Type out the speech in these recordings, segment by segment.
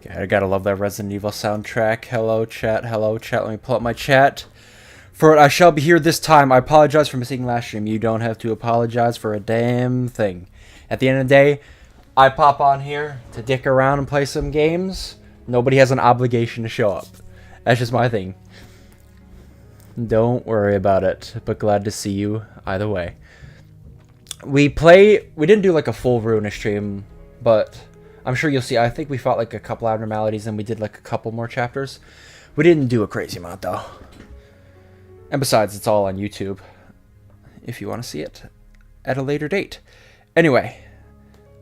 God, I gotta love that Resident Evil soundtrack. Hello, chat. Hello, chat. Let me pull up my chat. For I shall be here this time. I apologize for missing last stream. You don't have to apologize for a damn thing. At the end of the day, I pop on here to dick around and play some games. Nobody has an obligation to show up. That's just my thing. Don't worry about it, but glad to see you either way. We didn't do like a full Ruina stream, but I'm sure you'll see. I think we fought like a couple abnormalities and we did like a couple more chapters. We didn't do a crazy amount though. And besides, it's all on YouTube if you want to see it at a later date. Anyway,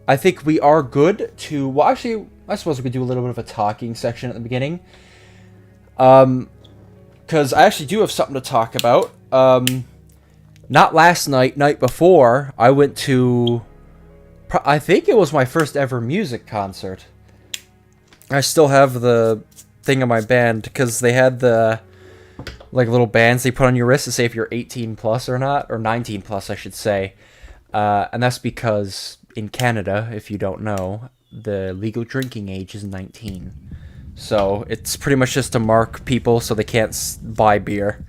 I think we are good to... Well, actually, I suppose we could do a little bit of a talking section at the beginning. Because I actually do have something to talk about. Not last night, night before, I went to... I think it was my first ever music concert. I still have the thing of my band, because they had the... like little bands they put on your wrist to say if you're 18 plus or not, or 19 plus, I should say. And that's because in Canada, if you don't know, the legal drinking age is 19. So it's pretty much just to mark people so they can't buy beer.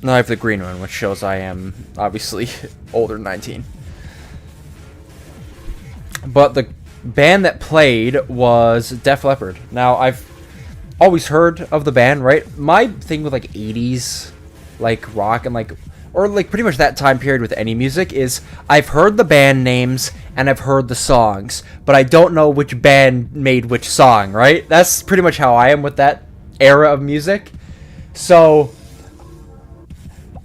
Now I have the green one, which shows I am obviously older than 19. But the band that played was Def Leppard. Now, I've always heard of the band, right? My thing with like 80s, like rock and like, or like pretty much that time period with any music is I've heard the band names and I've heard the songs, but I don't know which band made which song, right? That's pretty much how I am with that era of music. So,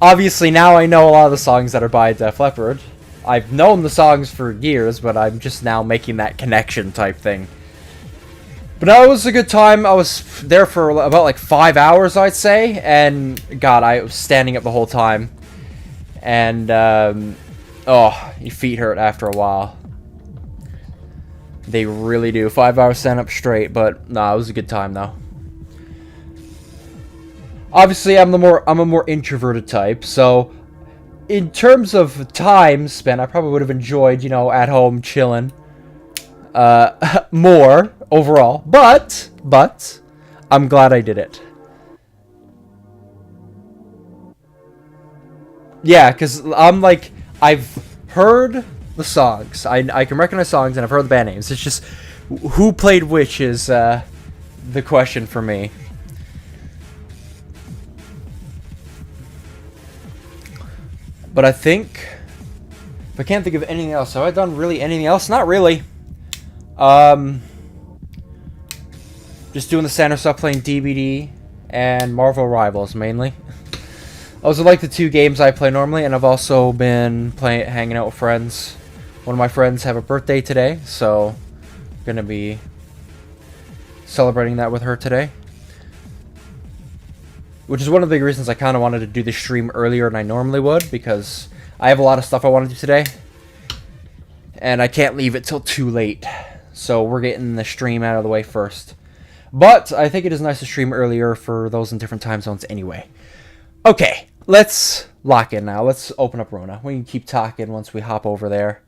obviously now I know a lot of the songs that are by Def Leppard. I've known the songs for years, but I'm just now making that connection type thing. But no, it was a good time. I was there for about like 5 hours, I'd say. And God, I was standing up the whole time. And, oh, your feet hurt after a while. They really do. 5 hours stand up straight, but no, it was a good time though. Obviously, I'm a more introverted type, so in terms of time spent, I probably would have enjoyed, you know, at home chilling more overall. But I'm glad I did it. Yeah, because I'm like, I've heard the songs. I can recognize songs and I've heard the band names. It's just who played which is the question for me. But I think, if I can't think of anything else, have I done really anything else? Not really. Just doing the standard stuff, playing DBD and Marvel Rivals mainly. Those are like the two games I play normally, and I've also been hanging out with friends. One of my friends have a birthday today, so I'm gonna be celebrating that with her today. Which is one of the big reasons I kind of wanted to do the stream earlier than I normally would, because I have a lot of stuff I want to do today. And I can't leave it till too late. So we're getting the stream out of the way first. But I think it is nice to stream earlier for those in different time zones anyway. Okay, let's lock in now. Let's open up Ruina. We can keep talking once we hop over there.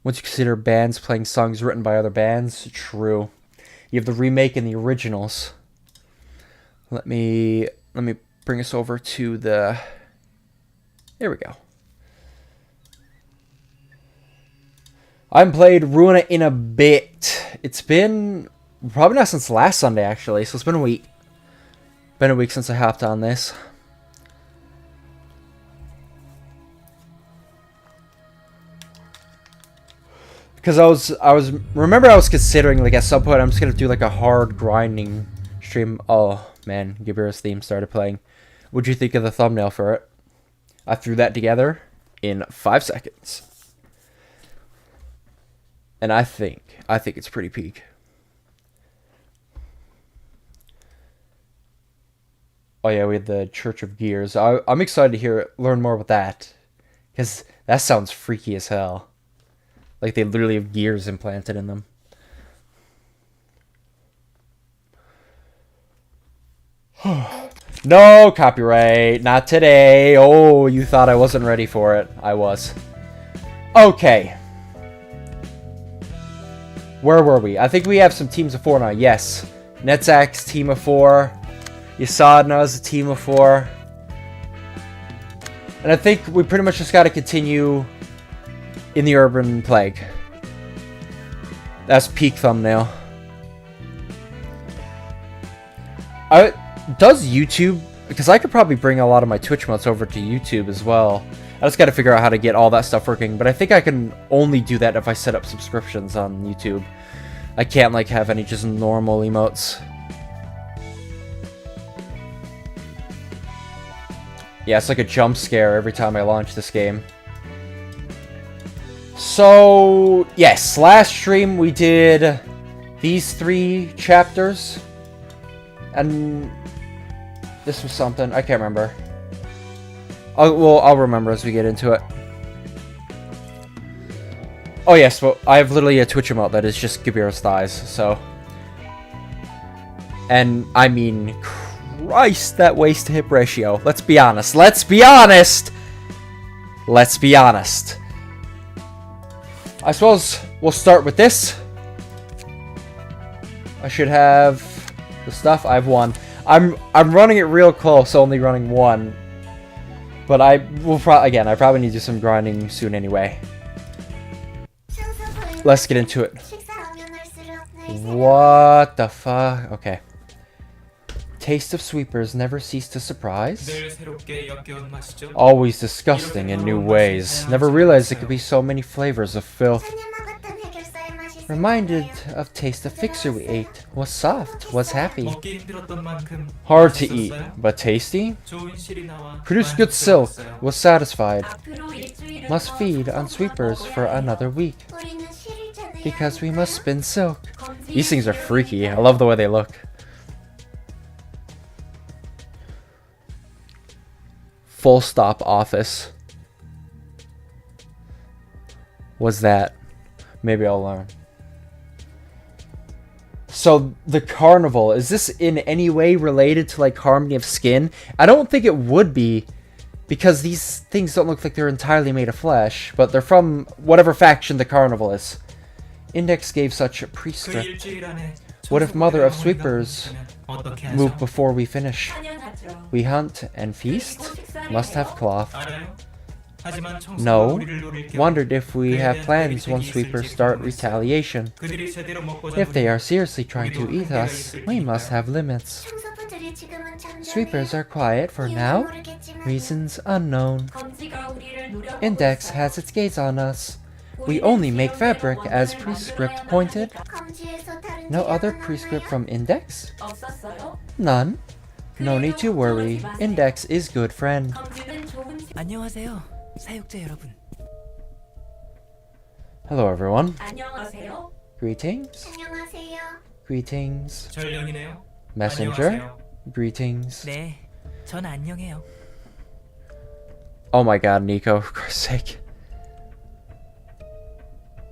Once you consider bands playing songs written by other bands, true. You have the remake and the originals. Let me bring us over to the... There we go. I haven't played Ruina in a bit. It's been probably not since last Sunday, actually. So it's been a week. Been a week since I hopped on this. Because I was considering, like, at some point I'm just gonna do like a hard grinding stream. Oh man, Gibira's theme started playing. What'd you think of the thumbnail for it? I threw that together in 5 seconds. And I think it's pretty peak. Oh yeah, we had the Church of Gears. I'm excited to learn more about that. Because that sounds freaky as hell. Like they literally have gears implanted in them. No copyright. Not today. Oh, you thought I wasn't ready for it. I was. Okay. Where were we? I think we have some teams of 4 now. Yes. Netzak's team of 4. Yasadna's a team of 4. And I think we pretty much just got to continue in the Urban Plague. That's peak thumbnail. Does YouTube... Because I could probably bring a lot of my Twitch mods over to YouTube as well. I just got to figure out how to get all that stuff working. But I think I can only do that if I set up subscriptions on YouTube. I can't like have any just normal emotes. Yeah, it's like a jump scare every time I launch this game. So, yes, last stream we did these 3 chapters. And this was something, I can't remember. I'll remember as we get into it. Oh yes, well, I have literally a Twitch emote that is just Gibira's thighs, so. And, I mean, Christ, that waist to hip ratio. Let's be honest. Let's be honest! Let's be honest. I suppose we'll start with this. I should have the stuff. I have one. I'm running it real close, only running one. But I will again. I probably need to do some grinding soon anyway. Let's get into it. What the fuck? Okay. Taste of sweepers never cease to surprise. Always disgusting in new ways. Never realized it could be so many flavors of filth. Reminded of taste of fixer we ate. Was soft, was happy. Hard to eat, but tasty. Produced good silk, was satisfied. Must feed on sweepers for another week. Because we must spin silk. These things are freaky. I love the way they look. Full stop office. What's that? Maybe I'll learn. So the carnival, is this in any way related to like Harmony of Skin? I don't think it would be, because these things don't look like they're entirely made of flesh, but they're from whatever faction the carnival is. Index gave such a prescript. What if Mother of Sweepers move before we finish? We hunt and feast? Must have cloth. No. Wondered if we have plans once sweepers start retaliation. If they are seriously trying to eat us, we must have limits. Sweepers are quiet for now. Reasons unknown. Index has its gaze on us. We only make fabric as prescript pointed. No other prescript from Index? None. No need to worry. Index is good friend. 안녕하세요, 사육자 여러분. Hello everyone. 안녕하세요. Greetings. 안녕하세요. Greetings. 전령이네요. Messenger. 안녕하세요. Greetings. 네, 전 안녕해요. Oh my god, Nico, for Christ's sake.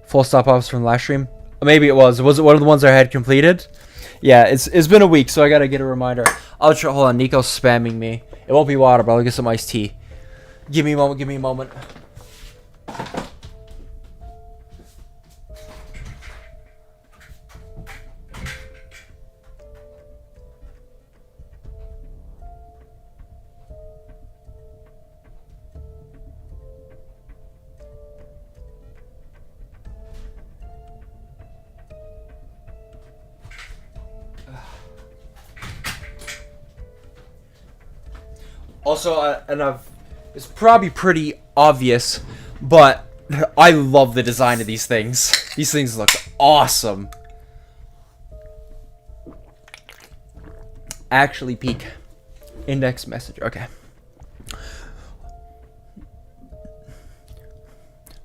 Full stop office from the last stream? Maybe it was. Was it one of the ones I had completed? Yeah, it's been a week, so I gotta get a reminder. I'll try. Hold on, Nico's spamming me. It won't be water, but I'll get some iced tea. Give me a moment, give me a moment. Also, it's probably pretty obvious, but I love the design of these things. These things look awesome. Actually peek. Index message. Okay.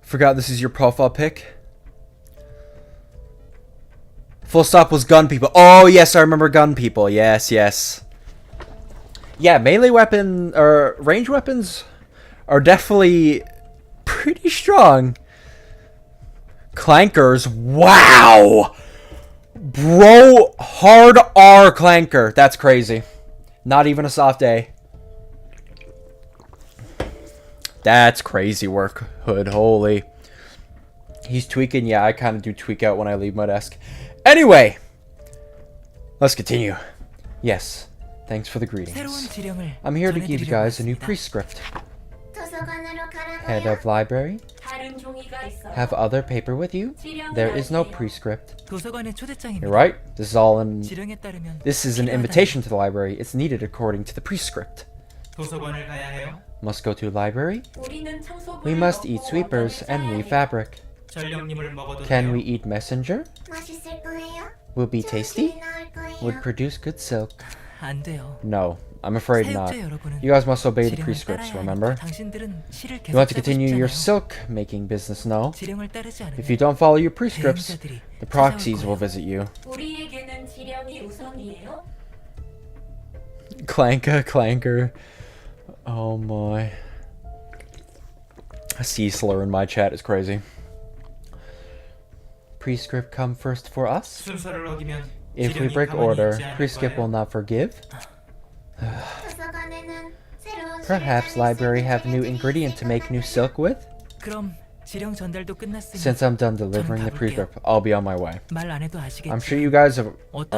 Forgot this is your profile pic. Full stop was gun people. Oh, yes, I remember gun people. Yes, yes. Yeah, melee weapon or range weapons are definitely pretty strong. Clankers, wow! Bro, hard R clanker. That's crazy. Not even a soft A. That's crazy work, Hood. Holy. He's tweaking. Yeah, I kind of do tweak out when I leave my desk. Anyway, let's continue. Yes. Thanks for the greetings. I'm here to give you guys a new prescript. Head of library? Have other paper with you? There is no prescript. You're right. This is an invitation to the library. It's needed according to the prescript. Must go to library? We must eat sweepers and weave fabric. Can we eat messenger? Will be tasty? Would produce good silk. 안 돼요. No, I'm afraid not. You guys must obey the prescripts, remember? You want to continue your silk making business, no? If you don't follow your prescripts, the proxies will visit you. Clanker. Oh my. A C slur in my chat is crazy. Prescript come first for us? If we break order, prescript will not forgive? Perhaps library have new ingredient to make new silk with? 지령 전달도 끝났으니 Since I'm done delivering the prescript, I'll be on my way. 말 안 해도 아시겠지. I'm sure you guys are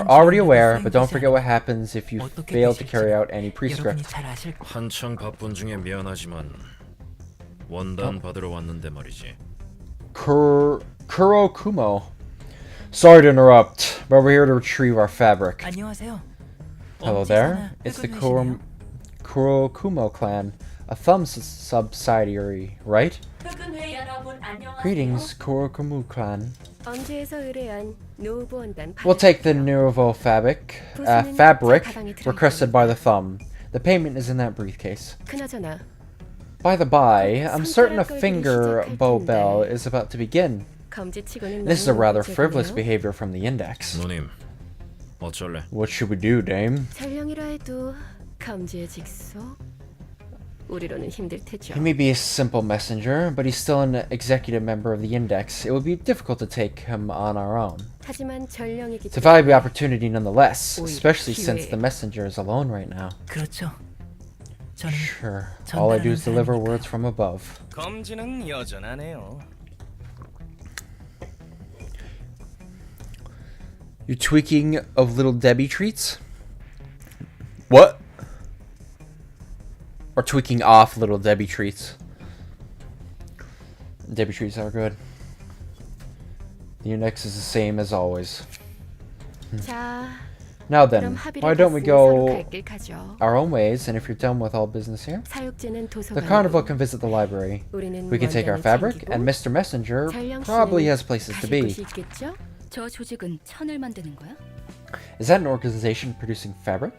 already aware, but don't forget what happens if you fail to carry out any 여러분이 prescript. 잘 아실 한창 바쁜 중에 미안하지만 원단 받으러 왔는데 말이지. Kurokumo. Sorry to interrupt, but we're here to retrieve our fabric. 안녕하세요. Hello there. It's the Kurokumo clan, a thumb subsidiary, right? Greetings, Kurokumo clan. We'll take the Nouveau fabric requested by the thumb. The payment is in that briefcase. By the by, I'm certain a finger bow bell is about to begin. This is a rather frivolous behavior from the index. 누님, 어쩔래? What should we do, dame? He may be a simple messenger, but he's still an executive member of the index. It would be difficult to take him on our own. It's a valuable opportunity nonetheless, especially since the messenger is alone right now. 그렇죠. 저는 Sure, all I do is deliver words from above. 검지는 여전하네요. You tweaking of Little Debbie treats? What? Or tweaking off Little Debbie treats? Debbie treats are good. The index is the same as always. Now then, why don't we go our own ways, and if you're done with all business here, the carnival can visit the library. We can take our fabric, and Mr. Messenger probably has places to be. 저 조직은 천을 만드는 거야? Is that an organization producing fabric?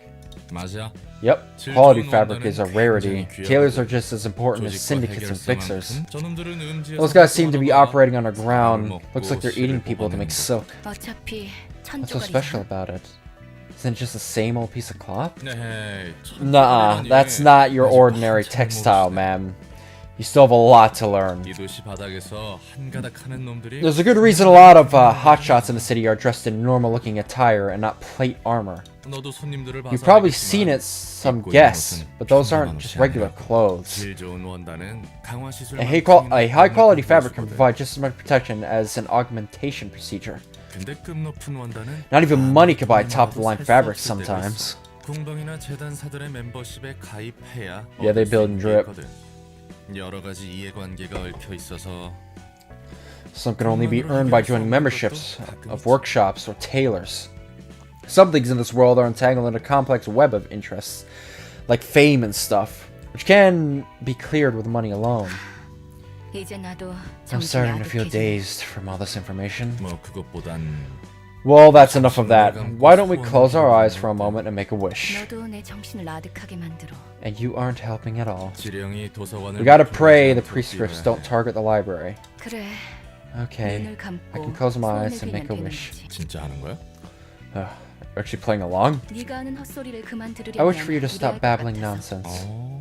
맞아. Yep, quality fabric is a rarity. Tailors are just as important as syndicates and fixers. Those guys seem to be operating underground. Looks like they're eating people to make silk. 어차피 What's so special about it? Isn't it just the same old piece of cloth? 에헤이, Nuh-uh, that's not your ordinary textile, ma'am. You still have a lot to learn. 이 도시 바닥에서 한가닥하는 놈들이 There's a good reason a lot of hotshots in the city are dressed in normal-looking attire and not plate armor. 너도 손님들을 봐서 You've probably 알겠지만 seen it some 입고 있는 guess, 옷은 but those aren't 평범한 just 옷이 regular 아니라 clothes. 질 좋은 원단은 강화 시술 A high-quality fabric can provide just as much protection as an augmentation procedure. 근데 급 높은 원단은 Not even money can buy top-of-the-line fabric sometimes. 공동이나 재단사들의 멤버십에 가입해야 Yeah, they build and drip. 여러 가지 이해관계가 얽혀 있어서 Some can only be earned by joining memberships of workshops or tailors. Some things in this world are entangled in a complex web of interests, like fame and stuff, which can be cleared with money alone. 이제 나도 I'm starting to feel 아득해지네. dazed from all this information. 뭐 그것보단 Well, that's enough of that. Why don't we close our eyes for a moment and make a wish? 너도 내 정신을 아득하게 만들어. And you aren't helping at all. 지령이 도서관을 We gotta pray the 통하지 prescripts 않도록 don't target the library. 그래. Okay, 눈을 감고 I can close my eyes 소원을 and make a 빌면 wish. 되는 거지. 진짜 하는 거야? Actually playing along? 네가 하는 헛소리를 그만 들으려면 I wish for you to stop 무리할 것 babbling 같아서. nonsense. 어.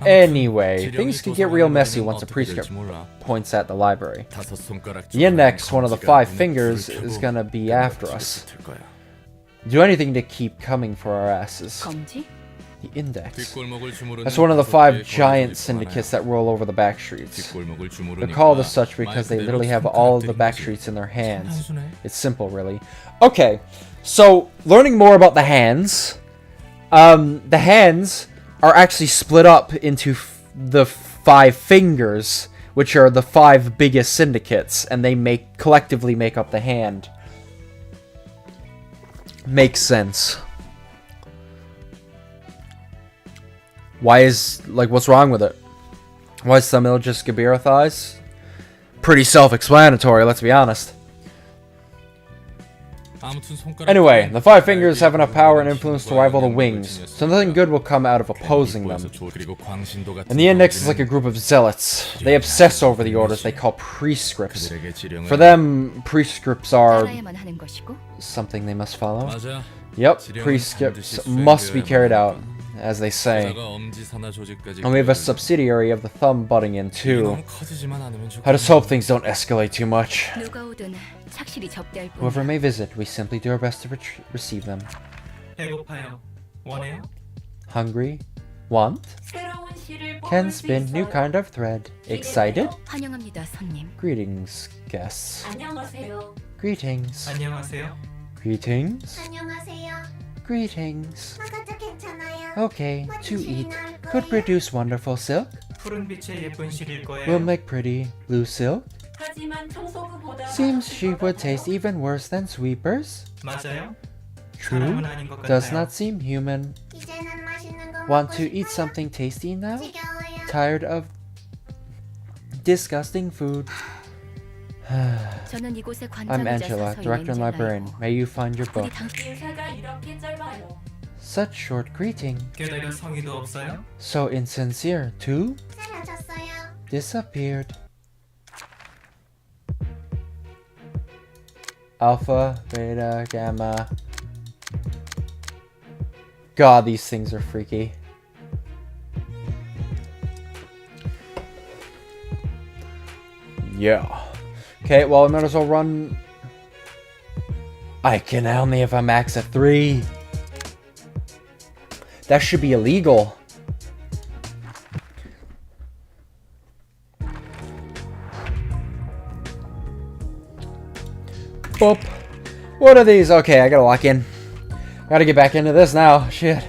Anyway, things can get real messy once a 어떻게 prescript 될지 몰라. points at the library. 다섯 손가락 The index, one of the 검지가 5 눈에 fingers, 불을 is 켜고 gonna be 내 after 머리를 us. 붙을 거야. Do anything to keep coming for our asses. 검지? The index. 뒷골목을 주무르는 That's one of the 다섯 5 개의 giant 거리들이 syndicates 많아요. that roll over the back streets. 뒷골목을 They're 주무르니까 called as such because they 말 literally 그대로 have all of the 손가락들인 back 거지. streets in their 참 hands. 단순해. It's simple, really. Okay, so learning more about the hands. The hands are actually split up into the 5 fingers, which are the 5 biggest syndicates, and they collectively make up the hand. Makes sense. What's wrong with it? Why is Samil just Gabira thighs? Pretty self-explanatory, let's be honest. 아무튼 손가락 Anyway, the 5 fingers have enough power and influence to rival the wings, so nothing good will come out of opposing them. 그리고 광신도 같은 And the index is like a group of zealots. They obsess over the orders they call prescripts. 그들에게 지령을 For them, prescripts are 따라야만 하는 것이고. something they must follow. 맞아. Yep, prescripts must be carried out, as they say. 게다가 엄지사나 조직까지 And we have a subsidiary of the thumb butting in 이게 too. 너무 커지지만 않으면 I just hope things don't escalate too much. 누가 오든 착실히 접대할 뿐. Whoever may visit, we simply do our best to receive them. 배고파요. 원해요? Hungry? Want? Can spin new kind of thread. Excited? 환영합니다, 손님. Greetings, guests. 안녕하세요. Greetings. 안녕하세요. Greetings. 안녕하세요. Greetings. 아가도 괜찮아요. Okay, to eat. Could produce wonderful silk. 푸른 빛의 예쁜 실일 거예요. Will make pretty blue silk. 하지만 청소부보다 Seems she would taste even worse than sweepers. 맞아요? True. 사람은 아닌 것 Does 같아요. not seem human. 이제는 맛있는 거 Want 먹고 to eat 싶어요. something tasty now? 지겨워요. Tired of disgusting food. 저는 이곳의 I'm 관장이자 Angela, 서서히 director and librarian. 멘젤라요. May you find your 우리 book. 당 인사가 이렇게 짧아요. Such short greeting. 게다가 성의도 없어요? So insincere, too? 사라졌어요. Disappeared. Alpha, beta, gamma. God, these things are freaky. Yeah. Okay, well, I might as well run. I can only if I max at 3. That should be illegal. Boop. What are these? Okay, I gotta lock in. Gotta get back into this now. Shit.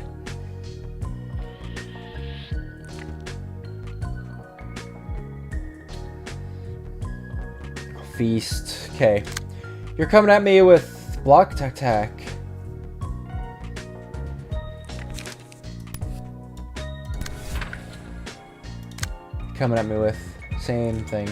Feast. Okay. You're coming at me with block tac. Coming at me with same thing.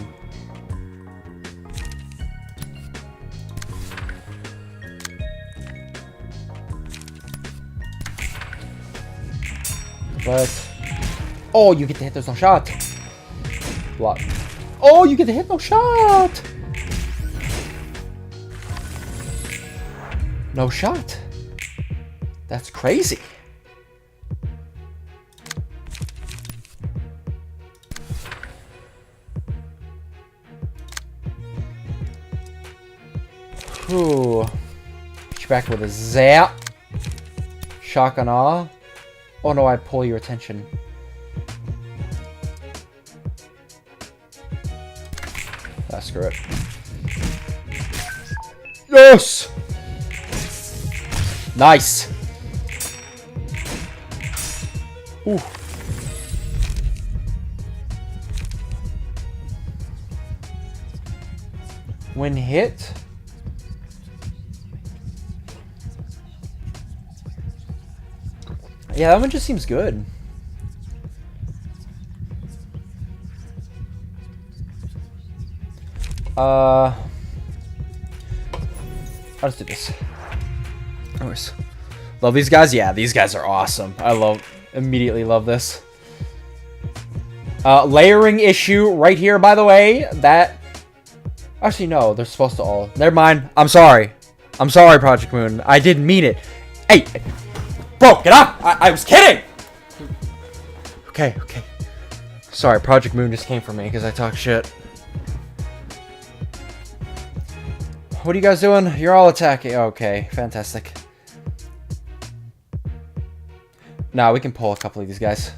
But oh, you get to hit. There's no shot. What? Oh, you get to hit. No shot. No shot. That's crazy. Ooh. Get you back with a zap. Shock and awe. Oh no, I pull your attention. Ah, screw it. Yes! Nice! Ooh. When hit... Yeah, that one just seems good. Let's do this. Anyways. Love these guys? Yeah, these guys are awesome. Immediately love this. Layering issue right here, by the way. That... Actually, no, they're supposed to all... Never mind. I'm sorry. I'm sorry, Project Moon. I didn't mean it. Hey! Bro, get up! I was kidding! Okay. Sorry, Project Moon just came for me because I talk shit. What are you guys doing? You're all attacking. Okay, fantastic. Nah, we can pull a couple of these guys.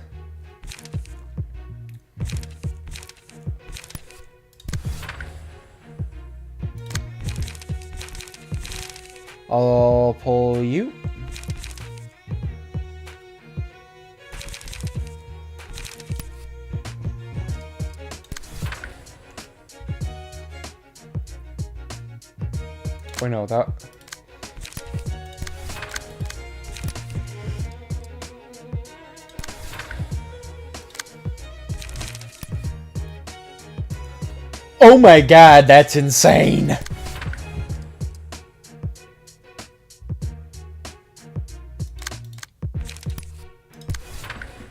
I'll pull you. We know that. Oh my god, that's insane!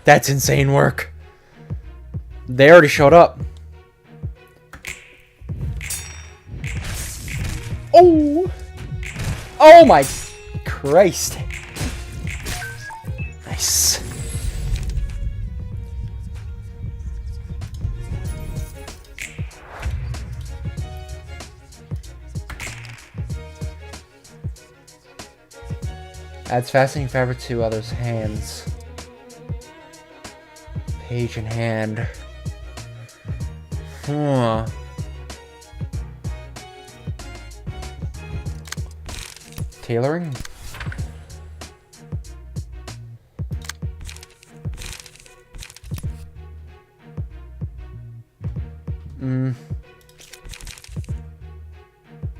That's insane work. They already showed up. Oh! Oh my Christ. Nice. Adds fascinating fabric to others' hands. Page in hand. Huh. Tailoring?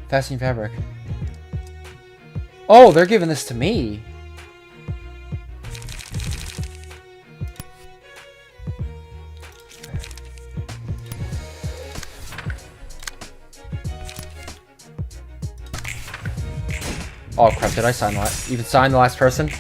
Fastening fabric. Oh, they're giving this to me. Oh crap, did I sign the last? Even sign the last person?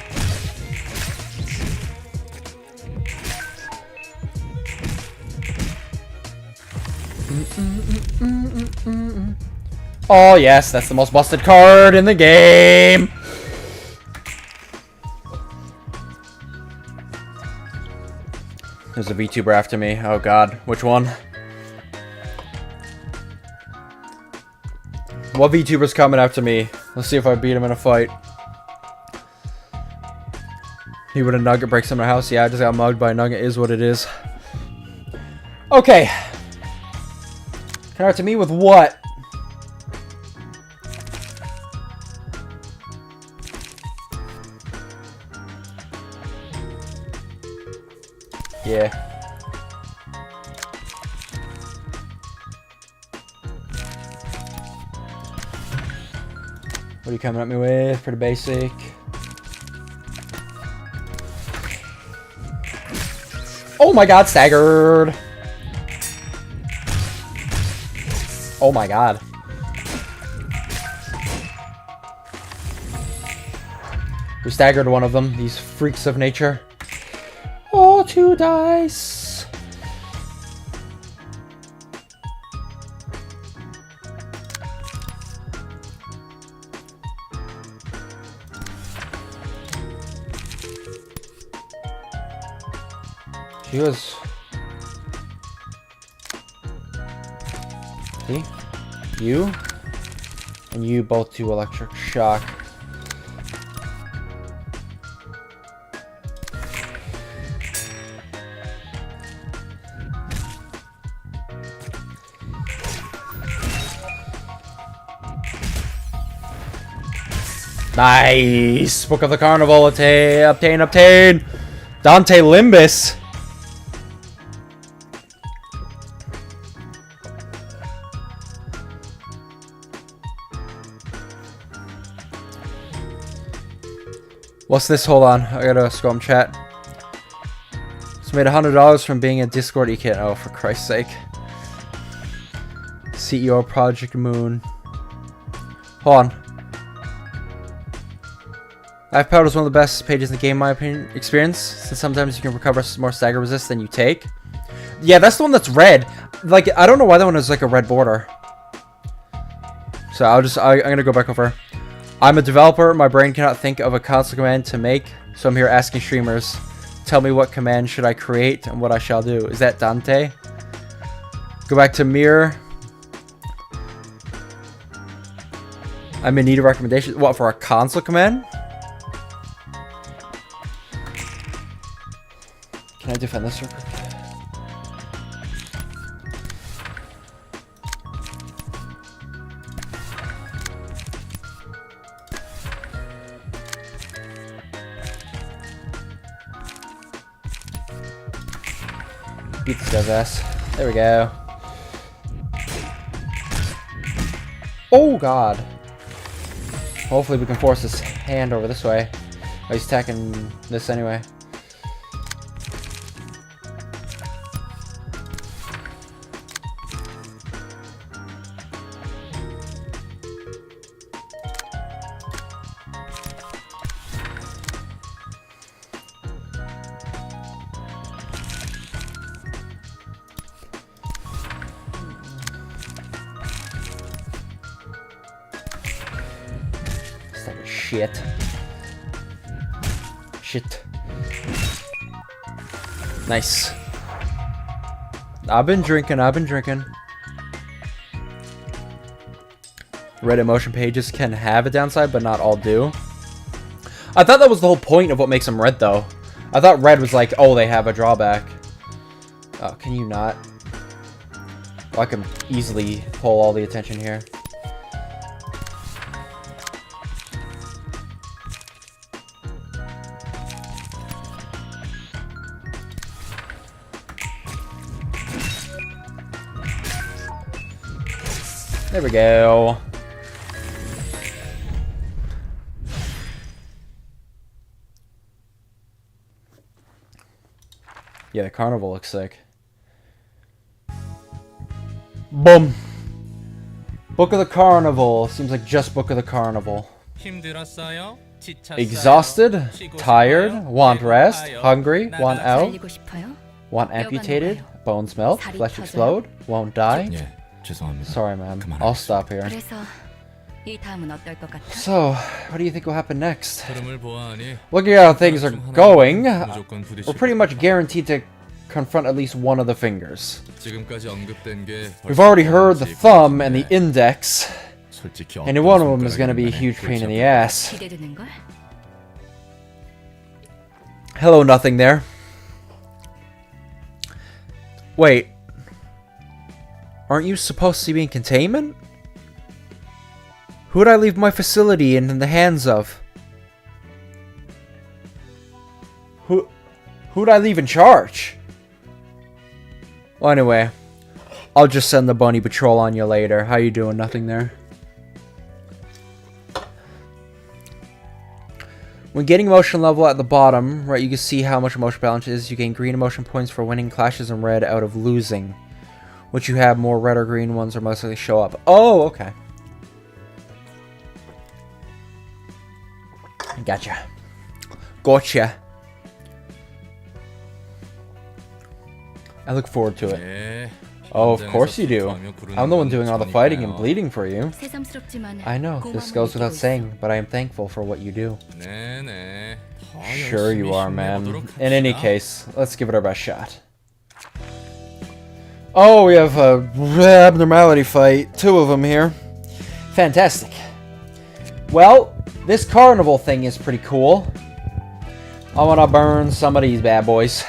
Oh yes, that's the most busted card in the game! There's a VTuber after me. Oh god, which one? What VTuber's coming after me? Let's see if I beat him in a fight. He would a nugget break some in a house. Yeah, I just got mugged by a nugget. Is what it is. Okay. Come after me with what? Yeah. What are you coming at me with? Pretty basic. Oh my god, staggered! Oh my god. We staggered one of them, these freaks of nature. Oh, 2 dice! She was... See? You? And you both do electric shock. Nice! Book of the Carnival, obtain! Dante Limbus! What's this? Hold on, I gotta scroll in chat. It's made $100 from being a Discord e-kit. Oh, for Christ's sake. CEO Project Moon. Hold on. Life Powder is one of the best pages in the game, in my opinion, experience, since sometimes you can recover more stagger resist than you take. Yeah, that's the one that's red. Like, I don't know why that one has like a red border. So I'm gonna go back over. I'm a developer, my brain cannot think of a console command to make, so I'm here asking streamers, tell me what command should I create and what I shall do. Is that Dante? Go back to Mirror. I'm in need of recommendations. What, for a console command? Can I defend this real quick? Beat this guy's ass. There we go. Oh god. Hopefully we can force his hand over this way. Oh, he's attacking this anyway. Shit. Shit. Nice. I've been drinking. Reddit motion pages can have a downside, but not all do. I thought that was the whole point of what makes them red, though. I thought red was like, oh, they have a drawback. Oh, can you not? Oh, I can easily pull all the attention here. There we go. Yeah, the carnival looks sick. Boom. Book of the Carnival. Seems like just Book of the Carnival. 힘들었어요? 지쳤어요? Exhausted, 쉬고 tired, 싶어요? want rest, 배고파요? hungry, want out, 살리고 싶어요? want amputated, bones melt, 살이 flesh 터져요? explode, won't die. 예, 죄송합니다. Sorry, man. 그만하겠습니다. I'll stop here. 그래서 이 다음은 어떨 것 같아? So, what do you think will happen next? 흐름을 보아하니 Looking at how things are going, 무조건 we're 부딪힐 pretty 것 much 같다. guaranteed to confront at least one of the fingers. 지금까지 언급된 게 We've already heard the thumb and the index, 솔직히 and one of them is going to be a huge pain in the ass. 기대되는 걸? Hello, nothing there. Wait. Aren't you supposed to be in containment? Who would I leave my facility in the hands of? Who'd I leave in charge? Well, anyway, I'll just send the bunny patrol on you later. How you doing? Nothing there. When getting emotion level at the bottom, right, you can see how much emotion balance is. You gain green emotion points for winning clashes and red out of losing. Which you have more red or green ones are most likely show up. Oh, okay. Gotcha. Gotcha. I look forward to it. 예, Oh, of course you do. I'm the one doing all the fighting and bleeding for you. 새삼스럽지만 I know, this goes without saying, but I am thankful for what you do. 네네. 더 Sure you 열심히 are, man. 힘내보도록 In any 합시다. case, let's give it our best shot. Oh, we have a abnormality fight. 2 of them here. Fantastic. Well, this carnival thing is pretty cool. I want to burn some of these bad boys.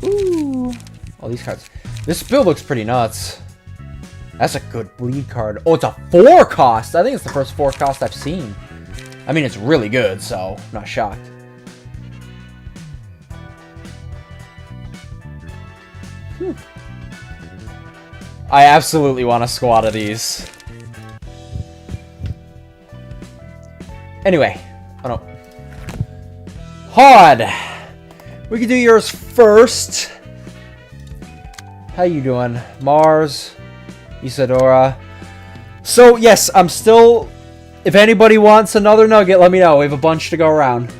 Ooh. All these cards. This build looks pretty nuts. That's a good bleed card. Oh, it's a 4 cost. I think it's the first 4 cost I've seen. I mean, it's really good, so I'm not shocked. I absolutely want a squad of these. Anyway, oh no. Hod! We can do yours first. How you doing? Mars, Isadora. So, yes, I'm still... If anybody wants another Nugget, let me know. We have a bunch to go around.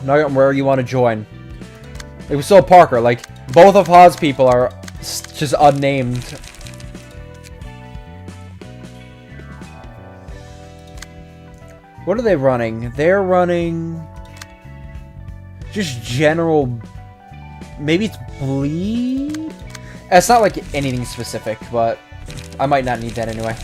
Nugget, where you want to join. It was still Parker. Like, both of Hod's people are just unnamed. What are they running? They're running... Just general... Maybe it's bleed? It's not like anything specific, but I might not need that anyway.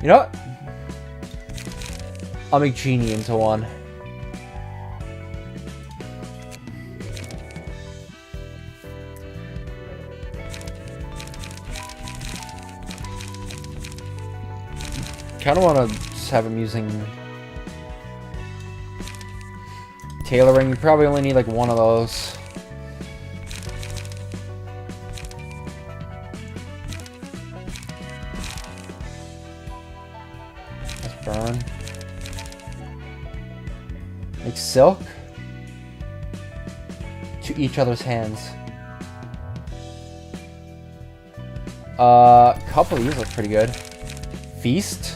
You know what? I'll make Genie into one. Kind of want to just have him using tailoring. You probably only need like one of those. Let's burn. Make silk to each other's hands. A couple of these look pretty good. Feast.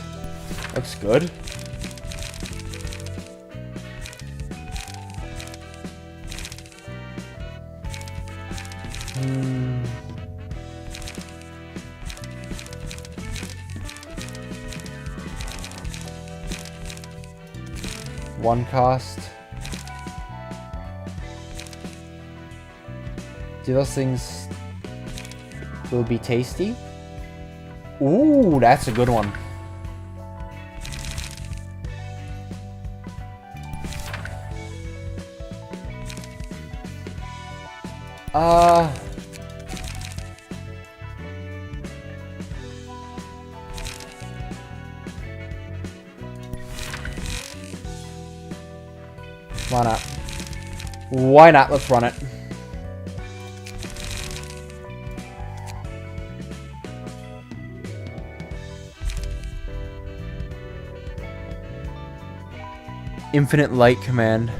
Looks good. One cost. Do those things will be tasty? Ooh, that's a good one. Why not? Why not? Let's run it. Infinite light command.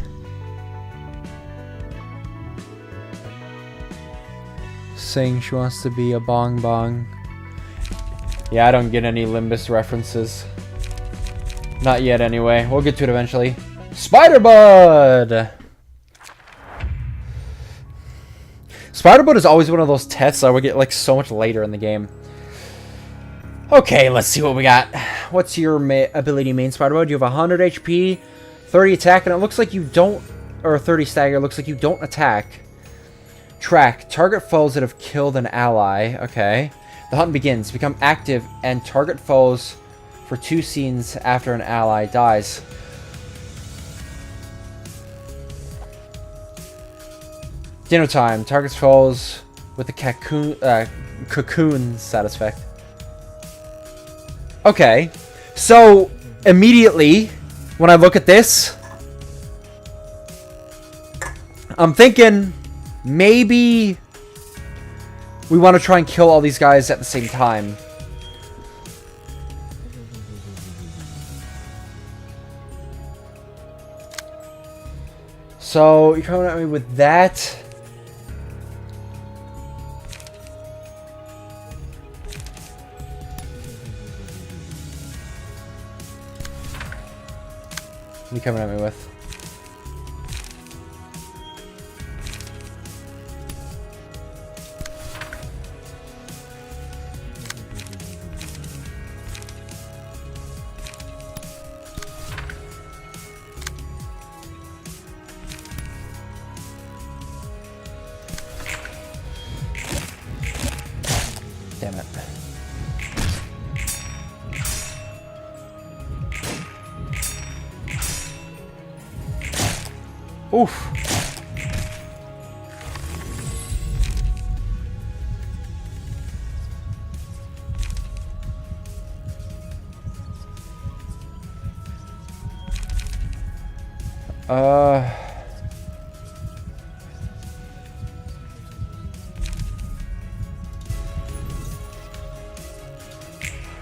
Saying she wants to be a bong bong. Yeah, I don't get any Limbus references. Not yet anyway. We'll get to it eventually. Spider Bud! Spider Bud is always one of those tests I would get like so much later in the game. Okay, let's see what we got. What's your ability main, Spider Bud? You have 100 HP, 30 attack, and it looks like you don't... Or 30 stagger, it looks like you don't attack. Track. Target foes that have killed an ally. Okay. The hunt begins. Become active and target foes for 2 scenes after an ally dies. Dinner time. Targets foes with the cocoon side effect. Okay. So, immediately, when I look at this, I'm thinking maybe we want to try and kill all these guys at the same time. So, you're coming at me with that. What are you coming at me with? Damn it. Oof.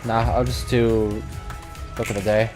Nah, I'll just do Book of the Day.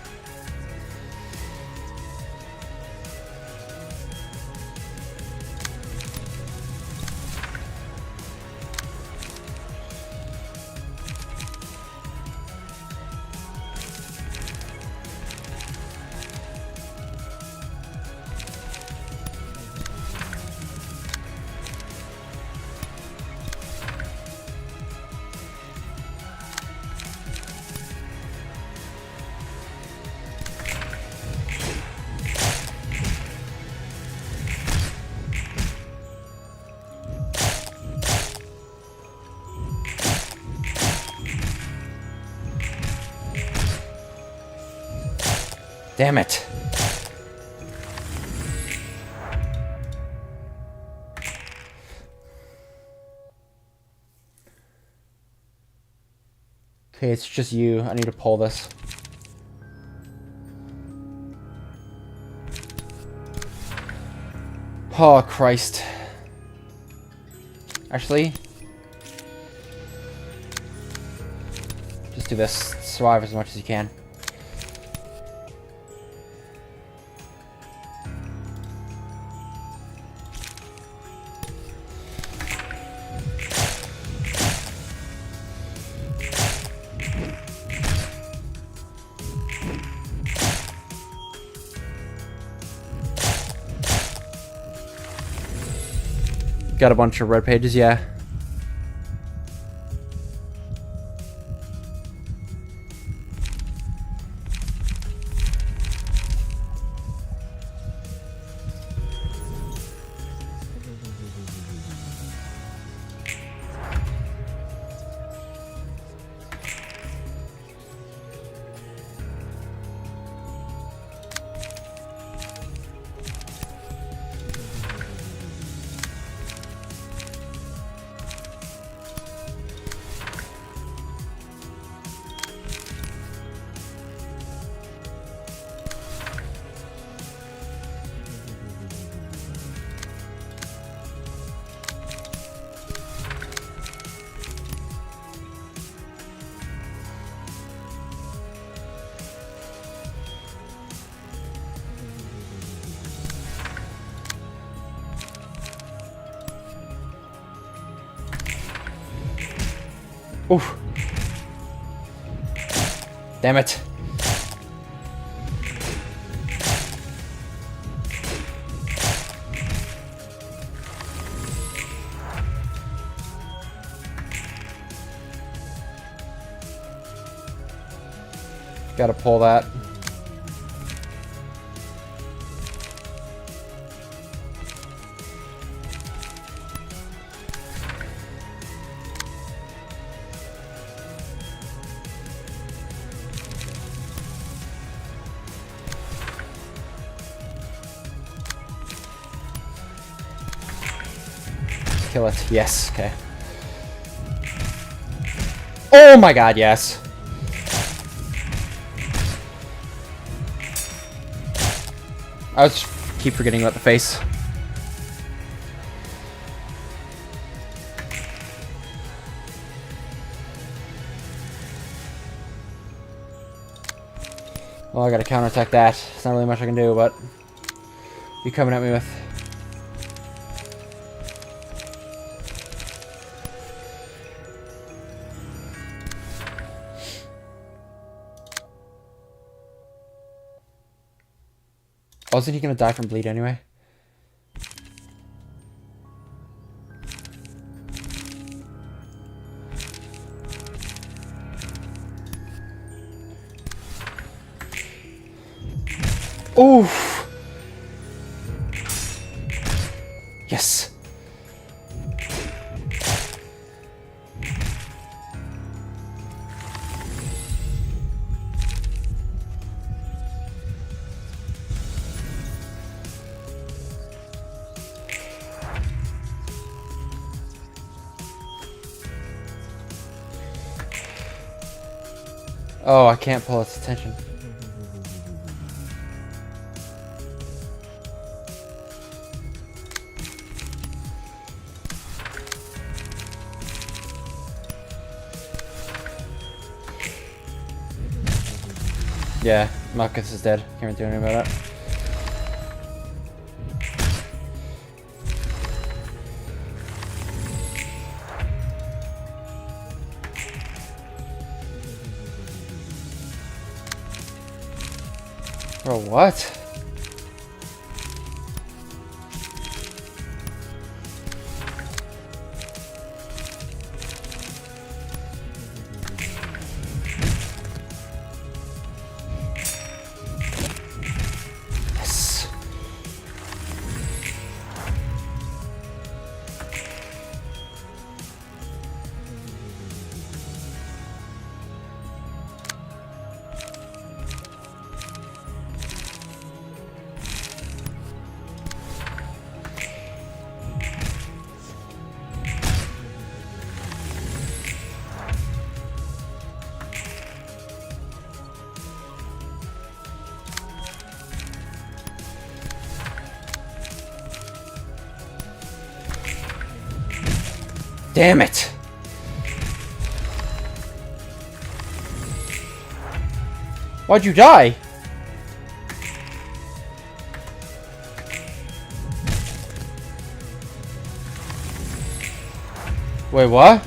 Damn it. Okay, it's just you. I need to pull this. Oh, Christ. Actually, just do this. Survive as much as you can. Got a bunch of red pages, yeah. Oof. Damn it. Gotta pull that. Kill it. Yes. Okay. Oh my god, yes. I was keep forgetting about the face. Well, I gotta counterattack that. There's not really much I can do, but you coming at me with. Wasn't he gonna die from bleed anyway? Oof! Yes! Oh, I can't pull its attention. Yeah, Marcus is dead. Can't do anything about it. Bro, what? Yes. Damn it! Why'd you die? Wait, what?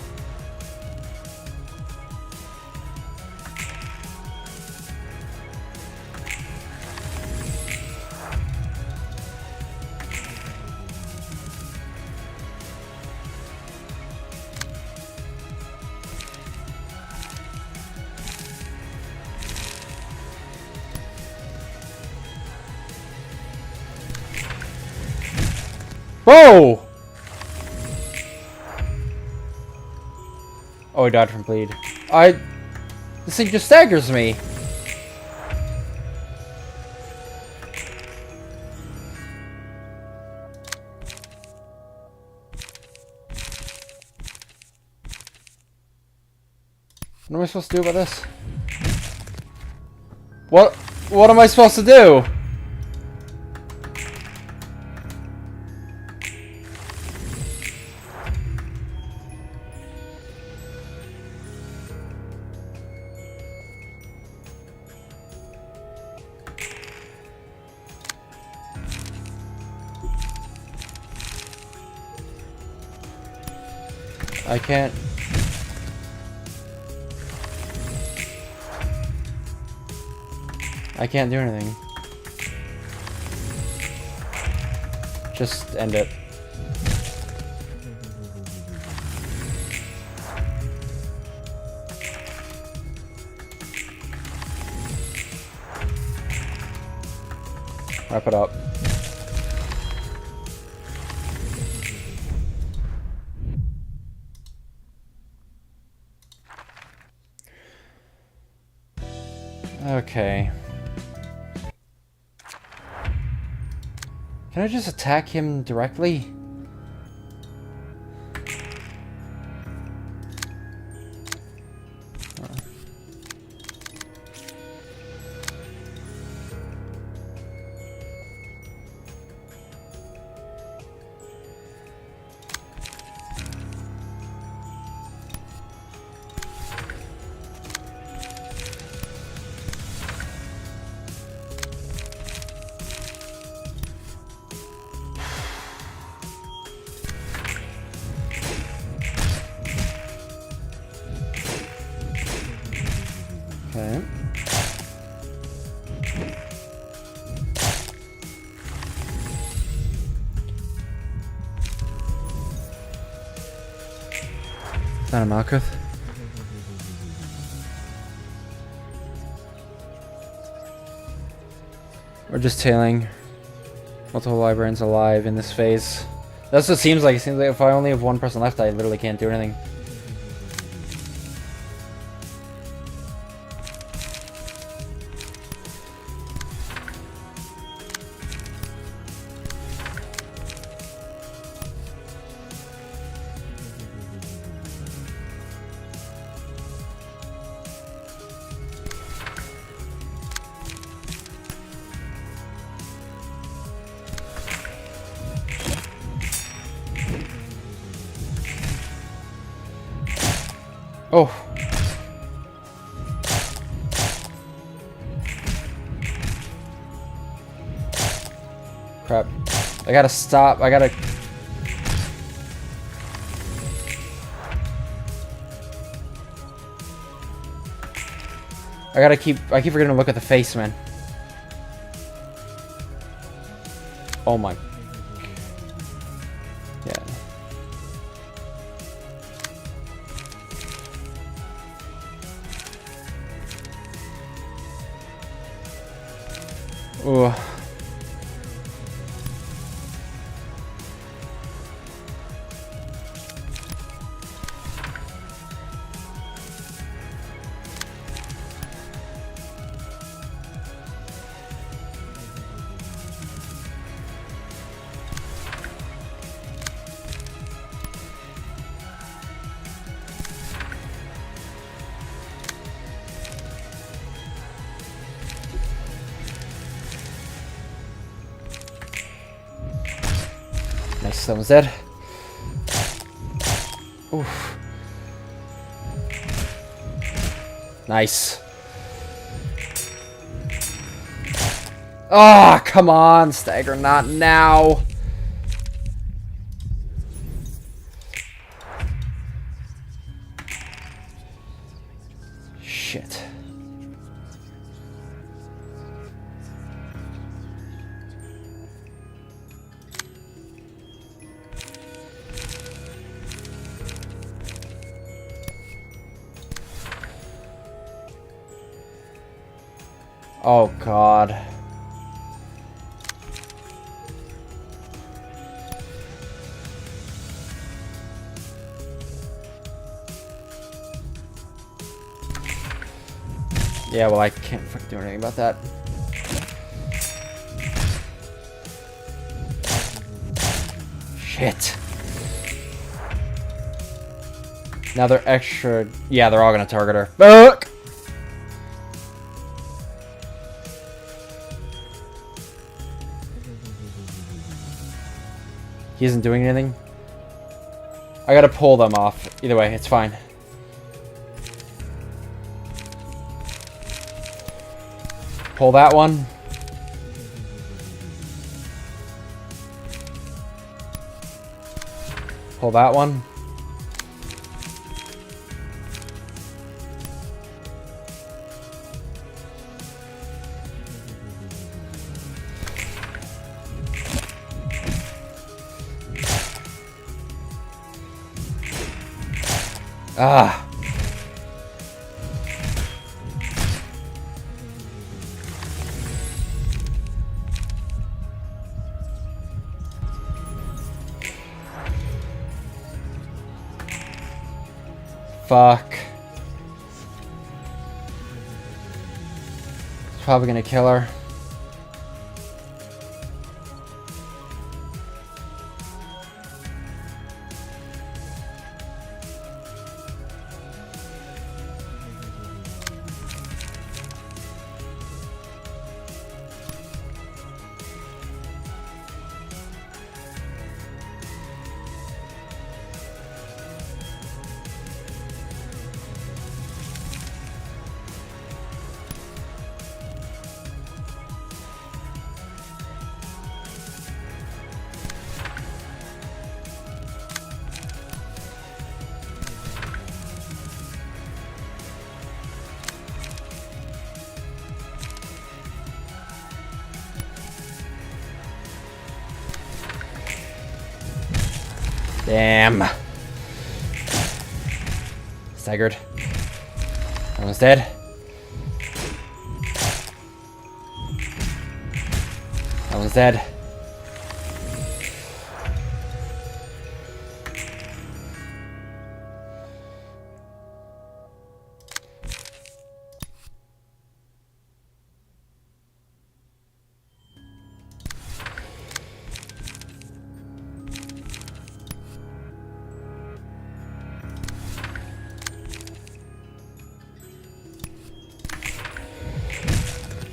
Whoa! Oh, he died from bleed. This thing just staggers me. What am I supposed to do about this? What am I supposed to do? I can't. I can't do anything. Just end it. Wrap it up. Okay. Can I just attack him directly? Okay. Is that a Malkuth? We're just tailing. Multiple librarians alive in this phase. That's what it seems like. It seems like if I only have one person left, I literally can't do anything. Oh. Crap. I gotta stop. I gotta... I keep forgetting to look at the face, man. Oh my... Yeah. Ooh. Nice, that one's dead. Oof. Nice. Ah, oh, come on, stagger, not now. Shit. Oh God. Yeah, well, I can't fucking do anything about that. Shit. Now they're extra... Yeah, they're all gonna target her. Fuck! He isn't doing anything. I gotta pull them off. Either way, it's fine. Pull that one. Pull that one. Ah. Fuck. It's probably gonna kill her. Damn. Staggered. Almost dead. Almost dead.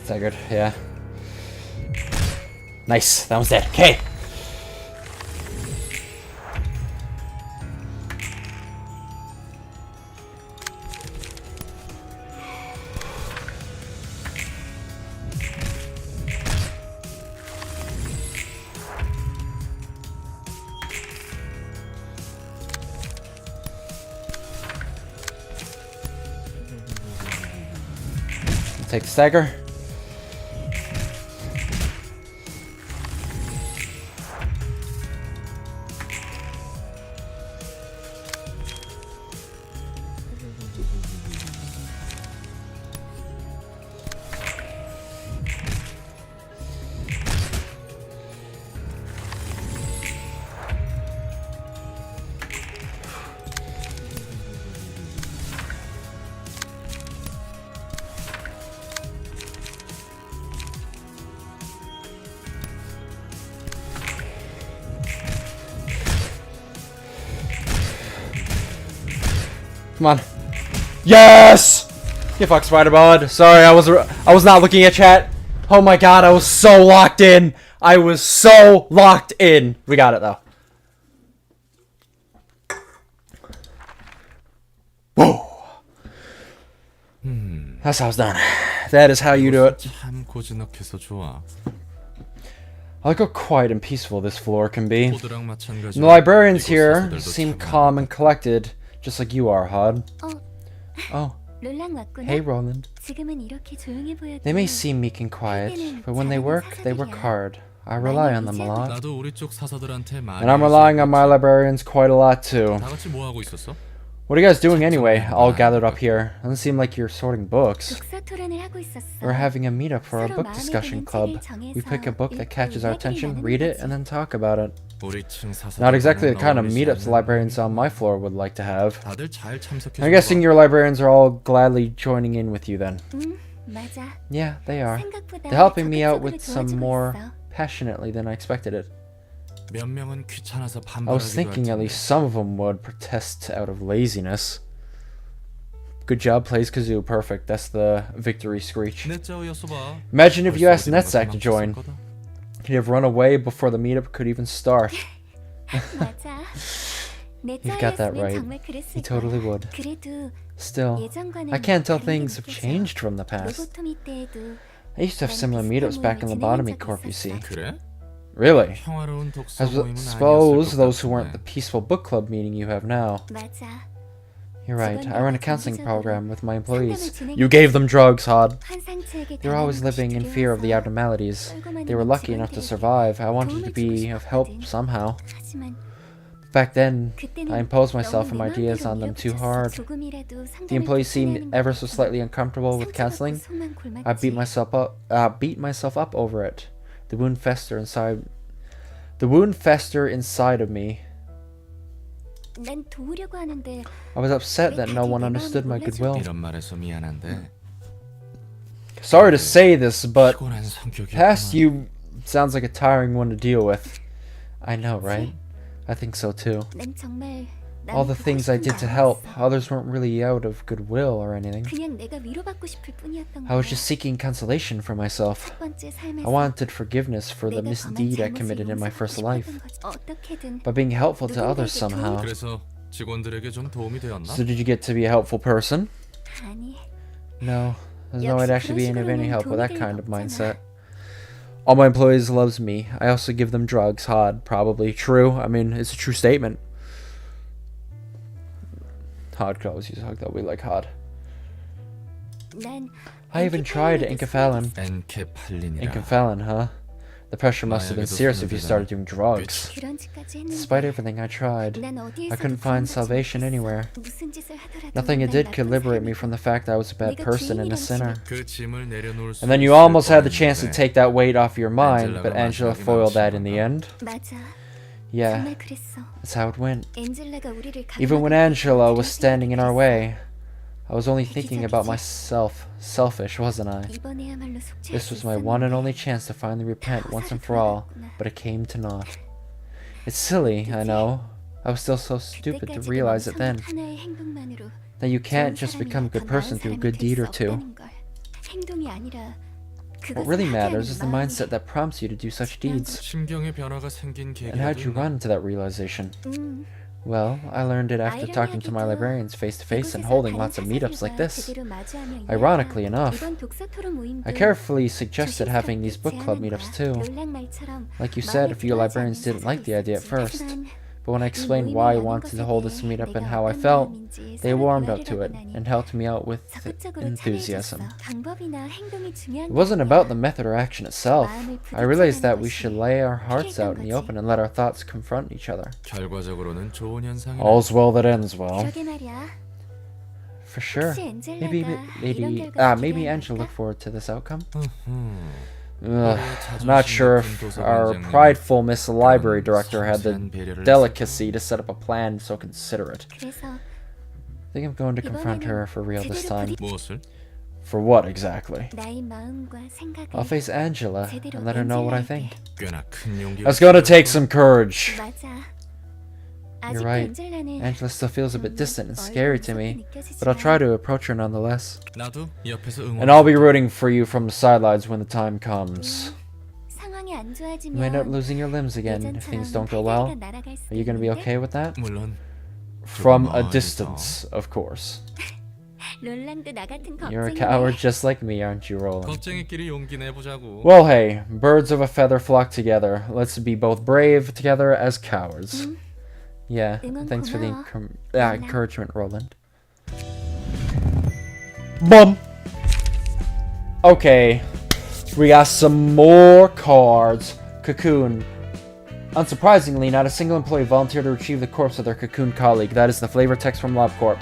Staggered, yeah. Nice, that one's dead. Okay. Take the stagger. Come on. Yes! Get fucked, Spider-Bod. Sorry, I was not looking at chat. Oh my god, I was so locked in. I was so locked in. We got it though. Whoa. That's how it's done. That is how you do it. 참 고즈넉해서 좋아. I like how quiet and peaceful this floor can be. 포드랑 마찬가지로 The librarians 이곳 here 사서들도 seem 참 calm and collected, just like you are, Hod. Oh, 롤랑 왔구나. hey Roland. 지금은 이렇게 조용해 보여도 They may seem meek and quiet, but when they work hard. I rely on them a lot. 나도 우리 쪽 사서들한테 많이 And I'm relying on my librarians quite a lot too. 다 같이 뭐 하고 있었어? What are you guys doing anyway, all gathered up here? Doesn't seem like you're sorting books. 독서 토론을 하고 있었어. We're having a meetup for our 서로 book 마음에 discussion 드는 club. 책을 정해서 We pick a book that 읽고 catches our 이야기를 attention, 나누는 read it, 거지. and then talk about it. 우리 층 사서들 Not exactly the kind of 어울리지 meetups the 않는 librarians on my floor would like to have. 다들 잘 참석해 I'm guessing your librarians are all gladly joining in with you then. 맞아. Yeah, they are. 생각보다 They're helping me out 적극적으로 with some 도와주고 more 있어. passionately than I expected it. 몇 명은 귀찮아서 I was 반발하기도 thinking at 할 least some of them would protest out of laziness. Good job, plays Kazoo. Perfect. That's the victory screech. 텐데. 내 짜오였어 봐. Imagine if you 벌써 asked 어디론가 Netsack to join. 도망쳤을 거다. He'd have run away before the meetup could even start. 맞아. 내 You've got that 짜였으면 right. 정말 그랬을 He totally 거야. would. 그래도 Still, 예전과는 I can't tell 다른 게 things have 느껴져. changed from the past. 로보토미 때에도 I used to have similar meetups back in lobotomy corp, you see. 그래? Really? 평화로운 독서 I 모임은 suppose 아니었을 것 those who weren't 같은데. the peaceful book club meeting you have now. 맞아. You're right. I run a counseling program with my employees. 상담을 You gave them drugs, Hod. 환상체에게 They were always living in fear of the abnormalities. They were lucky enough to survive. I wanted to be of help somehow. 하지만 Back then, 그때는 I imposed myself 너무 and 내 my ideas 마음대로 on them too 밀어붙였어. hard. 조금이라도 The 상담을 employees seemed 불편해하는 ever so 것부터 slightly uncomfortable with 상처받고 canceling. 속만 골맞지. I beat myself up over it. The wound fester inside of me. 난 도우려고 하는데 I was upset that no one understood my goodwill. 이런 말해서 미안한데 Sorry to say this, but 피곤한 성격이 past you sounds like a tiring one to deal with. I know, right? I think so too. 난 정말 All the things I did to help, others weren't really out of goodwill or anything. 그냥 내가 위로받고 싶을 뿐이었던 I was 거야. just seeking consolation for myself. 첫 번째 삶에서 I wanted forgiveness for the 내가 범한 misdeed I 잘못을 committed in my first 용서받고 life, 싶었던 거지. 어떻게든 by being helpful to others somehow. 그래서 직원들에게 좀 도움이 되었나? So did you get to be a helpful person? 아니 No, there's no way to actually be of any help with that kind of 없잖아. mindset. All my employees loves me. I also give them drugs. Hard, probably true. I mean, it's a true statement. Hard could always use a hug though. We like hard. 난 I even tried enkephalin. 엔케팔린이라 Enkephalin, huh? The pressure must have been serious if you started doing drugs. 그런 짓까지 했는데 Despite everything I tried, 난 어디에서도 I couldn't find salvation anywhere. 무슨 짓을 하더라도 Nothing it 난 did could 나쁜 liberate me 사람이고 from the fact that I was a bad person and a sinner. 그 짐을 내려놓을 수 And then you 있을 almost had the chance to 뻔했는데 take that weight off your mind, but Angela Angela foiled that in the end. 맞아 Yeah, 정말 그랬어 that's how it went. 엔젤라가 우리를 Even when 강요하고 Angela was 그런 standing in our 생각이 way, I was only thinking about myself. Selfish, wasn't I? 있었어. 이번에야말로 속죄할 This 수 was my one and 있었는데 only chance to finally repent 다 once and 호사를 for all, 풀어놨구나. but it came to naught. It's silly, I know. I was still so stupid to 그때까지도 realize it then, 멍청한 하나의 행동만으로 that you can't 좋은 just 사람이나 become a good 더 person 나은 through a 사람이 good 될 deed 수 or two. 없다는 걸. 행동이 아니라 What 그것을 really 하게 matters 하는 is the 마음이. mindset that prompts you to do such deeds. 심경의 변화가 생긴 And how'd you 계기가 run to that realization? Well, I learned it after talking to my librarians face to face and holding lots of meetups like this. Ironically enough, I carefully suggested having these book club meetups too. Like you said, a few librarians didn't like the idea at first, but when I explained why I wanted to hold this meetup and how I felt, they warmed up to it and helped me out with enthusiasm. It wasn't about the method or action itself. I realized that we should lay our hearts out in the open and let our thoughts confront each other. 결과적으로는 좋은 현상이네. All's well that ends well. 그러게 말이야. For sure. 혹시 Maybe 엔젤라가 이런 maybe 결과를 Angela 기대하는 looked forward to this outcome. 너의 Not 자존심이 sure 높은 if 도서관장님은 our prideful Miss Library 그런 Director had the 섬세한 배려를 delicacy to set up a plan so considerate. 그래서 I think I'm going to confront her for real this time. 무엇을? For what exactly? 나의 마음과 생각을 I'll face Angela and let her know what I think. 꽤나 큰 용기가 That's gonna take some courage. 맞아. You're 아직도 right. 엔젤라는 Angela still feels a bit distant and 멀리 scary to 무섭게 me, but I'll 느껴지지만 try to approach her nonetheless. 나도 옆에서 응원. And I'll be rooting for you from the sidelines when the time comes. 상황이 안 You may end up 좋아지면 losing your limbs again if things 예전처럼 don't go well. 팔다리가 날아갈 수도 Are you gonna be 있는데 okay with that? 물론 From a 멀리서. distance, of course. 롤랑도 나 같은 You're a 겁쟁이네. coward just like me, aren't you, Roland? 겁쟁이끼리 용기 내보자고. Well, hey, birds of a feather flock together. Let's be both brave together as cowards. Yeah, 응원 thanks for the 고마워, 롤랑. encouragement, Roland. Bum! Okay, we got some more cards. Cocoon. Unsurprisingly, not a single employee volunteered to retrieve the corpse of their Cocoon colleague. That is the flavor text from LobCorp.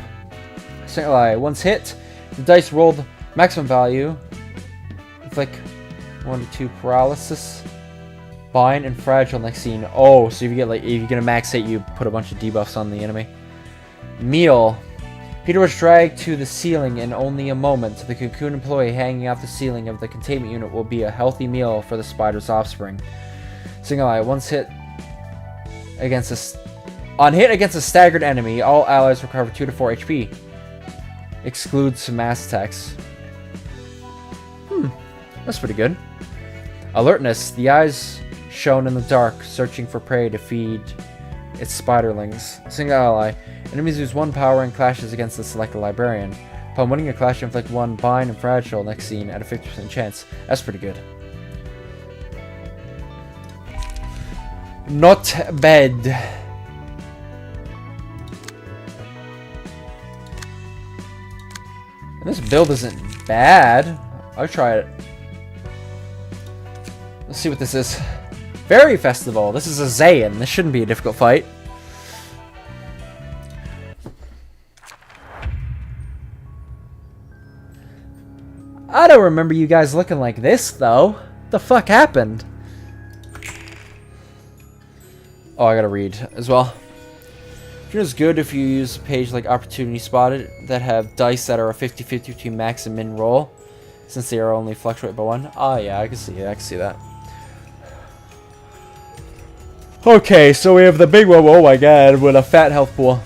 Single eye. Once hit, the dice rolled maximum value. Inflict 1 to 2 paralysis. Bind and fragile next scene. Oh, so if you get a max hit, you put a bunch of debuffs on the enemy. Meal. Peter was dragged to the ceiling in only a moment. The Cocoon employee hanging off the ceiling of the containment unit will be a healthy meal for the spider's offspring. Single eye. Once hit against on hit against a staggered enemy, all allies recover 2 to 4 HP. Excludes mass attacks. That's pretty good. Alertness. The eyes shone in the dark, searching for prey to feed its spiderlings. Single ally. Enemies use 1 power and clashes against the selected librarian. Upon winning a clash, inflict 1 bind and fragile next scene at a 50% chance. That's pretty good. Not bad. And this build isn't bad. I'll try it. Let's see what this is. Fairy Festival. This is a Zayn. This shouldn't be a difficult fight. don't remember you guys looking like this, though. What the fuck happened? Oh, I gotta read as well. It's good if you use a page like Opportunity Spotted that have dice that are a 50-50 between max and min roll, since they are only fluctuate by 1. Oh yeah, I can see that. Okay, so we have the big one, oh my god, with a fat health pool.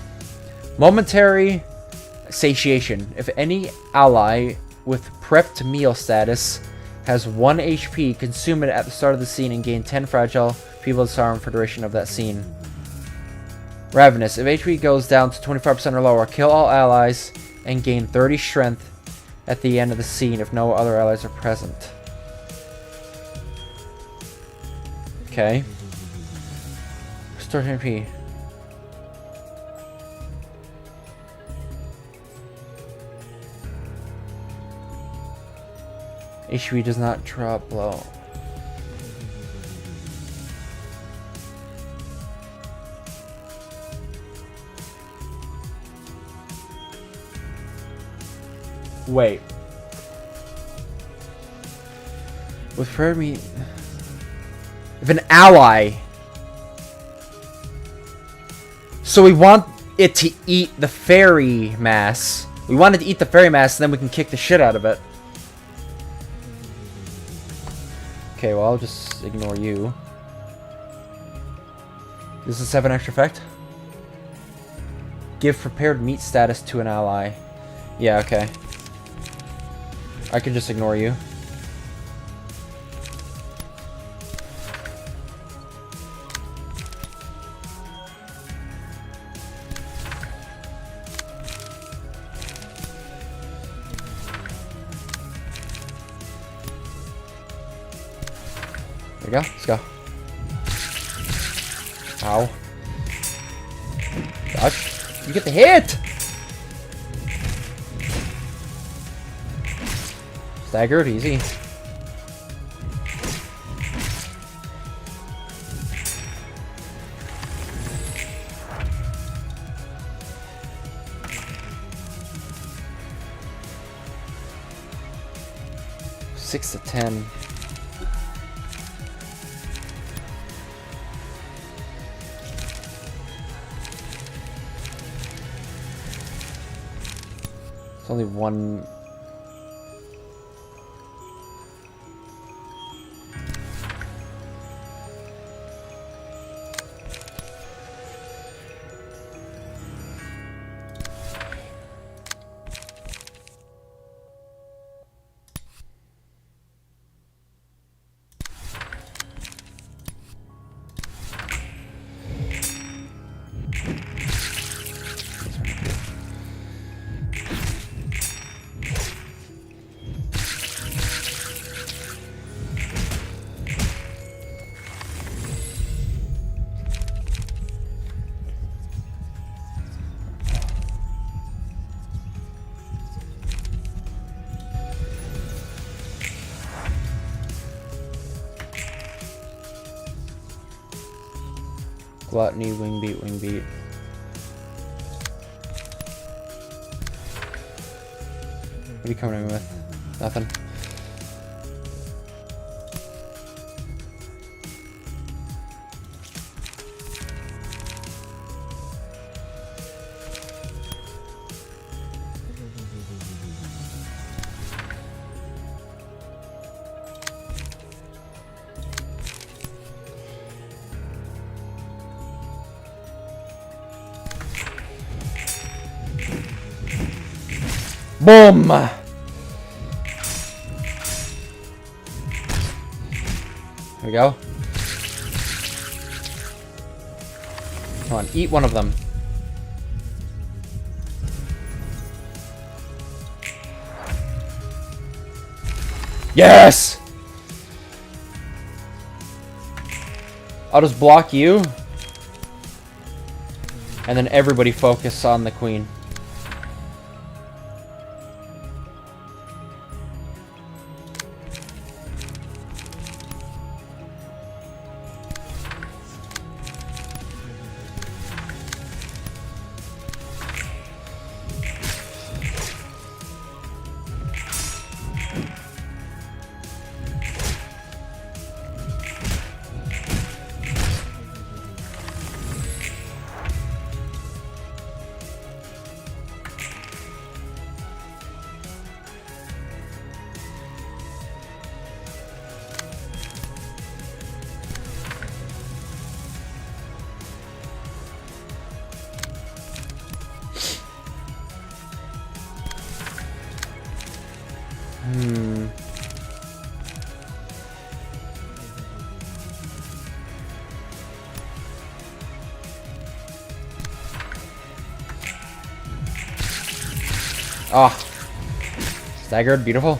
Momentary satiation. If any ally with prepped meal status has 1 HP, consume it at the start of the scene and gain 10 fragile people disarm for duration of that scene. Ravenous. If HP goes down to 25% or lower, kill all allies and gain 30 strength at the end of the scene if no other allies are present. Okay. Restore HP. HP does not drop low. Wait. With prayer meat, if an ally. So we want it to eat the fairy mass. We want it to eat the fairy mass, and then we can kick the shit out of it. Okay, well I'll just ignore you. Does this have an extra effect? Give prepared meat status to an ally. Yeah, okay. I can just ignore you. There we go. Let's go. Ow. Dodge. You get the hit! Staggered, easy. Six to 10. It's only one. Gluttony, wing beat, wing beat. What are you coming in with? Nothing. Boom! There we go. Come on, eat one of them. Yes! I'll just block you. And then everybody focus on the queen. Ah. Staggered, beautiful.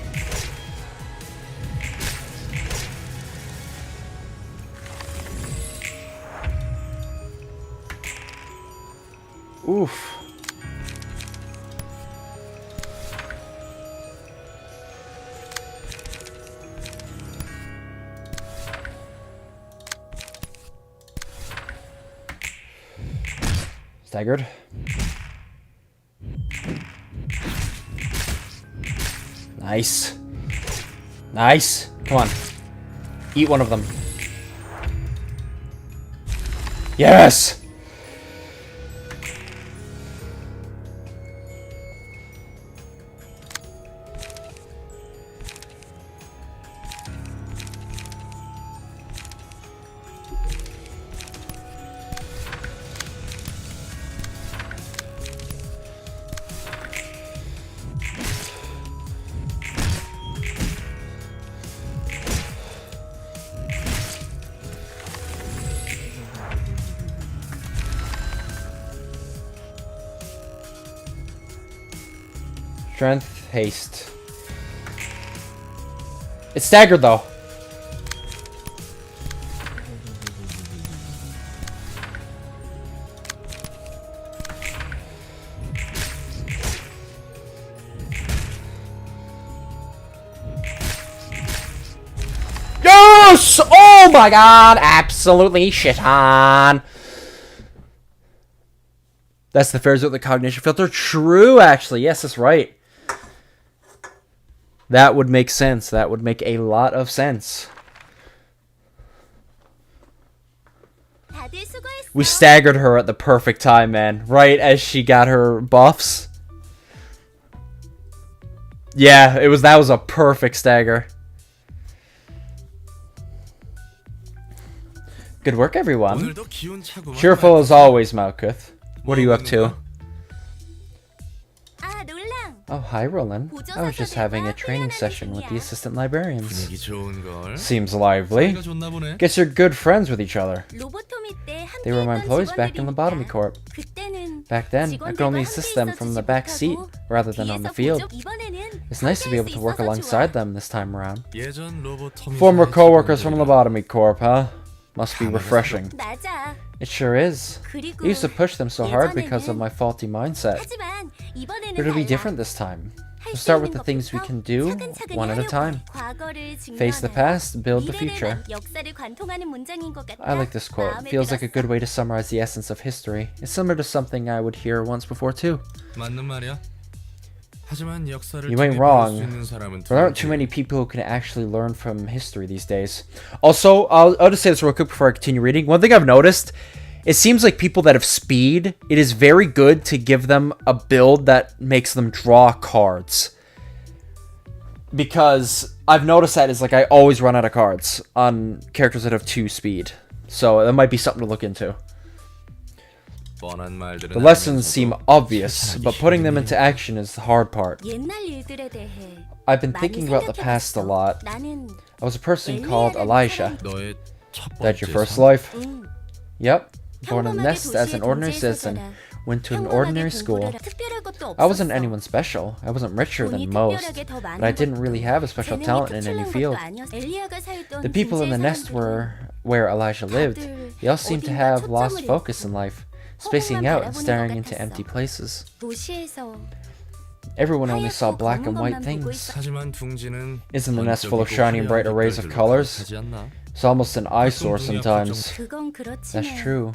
Oof. Staggered. Nice. Nice. Come on. Eat one of them. Yes! Strength, haste. It's staggered though. Yes! Oh my god! Absolutely shit on. That's the Ferris with the cognition filter. True, actually. Yes, that's right. That would make sense. That would make a lot of sense. We staggered her at the perfect time, man. Right as she got her buffs. Yeah, that was a perfect stagger. Good work, everyone. 오늘도 기운차구만. Cheerful as always, Malkuth. What are you up to? Oh, hi, Roland. I was just having a training session with the assistant librarians. 분위기 좋은걸. Seems lively. 사이가 좋나 보네. Guess you're good friends with each other. They were my employees back in the Lobotomy Corp. Back then, I could only assist them from the back seat rather than on the field. It's nice to be able to work alongside them this time around. 예전 로보토미 Former co-workers from Lobotomy Corp, huh? Must be refreshing. It sure is. I used to push them so hard because of my faulty mindset. But it'll be different this time. We'll start with the things we can do, one at a time. Face the past, build the future. I like this quote. It feels like a good way to summarize the essence of history. It's similar to something I would hear once before too. 맞는 말이야. 하지만 역사를 You ain't 통해 배울 수 wrong. 있는 사람은 There aren't too many people who can actually learn from history these days. Also, I'll just say this real quick before I continue reading. One thing I've noticed, it seems like people that have speed, it is very good to give them a build that makes them draw cards. Because I've noticed that is like I always run out of cards on characters that have 2 speed. So that might be something to look into. 뻔한 말들은 The lessons 알면서도 seem obvious, 실천하기 but putting them 힘드네. into action is the hard part. 옛날 일들에 대해 I've been thinking about the past a lot. 나는 I was a person called Elijah. 너의 첫 That's your 번째 first 삶. life? 응. Yep. Born in a 평범하게 nest as an 도시에 ordinary 동지에서 citizen. 자라. Went to an 평범하게 ordinary 공부를 school. 하- 특별할 것도 I wasn't 없었어. anyone special. I wasn't richer 돈이 than most. 특별하게 더 많은 But I didn't 것도, really have a special 재능이 talent in any 특출난 field. 것도 아니었어. 엘리야가 살던 The people in the 동지의 nest 사람들은 where Elijah lived, they all seemed to 어딘가 have lost 초점을 focus in life, spacing out and 바라보는 staring 것 into 같았어. empty places. 도시에서 Everyone only saw 하얗고 black and 검은 white 것만 보고 things. 있어. 하지만 둥지는 Isn't the nest full of 번쩍이고 shiny and bright 화려한 arrays of 빛깔들로 colors? 가득하지 않나? It's almost an eyesore sometimes. 그건 That's 그렇지만 true.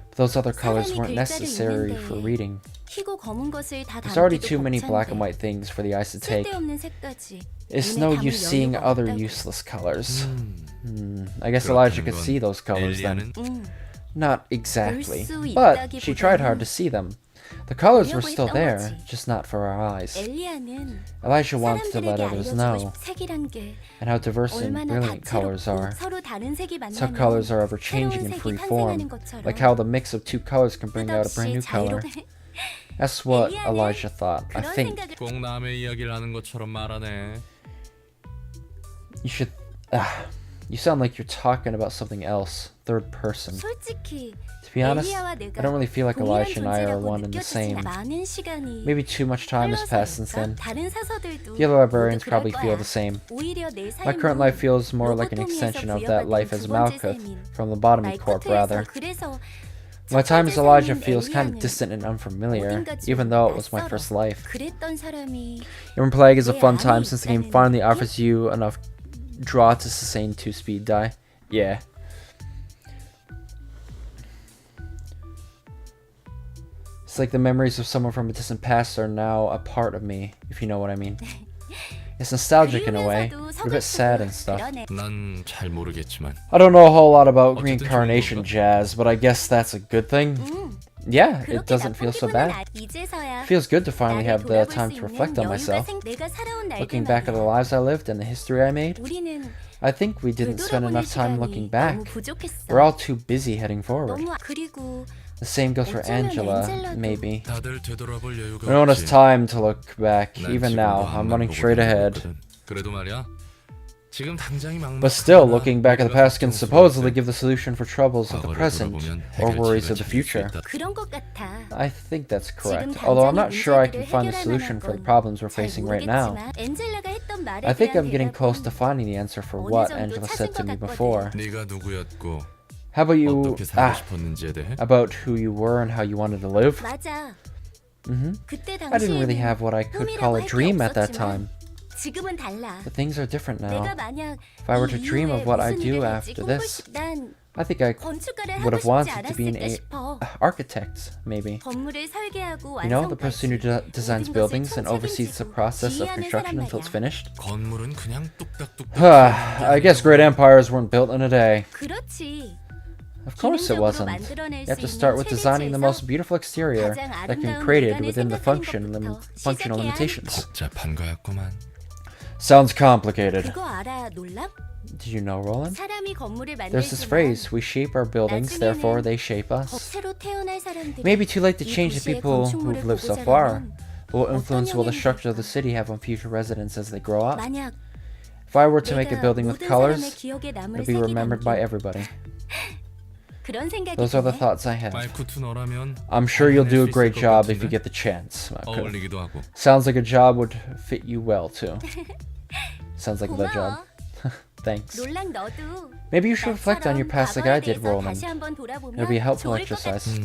But those other colors 사람이 weren't 글자를 necessary 읽는데 for reading. 희고 검은 것을 다 There's already 담기도 too many black and 벅찬데 white things for the eyes to take. 쓸데없는 색까지 It's 눈에 no 담을 use seeing 여유가 other 없다고. useless colors. I guess Elijah could see those colors then. 응. Not exactly, 수 but she tried 있다기보다는 hard to see them. The colors were 보려고 still 했던 there, 거지. just not for our eyes. 엘리야는 Elijah wanted to let 사람들에게 others 알려주고 know 싶은 색이란 게 and how diverse and 얼마나 brilliant colors are. 다채롭고 서로 다른 색이 How 만나면 colors are ever changing in 새로운 free 색이 form, 탄생하는 것처럼 like how the mix of 2 colors can bring out a brand new 끝없이 color. 자유롭게 That's what 엘리야는 Elijah thought. I 그런 think 생각을 꼭 남의 이야기를 하는 것처럼 말하네. you should. You sound like you're talking about something else. Third person. 솔직히 To be honest, 엘리야와 I 내가 don't really feel like 동일한 Elijah and I are 존재라고 one and the 느껴지진 same. 많은 시간이 Maybe too much time has passed since then. 다른 사서들도 The other librarians 모두 그럴 probably 거야. feel the same. 오히려 내 My current life 삶은 feels more like an extension of that life as Malkuth from the Botany Corp, rather. 그래서 My time as Elijah feels kind of 엘리야는 distant and unfamiliar, 어딘가 좀 even though it was my 낯설어. first life. 그랬던 사람이 Human Plague is a 내 fun 안에 time since the game 있다는 finally 느낌? offers you enough draw to sustain 2 speed die. Yeah. It's like the memories of someone from a distant past are now a part of me, if you know what I mean. It's nostalgic in a way, but a bit sad and stuff. 그러네. 난 잘 모르겠지만 I don't know a whole lot about 어쨌든 reincarnation 좋은 건가? jazz, but I guess that's a good thing. Yeah, it 그렇게 doesn't feel so 나쁜 bad. 기분은 이제서야 It feels good to finally 나를 have the 돌아볼 time 수 to reflect 있는 on myself. 내가 살아온 Looking 날들 back at the 말이야. lives I lived and the history I made, 우리는 I think we didn't spend 되돌아보는 enough time 시간이 looking back. 너무 부족했어. We're all too busy heading forward. 너무 그리고 The same goes for 어쩌면 Angela, 엔젤라도 maybe. 다들 되돌아볼 여유가 We don't have 없지. time to look back. 난 Even 지금도 now, I'm 앞만 running 보고 straight 달리고 ahead. 있거든. 그래도 말이야. 지금 당장이 막막하거나 But still, looking back at the past can 걱정스러울 supposedly 때 give the solution for troubles of the 과거를 present 돌아보면 or worries 해결책을 of the 찾을 수 future. 있다. 그런 것 같아. I think that's correct, 지금 although I'm 당장의 not sure I can 문제들을 find the 해결할 solution 만한 for the 건 problems we're 잘 facing right now. 모르겠지만 엔젤라가 했던 말에 I think 대한 I'm getting close to 대답은 finding the answer for 어느 what 정도 Angela 찾은 said to 것 me 같거든. before. 네가 누구였고 How about you, 어떻게 살고 싶었는지에 대해 about who you were and how you wanted to live? 맞아. I 그때 didn't really 당시에는 have what I could call a 꿈이라고 할 게 dream at that 없었지만 time. 지금은 달라. But things are different now. 내가 만약 If I were to 이 dream of 이후에 what I 무슨 do 일을 after 할지 this, 난 I think I 건축가를 would 하고 have 싶지 wanted to be an 않았을까 싶어. architect, maybe. 건물을 설계하고 You know, the person who 완성까지 designs 모든 것을 buildings and oversees the 책임지고 process of 지휘하는 construction 사람 until it's 말이야. finished. 건물은 그냥 뚝딱뚝딱 I guess great empires weren't built in a day. 그렇지. Of course it 기능적으로 wasn't. 만들어낼 You have to 수 start with 있는 designing the most 최대치에서 beautiful exterior 가장 that can be 아름다운 created 외관을 within the 생각하는 것부터 functional 시작해야 limitations. 복잡한 거였구만. Sounds complicated. 그거 알아, 놀랍? Did you know, Roland? 사람이 건물을 There's this 만들지만 phrase, we shape our buildings, therefore they shape us. 거체로 태어날 사람들이 Maybe too late to 이 change the 도시의 people 건축물을 who've lived so 보고 far. 자라면 But what influence will the 영향이 structure of the 있을까? city have on future residents as they grow up? 만약 If I were to make a 내가 building with 모든 사람의 colors, 기억에 남을 it'd be remembered by 색이 everybody. 그런 생각이 Those are the 드네. thoughts I have. 말쿠투 너라면 I'm sure you'll do a 해낼 수 great 있을 것 job if you 같은데? get the chance. Okay. 어울리기도 하고. Sounds like a job would fit you well too. Sounds like the job. 고마워. Thanks. 놀랑 너도 Maybe you should reflect on your 나처럼 past like I 과거에 did, 대해서 Roland. 다시 한번 돌아보면 It'll be a helpful 좋을 것 같아. exercise.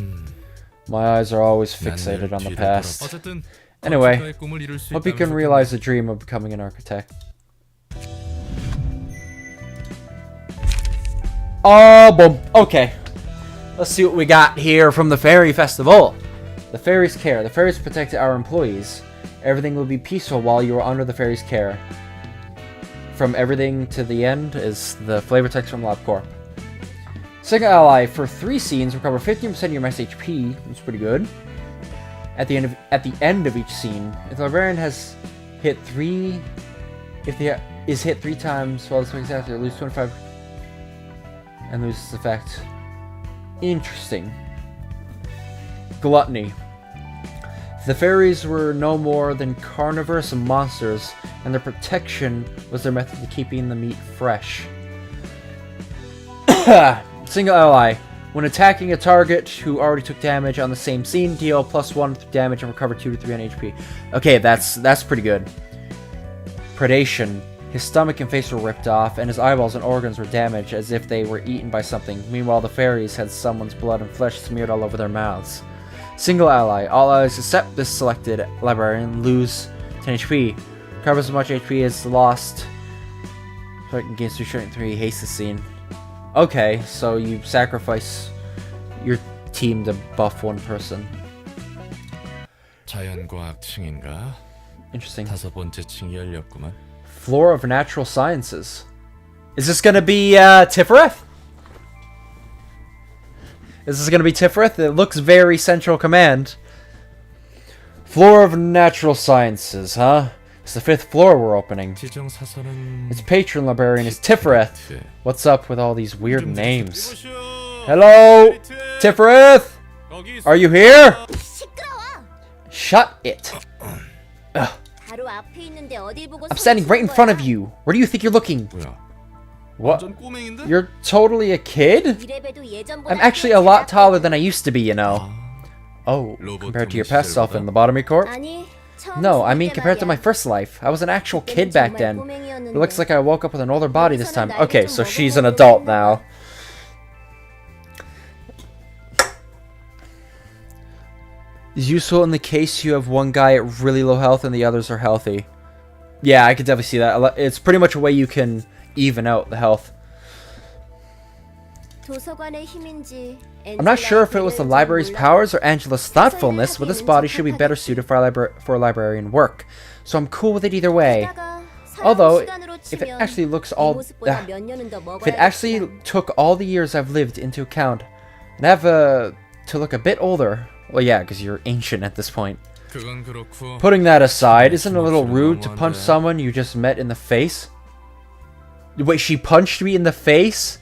My eyes are always 난 fixated 늘 on the 뒤를 past. 돌아- 어쨌든 Anyway, 건축가의 꿈을 이룰 수 hope you 있다면 can 좋겠네. realize the dream of becoming an architect. Oh, boom. Okay. Let's see what we got here from the Fairy Festival. The fairies care. The fairies protected our employees. Everything will be peaceful while you are under the fairies' care. From everything to the end is the flavor text from LabCorp. Second ally, for 3 scenes, recover 15% of your max HP. That's pretty good. At the end of each scene, if the librarian has hit 3, if they is hit 3 times while this makes after, lose 25 and loses effect. Interesting. Gluttony. The fairies were no more than carnivorous monsters, and their protection was their method of keeping the meat fresh. Single ally. When attacking a target who already took damage on the same scene, deal +1 damage and recover 2 to 3 on HP. Okay, that's pretty good. Predation. His stomach and face were ripped off, and his eyeballs and organs were damaged as if they were eaten by something. Meanwhile, the fairies had someone's blood and flesh smeared all over their mouths. Single ally. All allies except this selected librarian lose 10 HP. Recover as much HP as lost. So I can gain strength 3 haste the scene. Okay, so you sacrifice your team to buff one person. 자연과학 층인가? Interesting. 5번째 층이 열렸구만. Floor of Natural Sciences. Is this gonna be Tifereth? Is this gonna be Tifereth? It looks very Central Command. Floor of Natural Sciences, huh? It's the 5th floor we're opening. 지정 사설은 Its patron librarian is Tifereth. 네. What's up with all these weird names? 이보시오. Hello? Tifereth? 거기 Are you here? 시끄러워. Shut it. 바로 앞에 있는데 어딜 보고 I'm standing right in front of you. Where do you think you're looking? 뭐야? What? 완전 꼬맹인데? You're totally a kid? 이래봬도 예전보다 I'm actually a lot taller than I used to be, you know. Oh, compared to your past self in the bottom court? 아니, 처음 No, I 죽을 mean 때 compared to my 말이야. first life. I was an actual kid 그때는 back 정말 then. 꼬맹이였는데. It looks like I woke up with an older body this time. 여기서는 나이를 Okay, 좀 so she's an 먹어보려고 adult 했나 now. 봐. Is useful in the case you have one guy at really low health and the others are healthy. Yeah, I could definitely see that. It's pretty much a way you can even out the health. 도서관의 힘인지 I'm not sure if it was the library's powers or Angela's thoughtfulness, but this body should be better suited for librarian work. So I'm cool with it either way. Although, if it actually took all the years I've lived into account, and have to look a bit older. Well, yeah, because you're ancient at this point. 그건 그렇고. Putting that aside, isn't it a little rude to punch someone you just met in the face? Wait, she punched me in the face?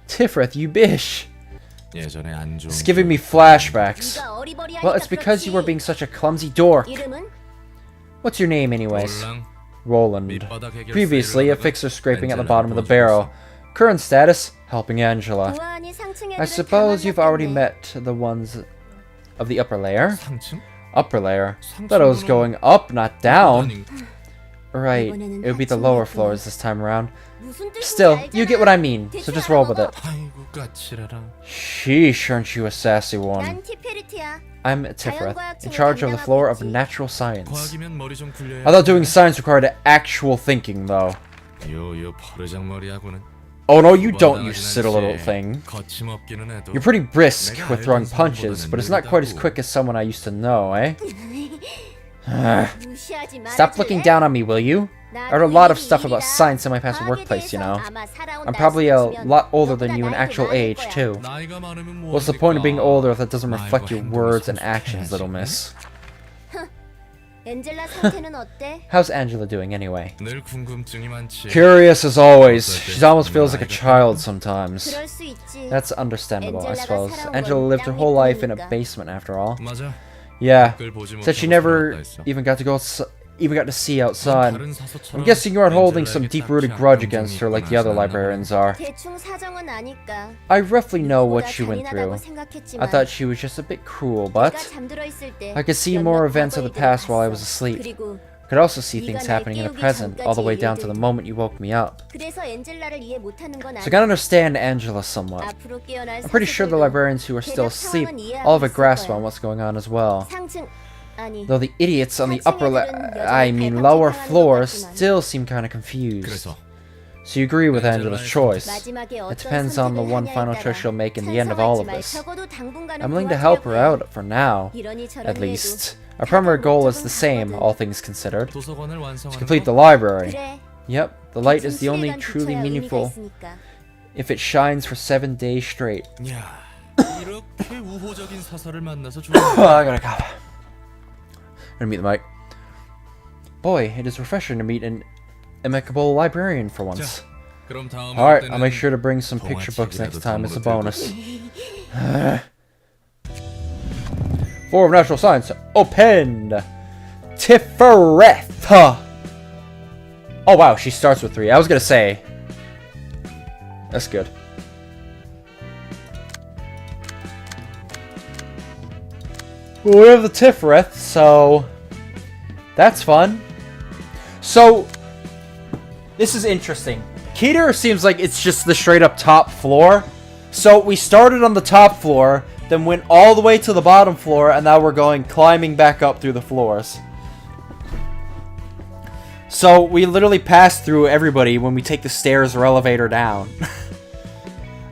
Tifrith, you bish. 예전에 안 좋은 It's giving me flashbacks. 네가 어리버리하니까 Well, it's because you were 그렇지. being such a clumsy dork. 이름은? What's your name, anyways? 몰랑. Roland. 밑바닥 해결사를 Previously, a 하다가 fixer scraping at the 엔젤라를 bottom of the 도와주고 barrel. Current status, helping Angela. 보아하니 상층 I 애들은 suppose 다 you've already 만났겠네. met the ones of the upper layer? 상층? Upper layer. Thought it was going up, not down. 아니, Right, it would be the lower floors this time around. 무슨 뜻인지 Still, you 알잖아. get what I mean, so 대충 just roll with it. 알아먹어. 아이고 까칠해라. Sheesh, aren't you a sassy one? 난 티페리티야. I'm Tifrith, in charge of the floor of natural science. 과학이면 머리 좀 굴려야. I thought doing science required actual thinking, though. 요요 버르장머리하고는. Oh no, you don't, you silly little thing. 거침없기는 해도. You're pretty brisk with throwing punches, but it's not quite as quick as someone I used to know, eh? 무시하지 Stop looking 말아줄래? down on me, will you? I heard a lot of stuff about science in my past workplace, you know. I'm probably a lot older than you in actual age, too. 나이가 많으면 뭐 What's the point of being 합니까? older if that doesn't reflect your 나이가 words and 행동에서 actions, little 해야지. miss? 엔젤라 상태는 어때? How's Angela doing anyway? 늘 궁금증이 많지. Curious as always. She almost feels like a child sometimes. 그럴 수 있지. That's understandable, I suppose. Angela lived her whole life in a basement, after all. 맞아. Yeah. 댓글 보지 Said she 못하고 never 들어왔다 했어. even got to see outside. 다른 사서처럼 I'm guessing you aren't holding some 엔젤라에게 deep-rooted 딱히 grudge 악감정이 against her like the 있거나 other 하진 않나 librarians are. 대충 사정은 아니까. I roughly know what 누구보다 she went through. 잔인하다고 생각했지만 I thought she was just a bit cruel, 내가 but 잠들어 있을 때 I could see 몇몇 more events of the 과거 past while I 일들을 was 봤어. asleep. 그리고 I could also see things happening in the present, all the way down to the moment you woke me up. 그래서 엔젤라를 이해 못하는 건 So I can understand Angela somewhat. 앞으로 깨어날 I'm pretty sure the 사수들도 librarians who are still asleep all have a grasp on what's going on as well. 상층 아니 Though the idiots on the lower floors still seem kind of confused. 그래서 So you agree with Angela's choice. 마지막에 It 어떤 depends on the 선택을 one 하냐에 final 따라 choice she'll make in the end of all of 찬성할지만 this. 적어도 당분간은 I'm willing to help her 도와주려고 해. out for now, 이러니 저러니 at 해도 least. Our primary goal is the same, all things considered. 도서관을 To 완성하는 complete the 거? library. 그래 Yep, the light is the 대충 only 시계관 truly 붙여야 의미가 meaningful 있으니까. if it shines for 7 days straight. 야, 이렇게 우호적인 사설을 만나서 Oh, 좋아. I gotta cough. Gonna meet the mic. Boy, it is refreshing to meet an amicable librarian for once. 그럼 다음 Alright, I'll make sure to bring some picture books 동화책이라도 next time as a 덤으로 bonus. Floor of Natural Science, opened! Tiferet! Oh wow, she starts with 3. I was gonna say. That's good. Well, we have the Tiferet, so that's fun. So this is interesting. Keter seems like it's just the straight up top floor. So we started on the top floor, then went all the way to the bottom floor, and now we're going climbing back up through the floors. So we literally pass through everybody when we take the stairs or elevator down.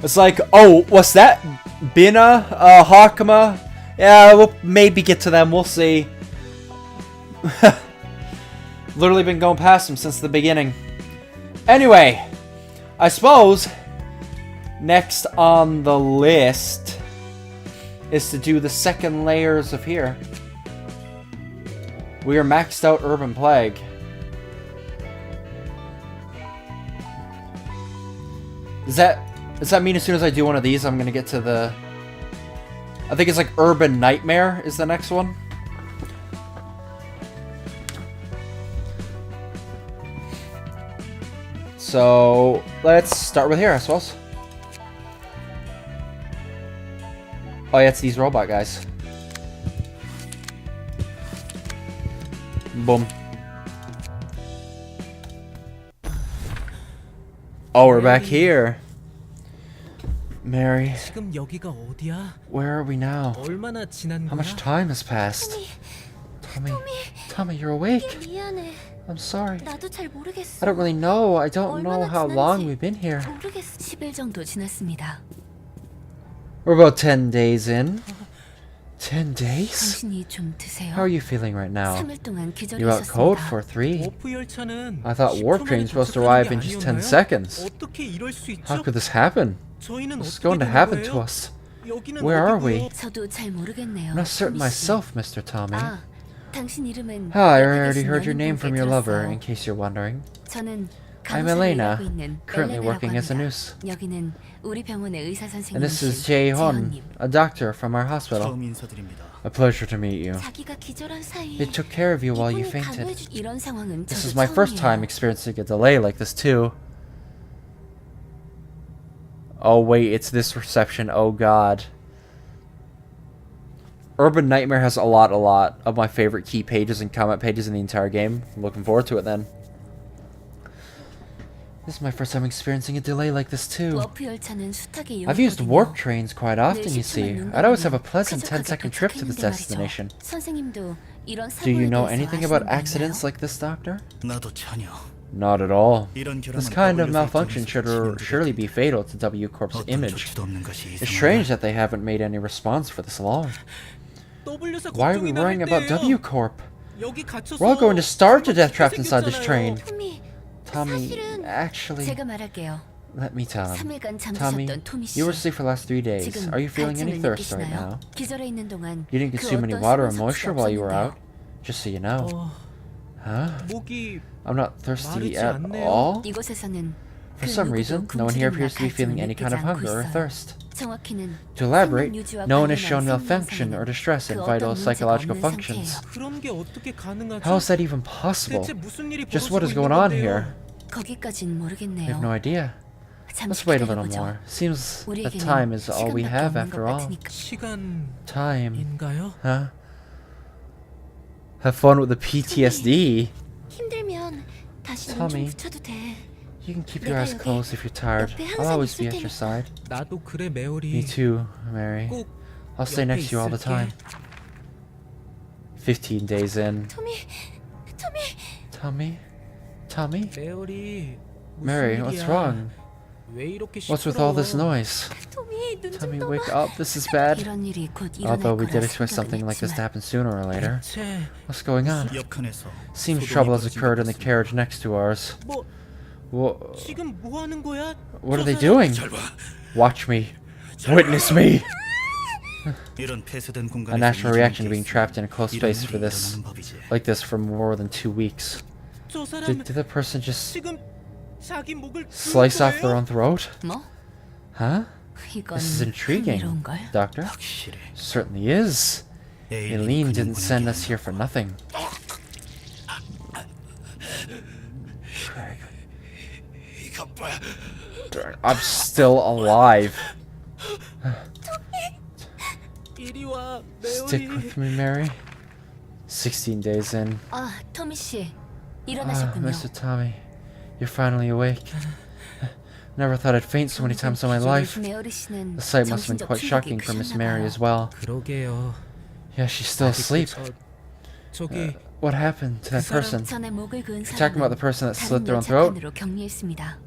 It's like, oh, what's that? Bina? Hakama? Yeah, we'll maybe get to them, we'll see. Literally been going past them since the beginning. Anyway, I suppose next on the list is to do the second layers of here. We are maxed out Urban Plague. Does that mean as soon as I do one of these, I'm gonna get to the... I think it's like Urban Nightmare is the next one. So let's start with here, I suppose. Oh yeah, it's these robot guys. Boom. Oh, we're back here. Mary, 지금 여기가 어디야? where are we now? 얼마나 지난 How 거야? much time has passed? Tommy, you're awake. 미안해. I'm sorry. 나도 잘 모르겠어. I don't really know. I don't know how long we've been here. 모르겠어. 10일 정도 지났습니다. We're about 10 days in. 10 days? 당신이 좀 드세요. How are you feeling right now? 3일 동안 기절해 You're out cold 있었습니다. for 3. 워프 열차는 I thought warp 10초 trains 만에 supposed to arrive in 도착하는 게 just 10 아니었나요? seconds. 어떻게 이럴 수 있죠? How could this happen? 저희는 What's 어떻게 going to 된 happen 거예요? to us? 여기는 Where are 어디고요? we? 저도 잘 모르겠네요. I'm not certain 토미 씨. myself, Mr. Tommy. 아, 당신 이름은 I 옆에 already 계신 heard your name from your lover, 연인분께 in case you're wondering. 저는 I'm 간호사로 Elena, 일하고 있는 currently 엘레나라고 working as a 합니다. nurse. 여기는 우리 병원의 의사 And this is 선생님이신 Jae-hon, 재현님. a doctor from our hospital. 처음 인사드립니다. A pleasure to meet you. 자기가 기절한 사이에 They took care of you while you 이분이 fainted. 간호해주- 이런 상황은 This 저도 is my first time 처음이에요. experiencing a delay like this too. Oh wait, it's this reception. Oh god. Urban Nightmare has a lot of my favorite key pages and comment pages in the entire game. I'm looking forward to it then. This is my first time experiencing a delay like this too. 워프 열차는 숱하게 I've used 이용하거든요. warp trains quite often, 늘 you see. 10초만 I'd always have a 눈 pleasant 감으면 10-second trip to this 쾌적하게 destination. 말이죠. 선생님도 이런 Do you 사고에 know 대해서 anything about 아시는 거 accidents 있나요? like this, Doctor? 나도 전혀. Not at all. 이런 This 결함은 kind of W malfunction should 설정에서 surely be fatal to W Corp's 어떤 image. 조치도 없는 것이 It's 이상하다. strange that they haven't made any response for this long. W사 Why are we 걱정이나 worrying 할 about 때예요. W Corp? 여기 갇혀서 We're all going to starve to death trapped inside this 생겼잖아요. train. 토미, Tommy, 사실은 actually, 제가 말할게요. let me tell him. 3일간 Tommy, 잠드셨던 토미 씨. you were asleep for the last 3 days. 지금 Are you feeling any 갈증을 thirst right 느끼시나요? now? 기절해 있는 동안 You didn't 그 consume any 어떤 water or 수분 moisture 섭취 while you were out? 없었는데요. Just so you know. Huh? 목이 I'm not thirsty 마르지 at 않네요. all? 이곳에서는 For 그 some 누구도 reason, no one here 굶주림이나 appears to be feeling 갈증을 any kind of 느끼지 않고 hunger or 있어요. thirst. 정확히는 To elaborate, 생명 유지와 no one has 관련한 shown 생명 malfunction or 상태는 distress in 그 vital 어떤 문제가 psychological 없는 functions. 상태예요. 그런 게 어떻게 가능하죠? How is that even possible? 대체 무슨 일이 Just what 벌어지고 is going 있는 on 건데요? here? 거기까진 I 모르겠네요. have no idea. 잠시 Let's wait a little 기다려보죠. more. Seems that 우리에게는 time is all we 시간밖에 have 없는 after 것 all. 같으니까. 시간인가요? Time. Huh? Have fun with the PTSD. 힘들면 다시 눈 좀 토미. 붙여도 돼. You can keep your 내가 eyes 여기 closed if you're tired. 옆에 I'll 항상 always be 있을 at your 테니까. side. 나도 그래 Me 메어리. too, Mary. 꼭 I'll stay 옆에 next to you all the 있을게. time. 15 days in. 토미, Tommy? Tommy? 메어리. 무슨 Mary, 일이야? what's wrong? 왜 이렇게 What's with all this 시끄러워? noise? 토미 눈 좀 Tommy, 떠봐. wake up. This is bad. 이런 일이 곧 일어날 Although we did 거라 expect something 생각은 like this to 했지만 happen sooner or later. 대체 What's going on? 옆칸에서 Seems 소동이 trouble has 벌어진 occurred 것 in the 같습니다. carriage next to ours. 뭐 Wha- 지금 뭐 하는 거야? What are 저 they 사람- doing? Watch me. Witness me. 이런 폐쇄된 공간에서 A natural 이중한 reaction to being 케이스는 trapped in a closed 이런 space 일이 for this, 일어나는 법이지. like this for more than 2 weeks. 저 사람 Did the person just 지금 자기 목을 slice 뚫은 off their 거예요? own throat? 뭐? Huh? 이건 This is intriguing, 흥미로운걸? Doctor. 확실해. Certainly is. Eileen didn't send us here for nothing. Darn, I'm still alive. 이리 와 Stick 메어리. with me, Mary. 16 days in. 아, 토미 씨. Ah, 일어나셨군요. Mr. Tommy, you're finally awake. Never thought I'd faint so many times in my life. 메어리 씨는 The sight must have been 정신적 quite 충격이 shocking for Miss Mary 크셨나 as 봐요. well. 그러게요. Yeah, she's still asleep. 저기 What happened to that person? 전에 목을 그은 You're talking about the 사람은 person that slit 다른 their own throat? 열차칸으로 격리했습니다.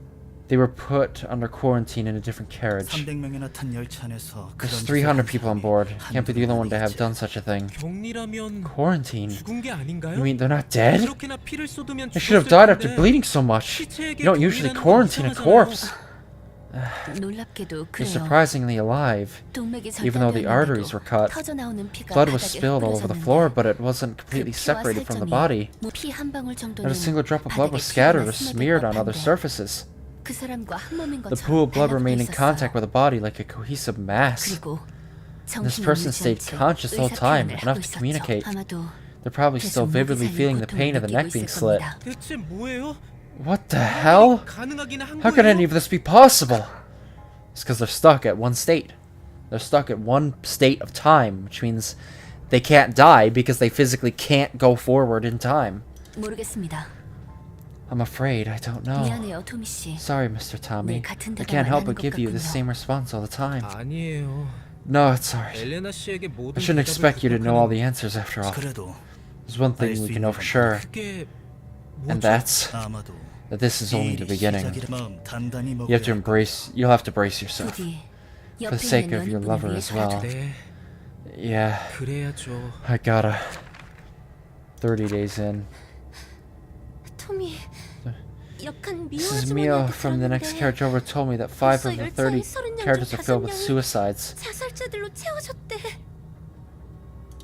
They were put under quarantine in a different carriage. 300명이나 탄 열차 안에서 There's 그런 300 people on board. Can't be the only one to have done such a thing. 격리라면 Quarantine? 죽은 게 아닌가요? You mean they're not dead? 이렇게나 피를 쏟으면 They should have 죽었을 died after 텐데. bleeding so much. 시체에게 You don't usually 격리라는 건 quarantine a 이상하잖아요. corpse. 놀랍게도 They're 그래요. surprisingly alive. 동맥이 Even though the arteries were cut, 터져 나오는 피가 blood was 바닥에 spilled all over the 흐르졌는데 floor, but it wasn't 그 completely 피와 separated from the 살점이 body. 피한 방울 정도는 Not a single drop of blood 바닥에 was scattered or 피가 smeared on other 스며들 surfaces. 그 사람과 한 몸인 The 것처럼 pool of blood 달라붙어 remained in 있었어요. contact with the body like a cohesive mass. 그리고 This 정신을 person 잃지 stayed 않지 conscious the whole 의사 time, 표현을 enough 하고 to 있었죠. communicate. 아마도 They're probably still 계속 목이 vividly 잘린 feeling the 고통을 pain of the 느끼고 neck being 있을 slit. 겁니다. 대체 뭐예요? What the hell? 가능하긴 한 How could 거예요? any of this be possible? It's because they're stuck at one state. They're stuck at one state of time, which means they can't die because they physically can't go forward in time. 모르겠습니다. I'm afraid I don't know. 미안해요, 토미 씨. Sorry, Mr. Tommy. 늘 같은 I 대답만 can't help 하는 but 것 give you the 같군요. same response all the time. 아니에요. No, it's alright. 엘레나 씨에게 모든 I shouldn't 대답을 expect you to know all 부탁하는 the answers after all. 그래도 There's one thing we can know for sure, 그게 and 뭐죠? that's 아마도 that this is only the beginning. 시작이라 마음 단단히 You have to 먹어야 you'll have to brace yourself. 부디 For the 옆에 sake 있는 of your 연인분을 lover 위해 as well. 살아줘. 네, Yeah, 그래야죠. I gotta. 30 days in. 토미, 약한 This 미워 is Mio 아주머니한테 from the next 들었는데 carriage over told me that 5 of the 30 characters are filled with suicides. 자살자들로 채워졌대.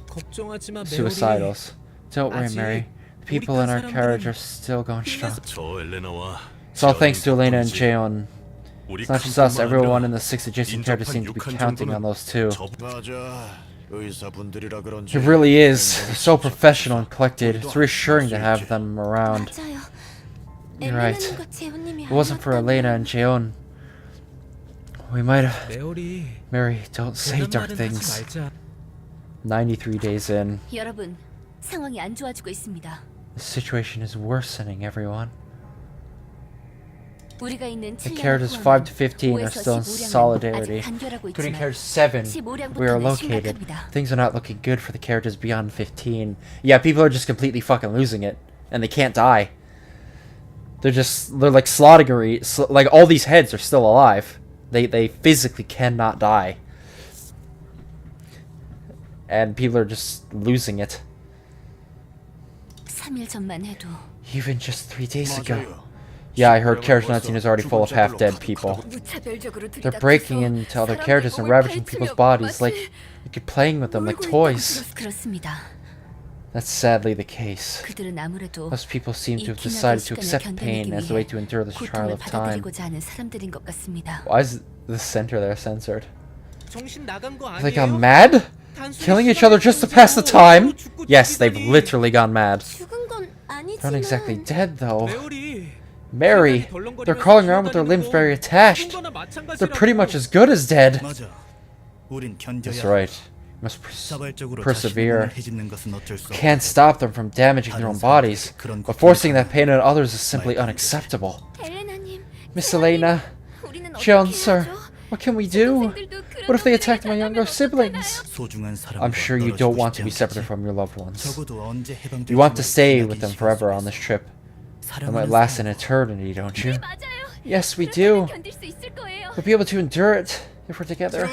걱정하지 마, 메리. Suicidals. Don't worry, 아직 Mary. The people in our 우리 carriage 사람들은 are still going strong. 저 엘레나와 It's all thanks to Elena and Jaeon. 우리 It's not just us, 칸뿐만 everyone 아니라 in the 6 adjacent characters seem to be 인접한 counting on those too. 맞아. 의사분들이라 그런지 It really is. They're so professional and collected. It's reassuring to have them around. 맞아요. You're right. 엘레나님과 재훈님이 If it wasn't for Elena and Jaeon, we might have... 메리, Mary, don't say 그런 dark 말은 things. 하지 말자. 93 days in. 여러분, 상황이 안 좋아지고 있습니다. The situation is worsening, everyone. 우리가 있는 The 7년 characters 5 to 15 are still in solidarity. Including characters 7, we are located. Things are not looking good for the characters beyond 15. Yeah, people are just completely fucking losing it. And they can't die. They're like like all these heads are still alive. They physically cannot die. And people are just losing it. 3일 전만 해도 Even just 3 days ago. 맞아요. Yeah, I heard Carriage 19 is already full of half-dead people. 무차별적으로 They're breaking into other characters and ravaging people's bodies like you're playing with them like toys. 그렇습니다. That's sadly the case. 그들은 아무래도 Most people seem to 이 have 기나긴 decided to 시간을 accept 견뎌내기 pain as a way 위해 to endure this trial 고통을 of time. 받아들이고자 하는 사람들인 것 같습니다. Why is the center there censored? 정신 나간 거 They got 아니에요? mad? 단순히 Killing each 시간을 other just to pass the 보내고 time? 서로 죽고 Yes, they've 죽이다니. literally gone mad. 죽은 건 They're not exactly 아니지만 dead though. 메리, Mary, they're crawling around with their limbs very attached. They're pretty much as good as dead. 맞아. 우린 견뎌야 That's right. Must 자발적으로 persevere. 자신을 해집는 것은 어쩔 수 Can't 없고. stop them from damaging their own bodies, but forcing that pain on others is simply unacceptable. 엘레나님, Miss Elena, 우리는 Jeon, 어떻게 sir, 해야죠? what can we do? What if they attacked my younger siblings? 소중한 사람과 I'm sure you don't want to be 떨어지고 싶지 separated 않겠지? from your loved ones. 적어도 언제 해방될지 You want to 모르는 stay 기나긴 with them 시간 forever on 속에서 this trip. It 사랑하는 might last an 사람과 eternity, don't you? 맞아요. Yes, we do. 견딜 수 있을 거예요. We'll be able to endure it if we're together.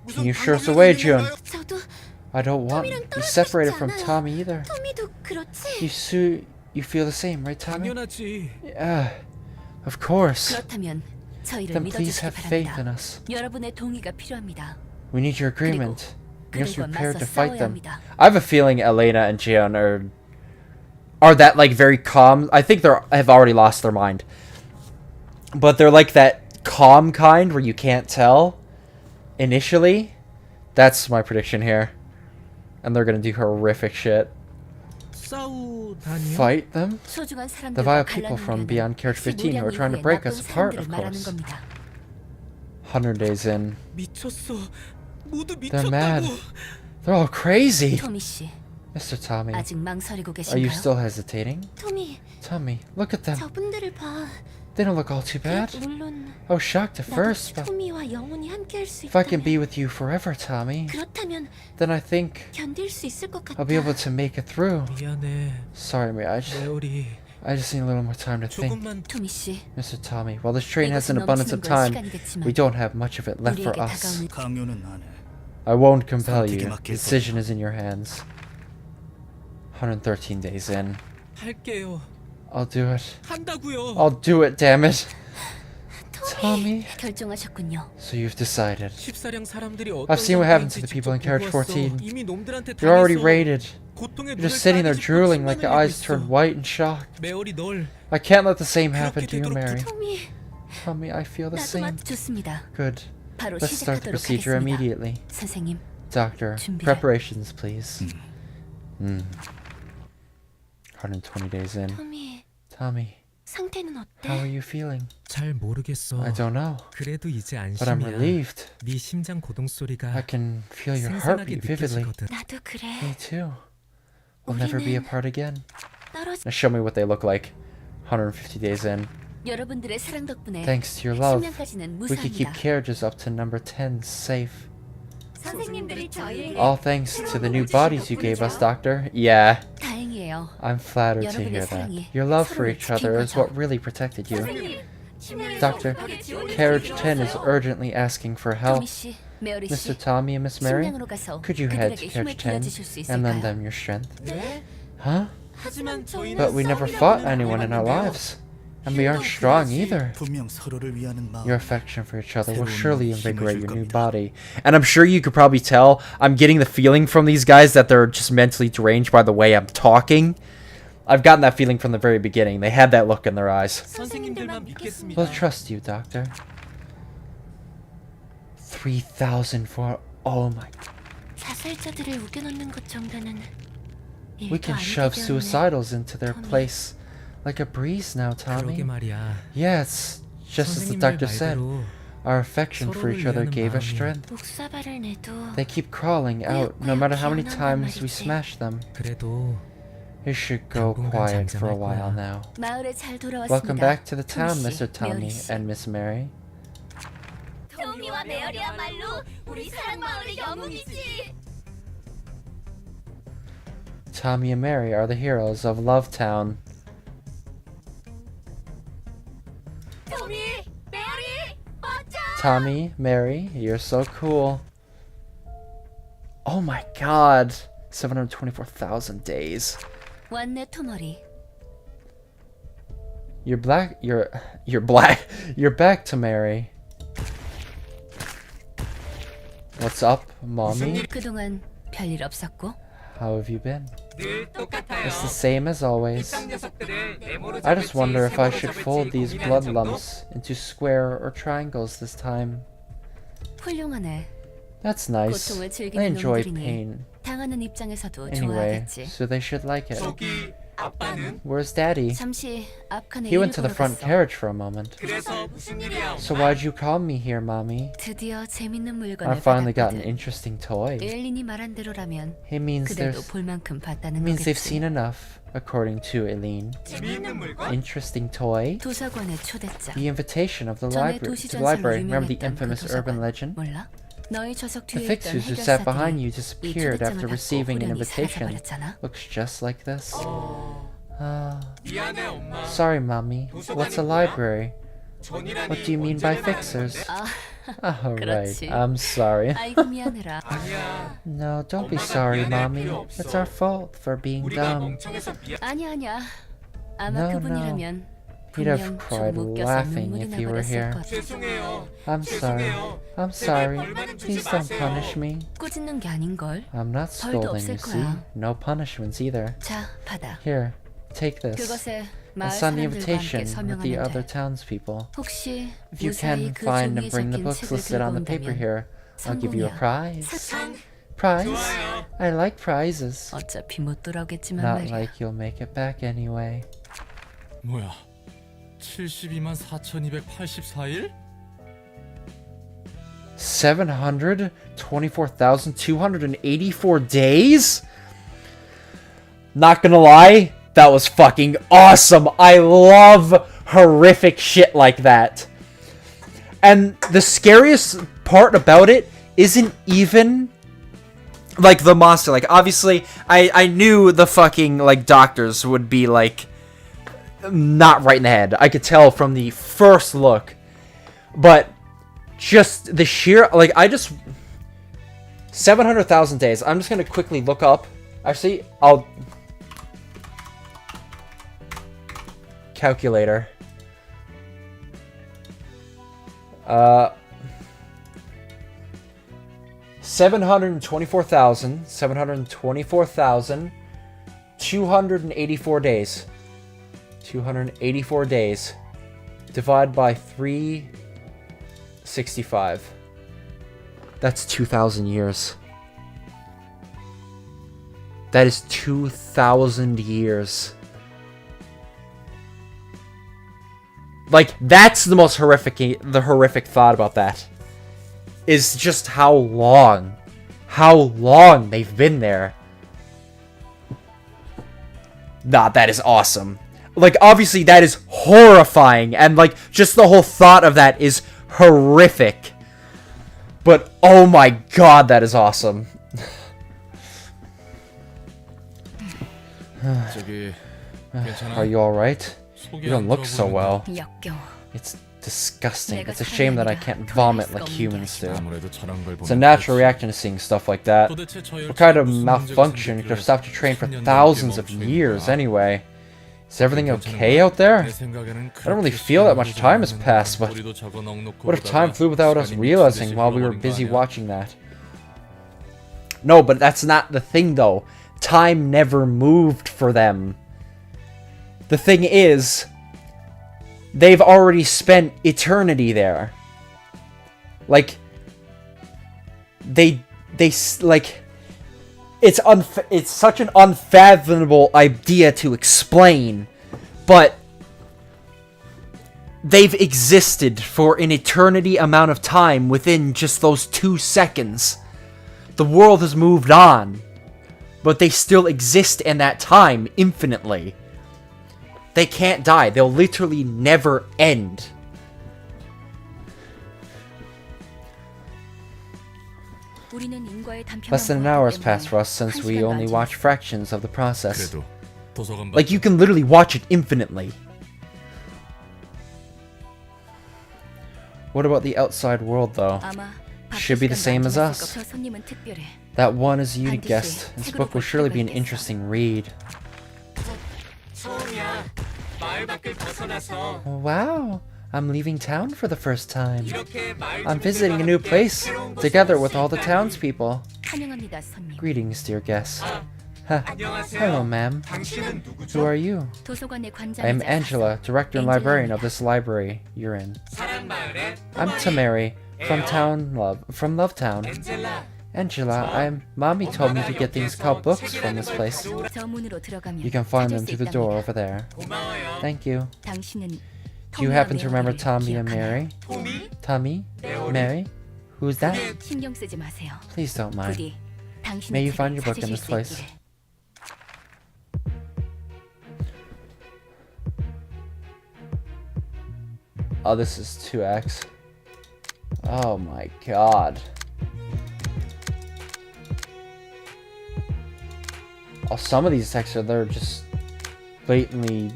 Can you show us a way, June? 저도 I don't want to be separated from Tommy either. 토미도 그렇지. You feel the same, right, Tommy? 당연하지. Yeah, of course. 그렇다면 저희를 Then please 믿어주시기 have faith in 바랍니다. us. 여러분의 동의가 필요합니다. We need your agreement. You're 그들과 prepared 맞서 to fight 싸워야 them. 합니다. I have a feeling Elena and Jeon are that like very calm. I think have already lost their mind. But they're like that calm kind where you can't tell initially. That's my prediction here. And they're gonna do horrific shit. 싸우다니요? Fight them? 소중한 The 사람들과 vile people from 갈라놓으려는 Beyond Carriage 15 who are trying to 무량 break 이후의 us 나쁜 apart, of 사람들을 말하는 course. 겁니다. 100 days in. 미쳤어. 모두 They're mad. 미쳤다고. They're all crazy. 토미 씨, Mr. Tommy, 아직 망설이고 are you 계신가요? still hesitating? 토미, Tommy, look at them. 저분들을 봐. They don't look all too bad. 물론 I was shocked at 나도 first, but 토미와 영원히 함께할 수 if I can 있다면 be with you forever, Tommy, 그렇다면 then I think 견딜 수 있을 것 같아. I'll be able to make it through. 미안해, Sorry, Mary, 메리. I just need a little more time to think. 조금만 토미 씨, Mr. Tommy, while this train has an 이것은 abundance of 넘치는 건 time, 시간이겠지만 we don't have much of it left for 우리에게 us. 다가오는 강요는 안 해. I won't compel 선택에 you. 맡길 The decision is in your hands. 113 days in. 할게요. I'll do it. 한다고요. I'll do it, damn it. Tommy? 결정하셨군요. So you've decided. 14량 사람들이 어떤 I've seen what happened to 상태인지 the people in 직접 Carriage 보고 왔어. 14. 이미 놈들한테 You're already 당해서 raided. 고통에 You're just 눈을 sitting there 빨개지고 drooling like 침만 the eyes 흘리고 turn 있어. white in shock. 메어리 널 I can't let the same happen 그렇게 to you, 되도록 Mary. 토미, Tommy, I feel the 나도 same. 좋습니다. Good. 바로 Let's start the 시작하도록 procedure 하겠습니다. immediately. 선생님, Doctor, 준비를. preparations, please. 120 days in. 토미, Tommy, 상태는 How 어때? are you feeling? 잘 모르겠어. I don't know, 그래도 이제 but I'm 안심이야. relieved. 네 심장 고동 소리가 I can feel your 생생하게 heartbeat vividly. 느껴지거든. 나도 그래. Me too. We'll never be 우리는 apart again. 떨어져. Now show me what they look like 150 days in. 여러분들의 사랑 덕분에 Thanks to your love, 10년까지는 we could keep 무사합니다. carriages up to number 10 safe. 선생님들이 저희에게 All thanks to the new bodies you gave us, Doctor. Yeah, 다행이에요. I'm flattered to hear that. Your love for each other is what really protected you. Doctor, Carriage 10 is urgently asking for help. 토미 씨, 메어리 Mr. 씨, Tommy and Miss Mary, 식량으로 가서 could you head to 그들에게 힘을 Carriage 10 빌려주실 수 and lend 있을까요? them your strength? 네. Huh? 하지만 저희는 But we never fought anyone in our lives. And we aren't strong either. 분명 서로를 위하는 마음. Your affection for each other will surely invigorate your new body. And I'm sure you could probably tell I'm getting the feeling from these guys that they're just mentally deranged by the way I'm talking. I've gotten that feeling from the very beginning. They had that look in their eyes. 선생님들만 믿겠습니다. We'll trust you, Doctor. 3,000 for... Oh my... 자살자들을 우겨넣는 것 정도는 We 일도 can 아니게 shove 되었네. suicidals into their Tommy. place like a breeze now, 그러게 Tommy. 말이야. Yeah, it's just as the 선생님들 doctor said. 말대로 Our affection for each other 서로를 gave us 위하는 strength. 목사발을 내도 They keep crawling out no matter how many times we smash them. 그래도 You should go 당분간 quiet for a 잠잠할 while 거야. now. 마을에 잘 돌아왔습니다. Welcome back to the 토미 town, 씨, Mr. Tommy 메어리 씨. and Miss Mary. 토미와 메어리야말로 우리 사랑 마을의 영웅이지. Tommy and Mary are the heroes of Love Town. 토미, 메어리, 멋져. Tommy, Mary, you're so cool. Oh my god. 724,000 days. 왔네 토머리. You're black. You're black. You're back to Mary. What's up, mommy? 그동안 별일 없었고 How have you been? It's the same as always. I just wonder if I should fold these blood lumps into square or triangles this time. 훌륭하네. That's nice. 고통을 I 즐기는 enjoy 놈들이니 pain 당하는 입장에서도 anyway, 좋아하겠지. so they should like it. Where's Daddy? 잠시 앞칸에 He went to 일을 the front 보러 갔어. carriage for a moment. So why'd you call me here, Mommy? 드디어 재밌는 I 물건을 finally got an 받았거든. interesting toy. 엘린이 말한 대로라면 It means 그들도 there's 볼 만큼 봤다는 means they've 거겠지. seen enough, according to Eileen. Interesting toy. 도서관의 초대장. The invitation of the 전에 library. 도시 To the 전설로 library. Remember the 유명했던 그 infamous urban 도서관. legend? 몰라? 너희 좌석 The 뒤에 있던 fixers who sat behind you 해결사들이 이 disappeared 초대장을 after 받고 receiving an 우연히 invitation. 사라져버렸잖아. Looks just like this. Sorry, Mommy. What's a library? What do you mean by fixers? 아, Oh, right. 그렇지. I'm sorry. 아이고 미안해라. No, don't be sorry, Mommy. It's our fault for being dumb. 아니야. 아마 No, 그분이라면 He'd have 분명 좀 cried 웃겨서 laughing 눈물이 if he were 나버렸을 here. 거야. I'm sorry. I'm sorry. Please don't punish me. 꾸짖는 게 아닌걸. I'm not 벌도 scolding, you 없을 see. 거야. No punishments either. 자, 받아. Here, take this. 그것에 And 마을 sign the 사람들과 invitation 함께 with the 서명하면 other 돼. townspeople. 혹시 If you 무사히 can 그 find 종이에 and bring the 적힌 books 책을 listed 들고 on the paper 온다면 here, I'll give you a 성공이야. prize. Prize? I like prizes. 어차피 못 돌아오겠지만 Not 말이야. like you'll make it back anyway. 뭐야? 72만 4,284일? 724,284 days? Not gonna lie, that was fucking awesome. I love horrific shit like that. And the scariest part about it isn't even like the monster. Like obviously I knew the fucking like doctors would be like not right in the head. I could tell from the first look. But just the sheer, like, I just... 700,000 days. I'm just going to quickly look up. Actually, I'll... Calculator. 724,284 days. 284 days. Divide by 365. That's 2,000 years. That is 2,000 years. Like, that's the most horrific thought about that. Is just how long they've been there. Nah, that is awesome. Like, obviously that is horrifying, and like, just the whole thought of that is horrific. But, oh my god, that is awesome. 저기 Are you alright? You don't look so well. 역겨워. It's disgusting. It's a shame that I can't vomit like humans do. 아무래도 저런 걸 It's a 보면 natural reaction to seeing stuff like that. 도대체 저 What kind of 열차가 무슨 malfunction 문제가 could have stopped you train for 생겼길래 thousands of 멈춰 있는 years 거야? anyway? Is everything okay out there? 내 생각에는 I don't really feel that much time has passed, but 우리도 저거 넉넉히 what if time 보다가 flew without us 시간이 realizing 미친 듯이 while we were 흘러버린 거 busy 아니야? watching that? No, but that's not the thing though. Time never moved for them. The thing is, they've already spent eternity there. Like, like, it's such an unfathomable idea to explain, but they've existed for an eternity amount of time within just those 2 seconds. The world has moved on, but they still exist in that time infinitely. They can't die. They'll literally never end. Less than an hour has passed for us since we only watched fractions of the process. 그래도 도서관 Like, you can literally watch it infinitely. What about the outside world, though? Should be the same as us. That one is a unique guest. This book will surely be an interesting read. Wow, I'm leaving town for the first time. I'm visiting a new place, together with all the townspeople. Greetings, dear guest. Hello, ma'am. Who are you? I am Angela, director and librarian of this library you're in. I'm Tamari, from Lovetown. Angela, Mommy told me to get things called books from this place. You can find them through the door over there. Thank you. Do you happen to remember Tommy and Mary? Tommy? Mary? Who's that? Please don't mind. May you find your book in this place. Oh, this is 2x. Oh my god. Oh, some of these texts they're just blatantly...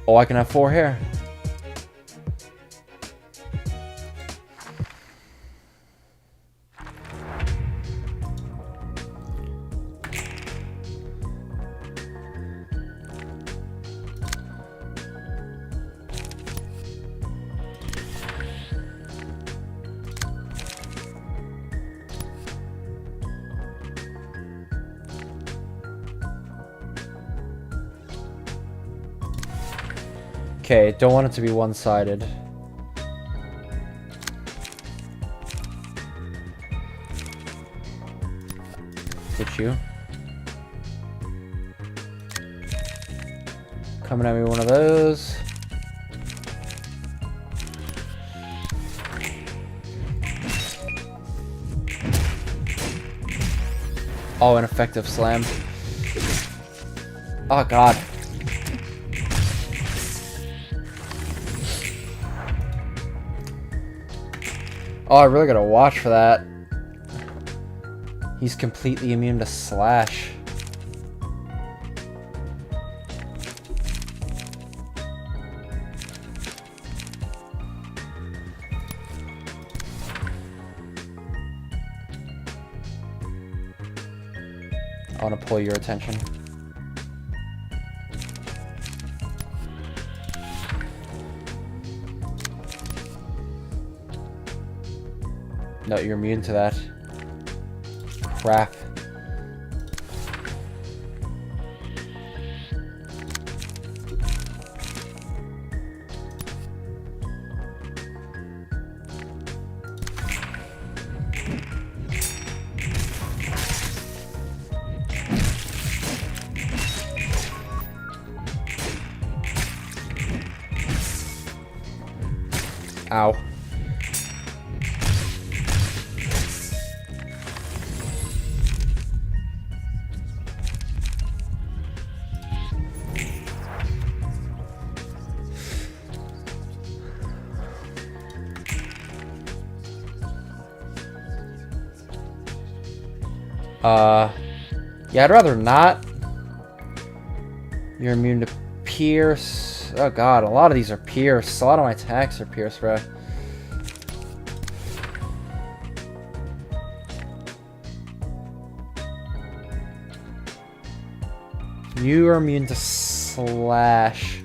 Oh, I can have 4 hair. Okay, don't want it to be one-sided. Get you. Coming at me one of those. Oh, an effective slam. Oh god. Oh, I really gotta watch for that. He's completely immune to slash. I want to pull your attention. No, you're immune to that. Crap. Ow. Yeah, I'd rather not. You're immune to pierce. Oh god, a lot of these are pierce. A lot of my attacks are pierce, bro. You are immune to slash.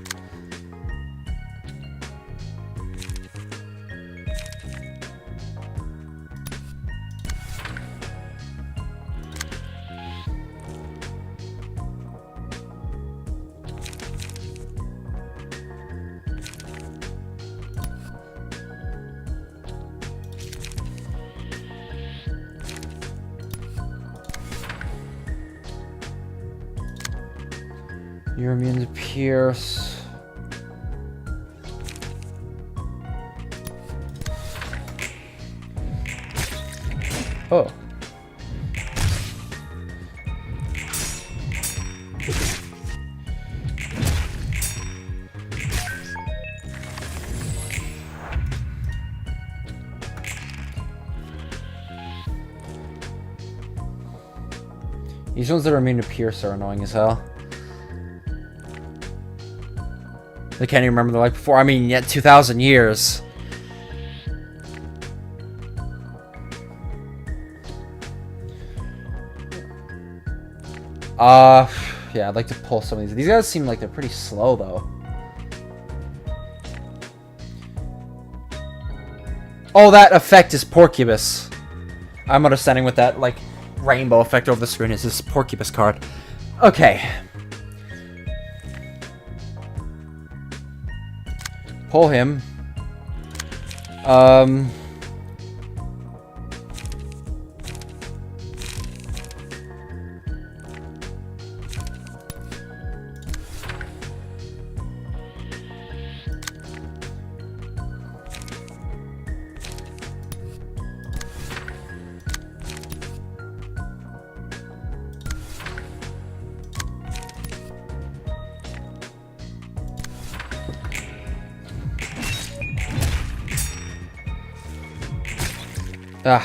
You're immune to pierce. Oh. These ones that are immune to pierce are annoying as hell. I can't even remember the life before. I mean, yet 2,000 years. Yeah, I'd like to pull some of these. These guys seem like they're pretty slow, though. Oh, that effect is Porcubus. I'm understanding what that, like, rainbow effect over the screen is. This Porcubus card. Okay. Pull him. Ah.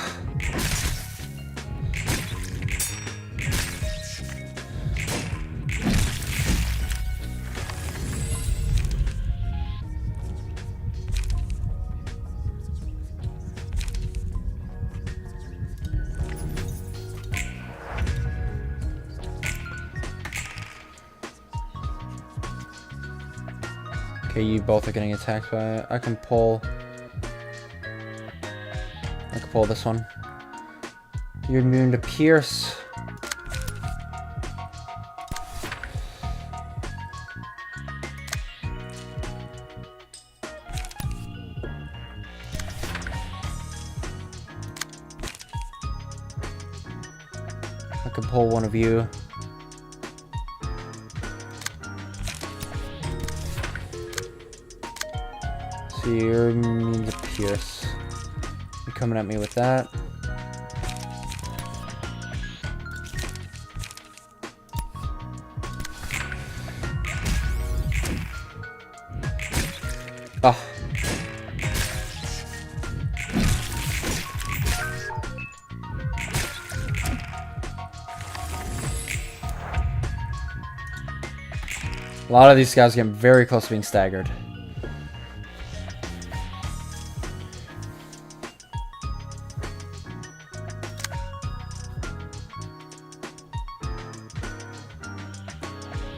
Okay, you both are getting attacked by it. I can pull this one. You're immune to pierce. I can pull one of you. So you're immune to pierce. You're coming at me with that. Ah. A lot of these guys get very close to being staggered.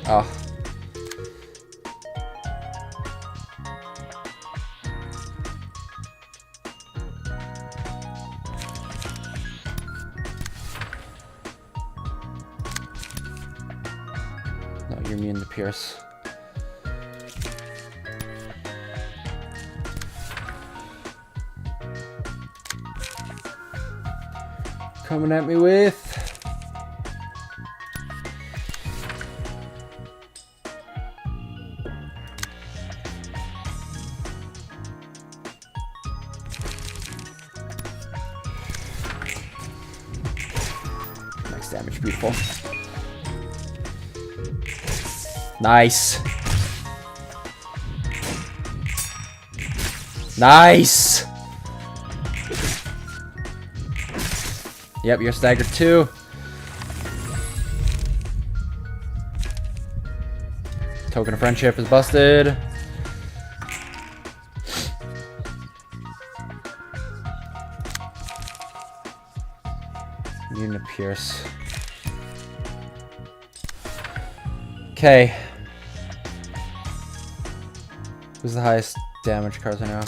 Oh. No, you're immune to pierce. Coming at me with... 6 damage. Beautiful. Nice. Nice. Yep, you're staggered too. Token of friendship is busted. Unit Pierce. Okay. Who's the highest damage cards I know?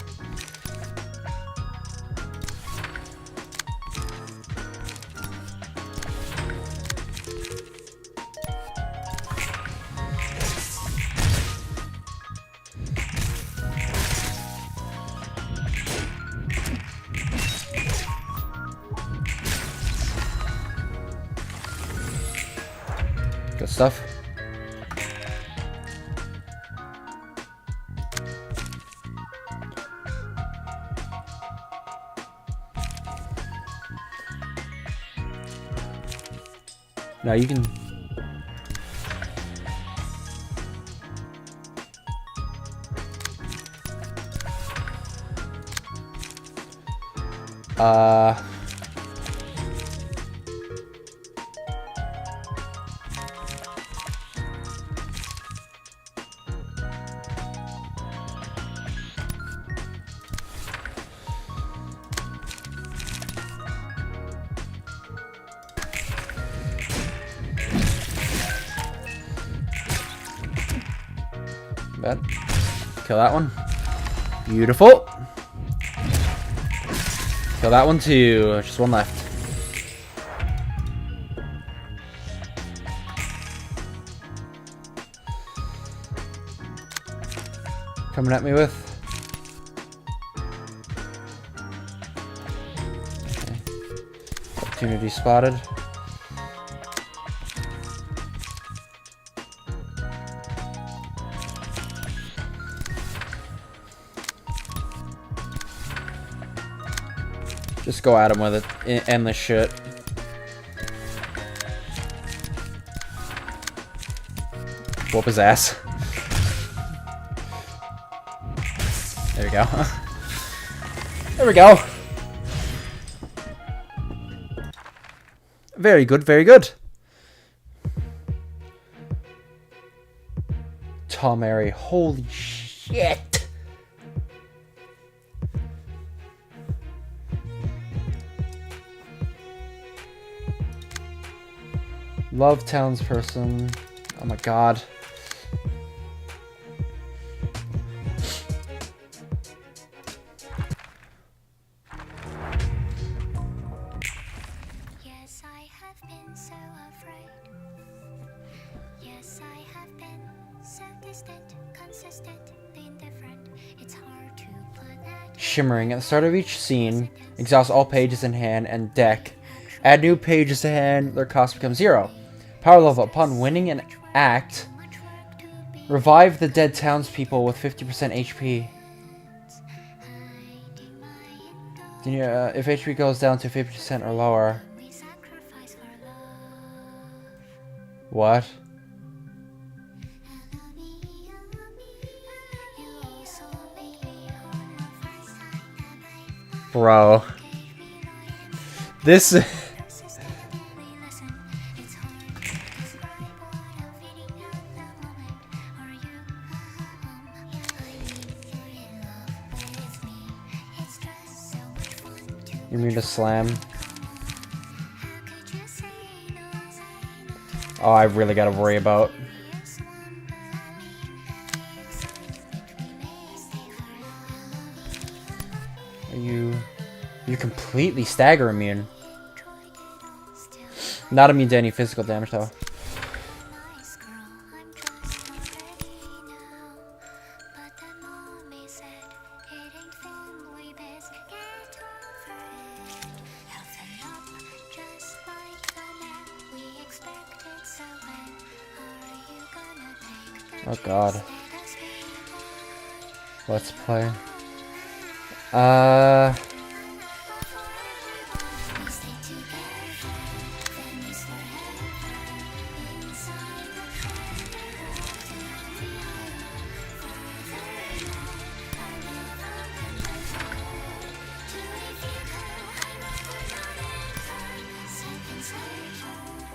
Good stuff. Now you can. Bad. Kill that one. Beautiful. Kill that one too. Just one left. Coming at me with. Okay. Opportunity spotted. Just go at him with it. Endless shit. Whoop his ass. There we go. There we go. Very good, very good. Tom Mary, holy shit. Love townsperson. Oh my god. Yes, I have been so afraid. Yes, I have been so distant, consistent, indifferent. It's hard to put that. Shimmering. At the start of each scene, exhaust all pages in hand and deck. Add new pages to hand, their cost becomes 0. Power level. Upon winning an act, revive the dead townspeople with 50% HP. If HP goes down to 50% or lower. What? Bro. This... You mean to slam? Oh, I really gotta worry about. You're completely stagger immune. Not immune to any physical damage though. Oh god. Let's play.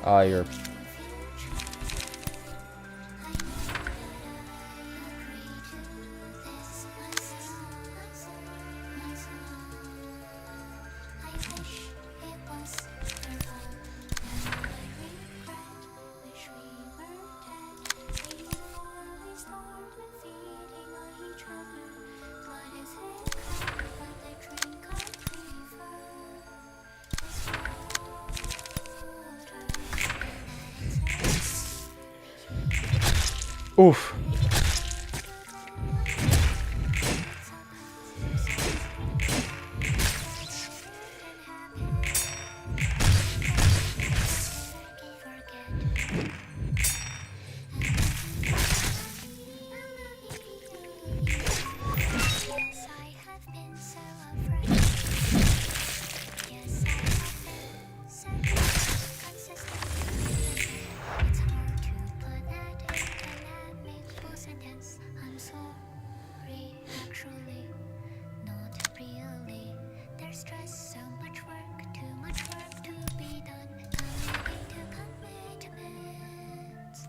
You're... Oof.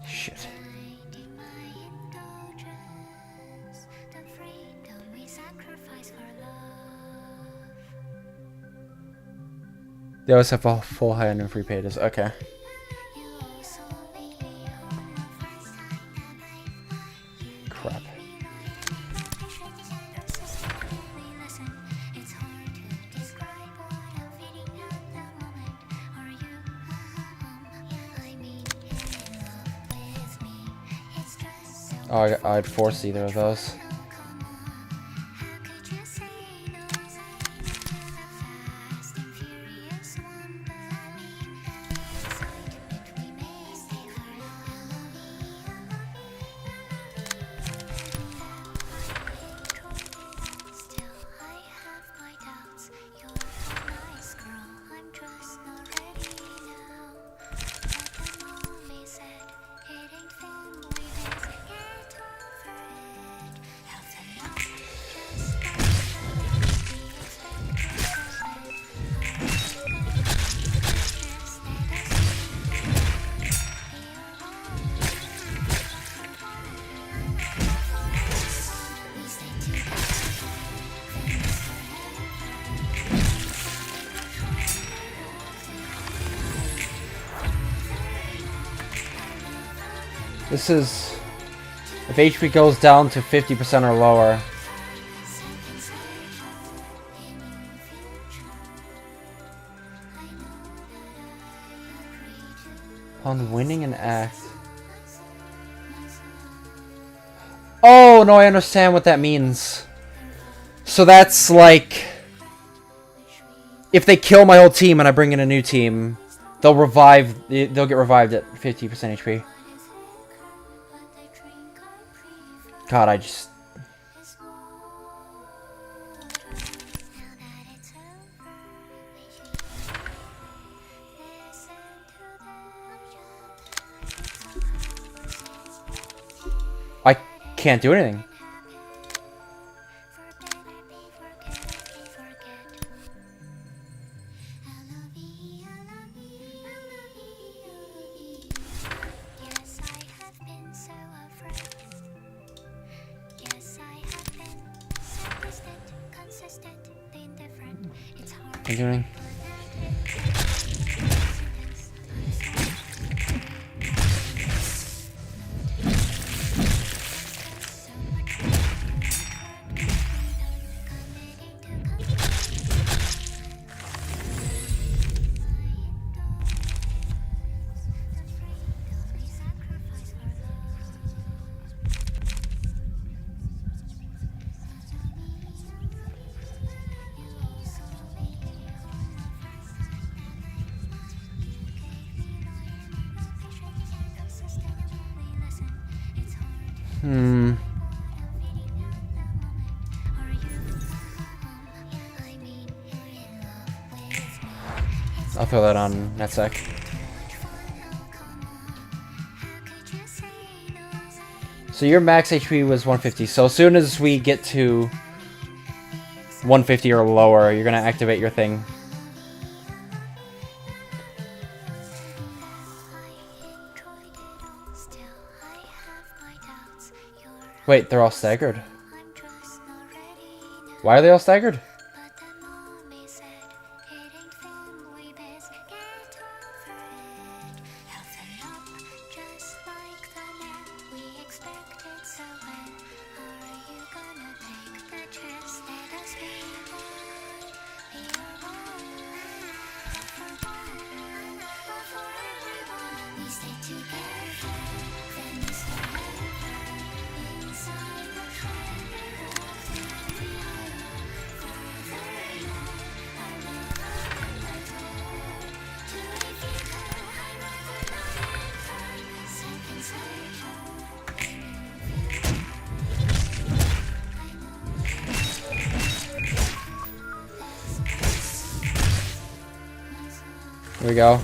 Shit. They always have a full hand and free pages. Okay. Crap. Oh, I'd force either of those. This is... if HP goes down to 50% or lower. On winning an act. Oh, no, I understand what that means. So that's like... if they kill my whole team and I bring in a new team, they'll get revived at 50% HP. God, I just... I can't do anything. Continuing. I'll throw that on NetSec. So your max HP was 150. So as soon as we get to 150 or lower, you're gonna activate your thing. Wait, they're all staggered. Why are they all staggered? Here we go.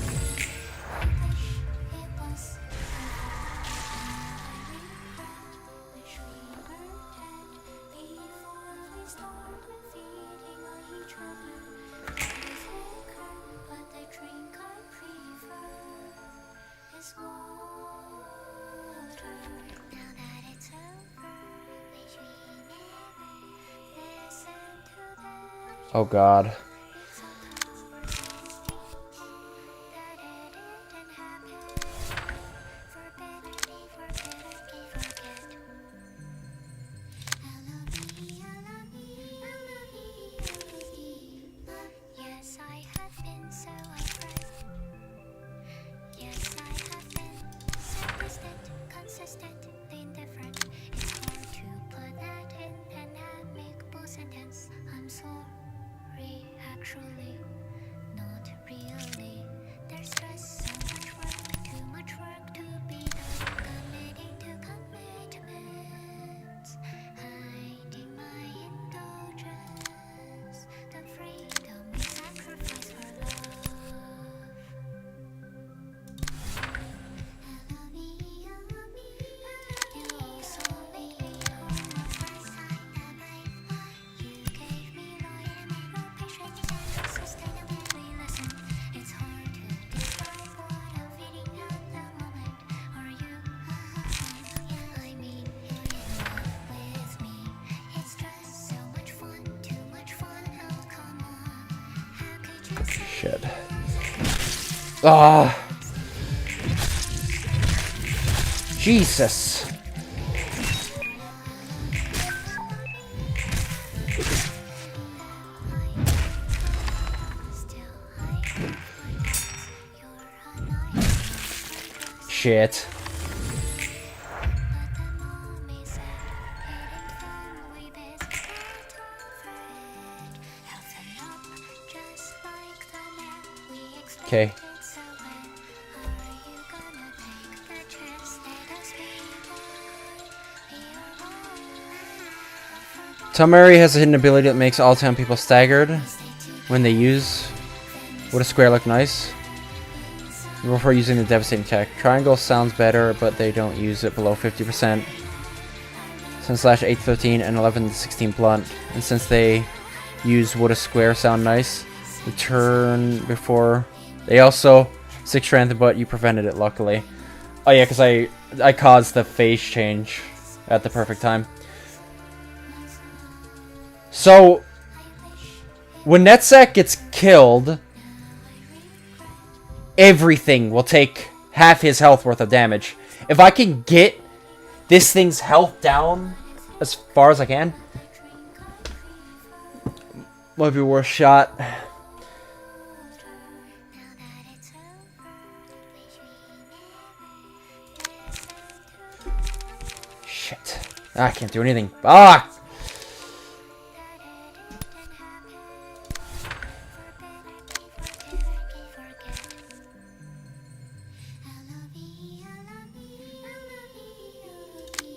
Oh God. Shit. Ah. Jesus. Shit. Okay. Tamari has a hidden ability that makes all 10 people staggered when they use. Would a square look nice? Before using the devastating attack. Triangle sounds better, but they don't use it below 50%. Since slash 8-13 and 11-16 blunt. And since they use would a square sound nice, the turn before. They also 6 strength, but you prevented it luckily. Oh yeah, because I caused the phase change at the perfect time. So when Netsack gets killed, everything will take half his health worth of damage. If I can get this thing's health down as far as I can, might be worth a shot. Shit. I can't do anything. Ah!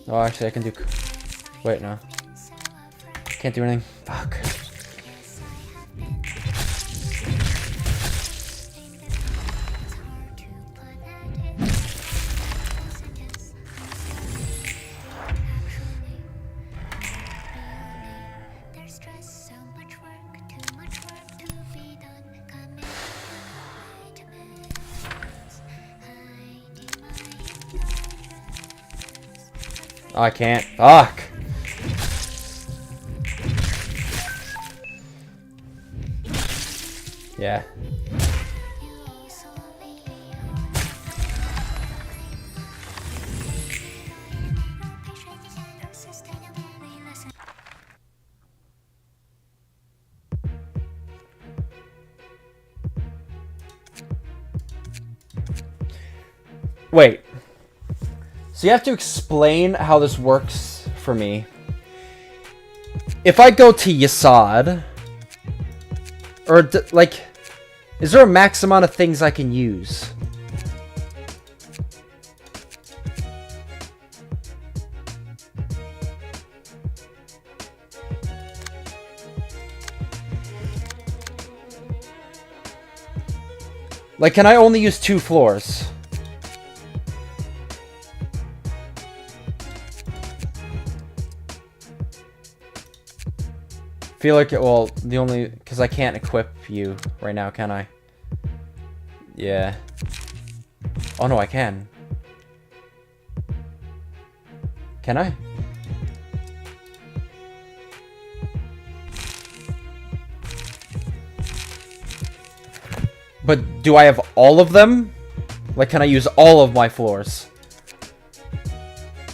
Oh, actually, I can do. Wait, no. Can't do anything. Fuck. Oh, I can't. Fuck. Yeah. Wait. So you have to explain how this works for me. If I go to Yasad, or like, is there a max amount of things I can use? Like, can I only use 2 floors? Feel like it, well, the only, because I can't equip you right now, can I? Yeah. Oh no, I can. Can I? But do I have all of them? Like, can I use all of my floors?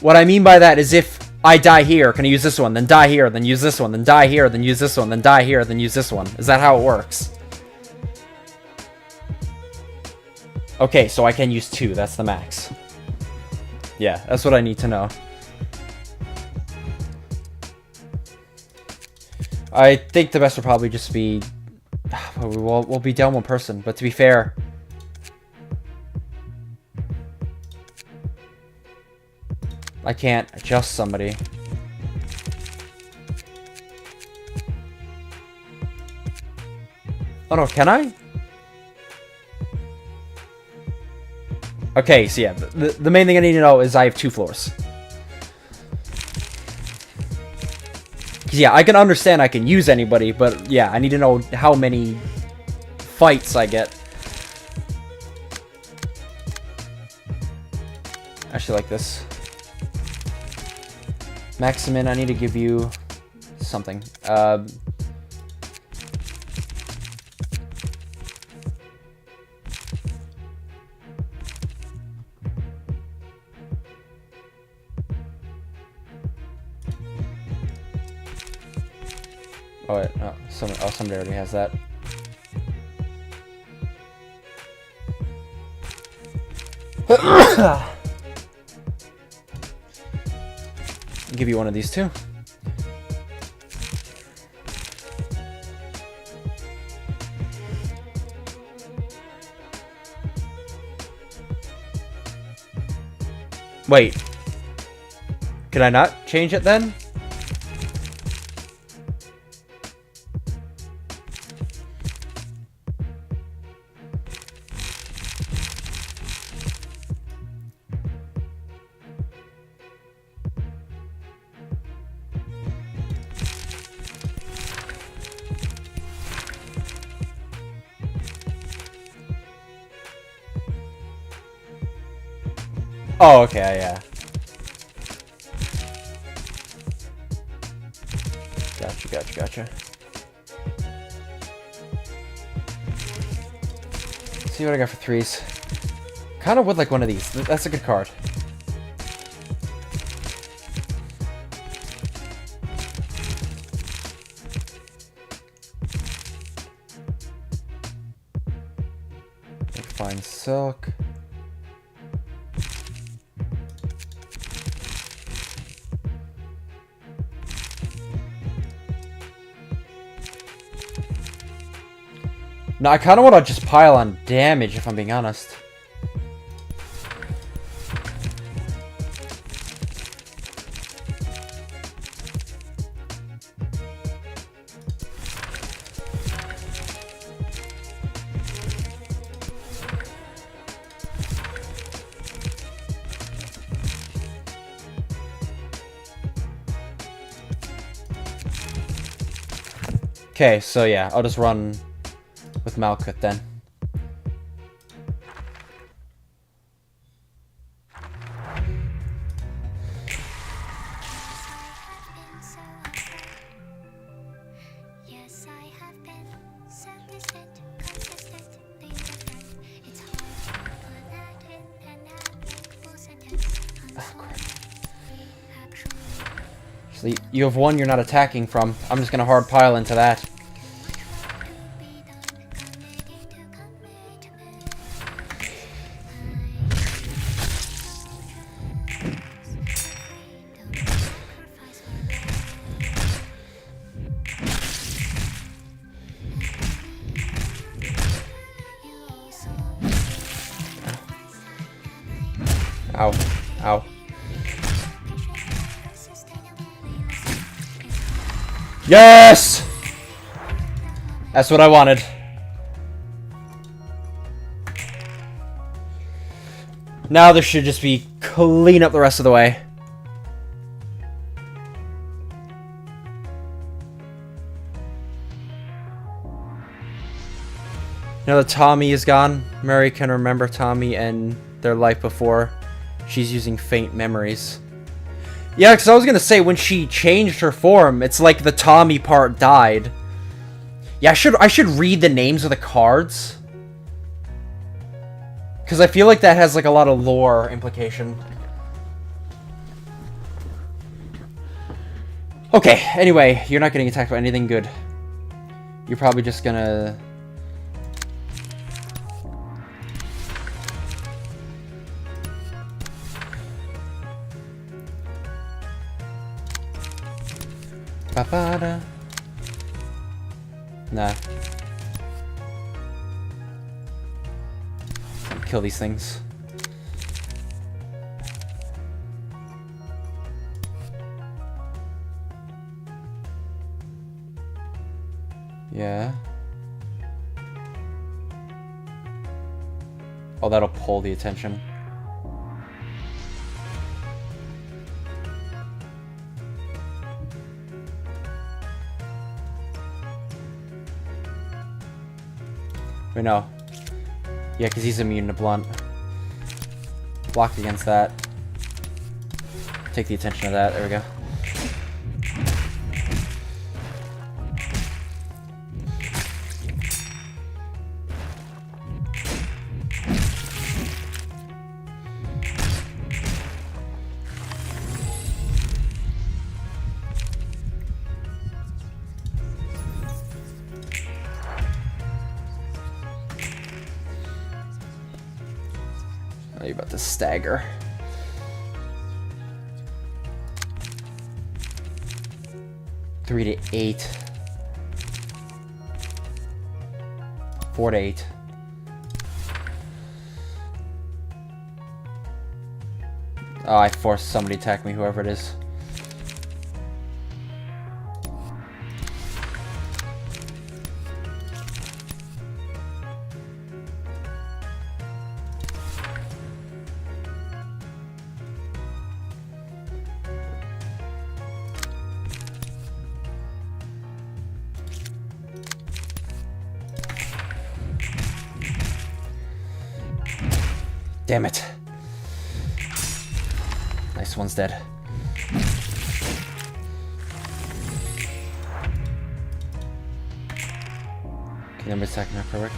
What I mean by that is if I die here, can I use this one, then die here, then use this one, then die here, then use this one, then die here, then use this one? Is that how it works? Okay, so I can use 2, that's the max. Yeah, that's what I need to know. I think the best would probably just be... We'll be down 1 person, but to be fair... I can't adjust somebody. Oh no, can I? Okay, so yeah, the main thing I need to know is I have 2 floors. 'Cause yeah, I can understand I can use anybody, but yeah, I need to know how many fights I get. I actually like this. Maximin, I need to give you something. Oh wait, oh, somebody already has that. I'll give you one of these too. Wait. Can I not change it then? Oh, okay, yeah. Gotcha. Let's see what I got for 3s. Kind of would like one of these. That's a good card. Fine silk. No, I kind of want to just pile on damage, if I'm being honest. Okay, so yeah, I'll just run with Malkuth then. Yes, I have been so distant, So you have one you're not attacking from. I'm just gonna hard pile into that. Ow. Ow. Yes! That's what I wanted. Now this should just be clean up the rest of the way. Now that Tommy is gone, Mary can remember Tommy and their life before. She's using faint memories. Yeah, because I was gonna say, when she changed her form, it's like the Tommy part died. Yeah, I should read the names of the cards. Because I feel like that has like a lot of lore implication. Okay, anyway, you're not getting attacked by anything good. You're probably just gonna... Ba-ba-da. Nah. Kill these things. Yeah. Oh, that'll pull the attention. Wait, no. Yeah, because he's immune to blunt. Blocked against that. Take the attention of that. There we go. Oh, you're about to stagger. Three to 8. 4 to 8. Oh, I forced somebody to attack me, whoever it is. Damn it. Nice, one's dead. Okay, number attacking her, perfect.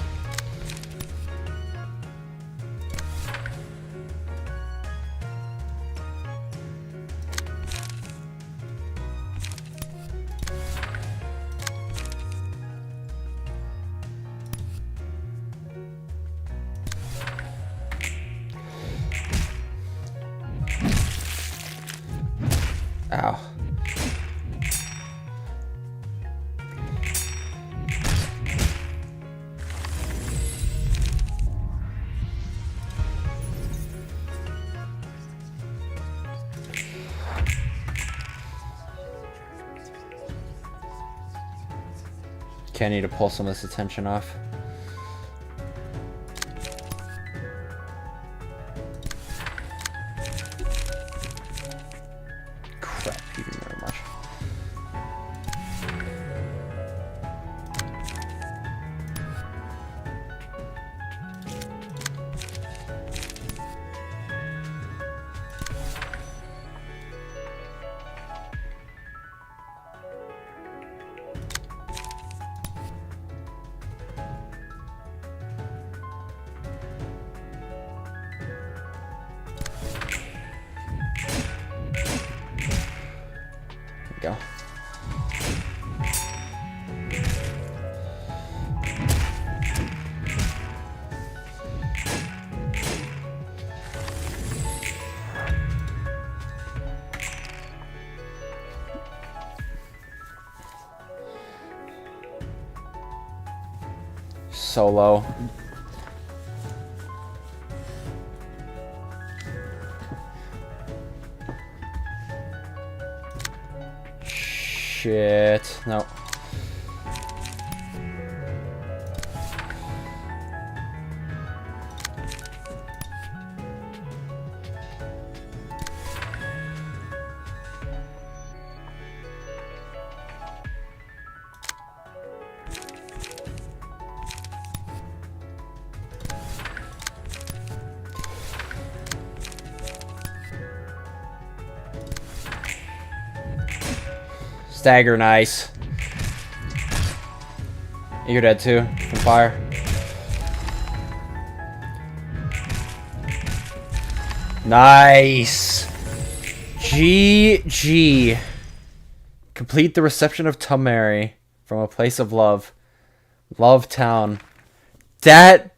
Ow. Okay, I need to pull some of this attention off. Crap, you didn't very much. Solo. Shit. No. Stagger, nice. You're dead too, from fire. Nice. GG. Complete the reception of Tamari from a place of love. Love Town. The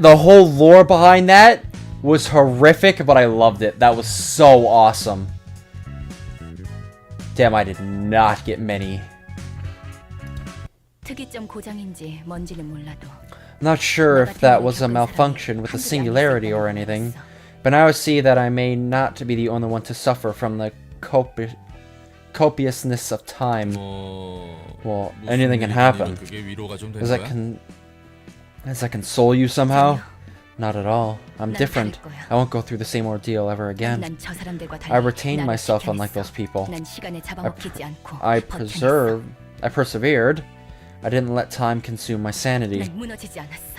whole lore behind that was horrific, but I loved it. That was so awesome. Damn, I did not get many. 특이점 고장인지 뭔지는 몰라도. I'm not sure if that was a malfunction with the singularity or anything, but now I see that I may not be the only one to suffer from the copiousness of time. Well, anything can happen. Does that console you somehow? Not at all. I'm different. I won't go through the same ordeal ever again. I retained myself unlike those people. I persevered. I didn't let time consume my sanity.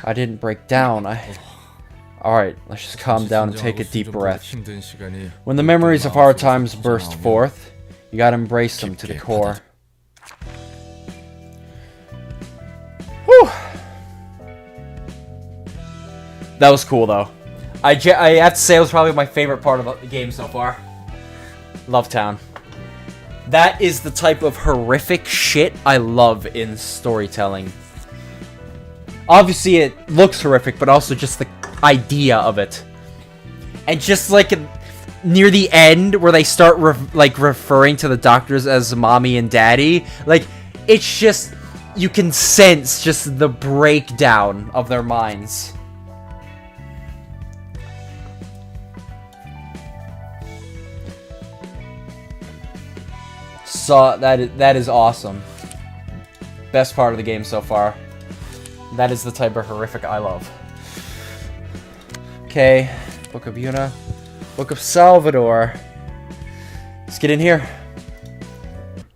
I didn't break down. Alright, let's just calm down and take a deep breath. When the memories of hard times burst forth, you gotta embrace them to the core. Whew! That was cool, though. I have to say it was probably my favorite part of the game so far. Love Town. That is the type of horrific shit I love in storytelling. Obviously, it looks horrific, but also just the idea of it. And just like near the end, where they start referring to the doctors as mommy and daddy, like it's just you can sense just the breakdown of their minds. So that is awesome. Best part of the game so far. That is the type of horrific I love. Okay, Book of Yuna, Book of Salvador. Let's get in here.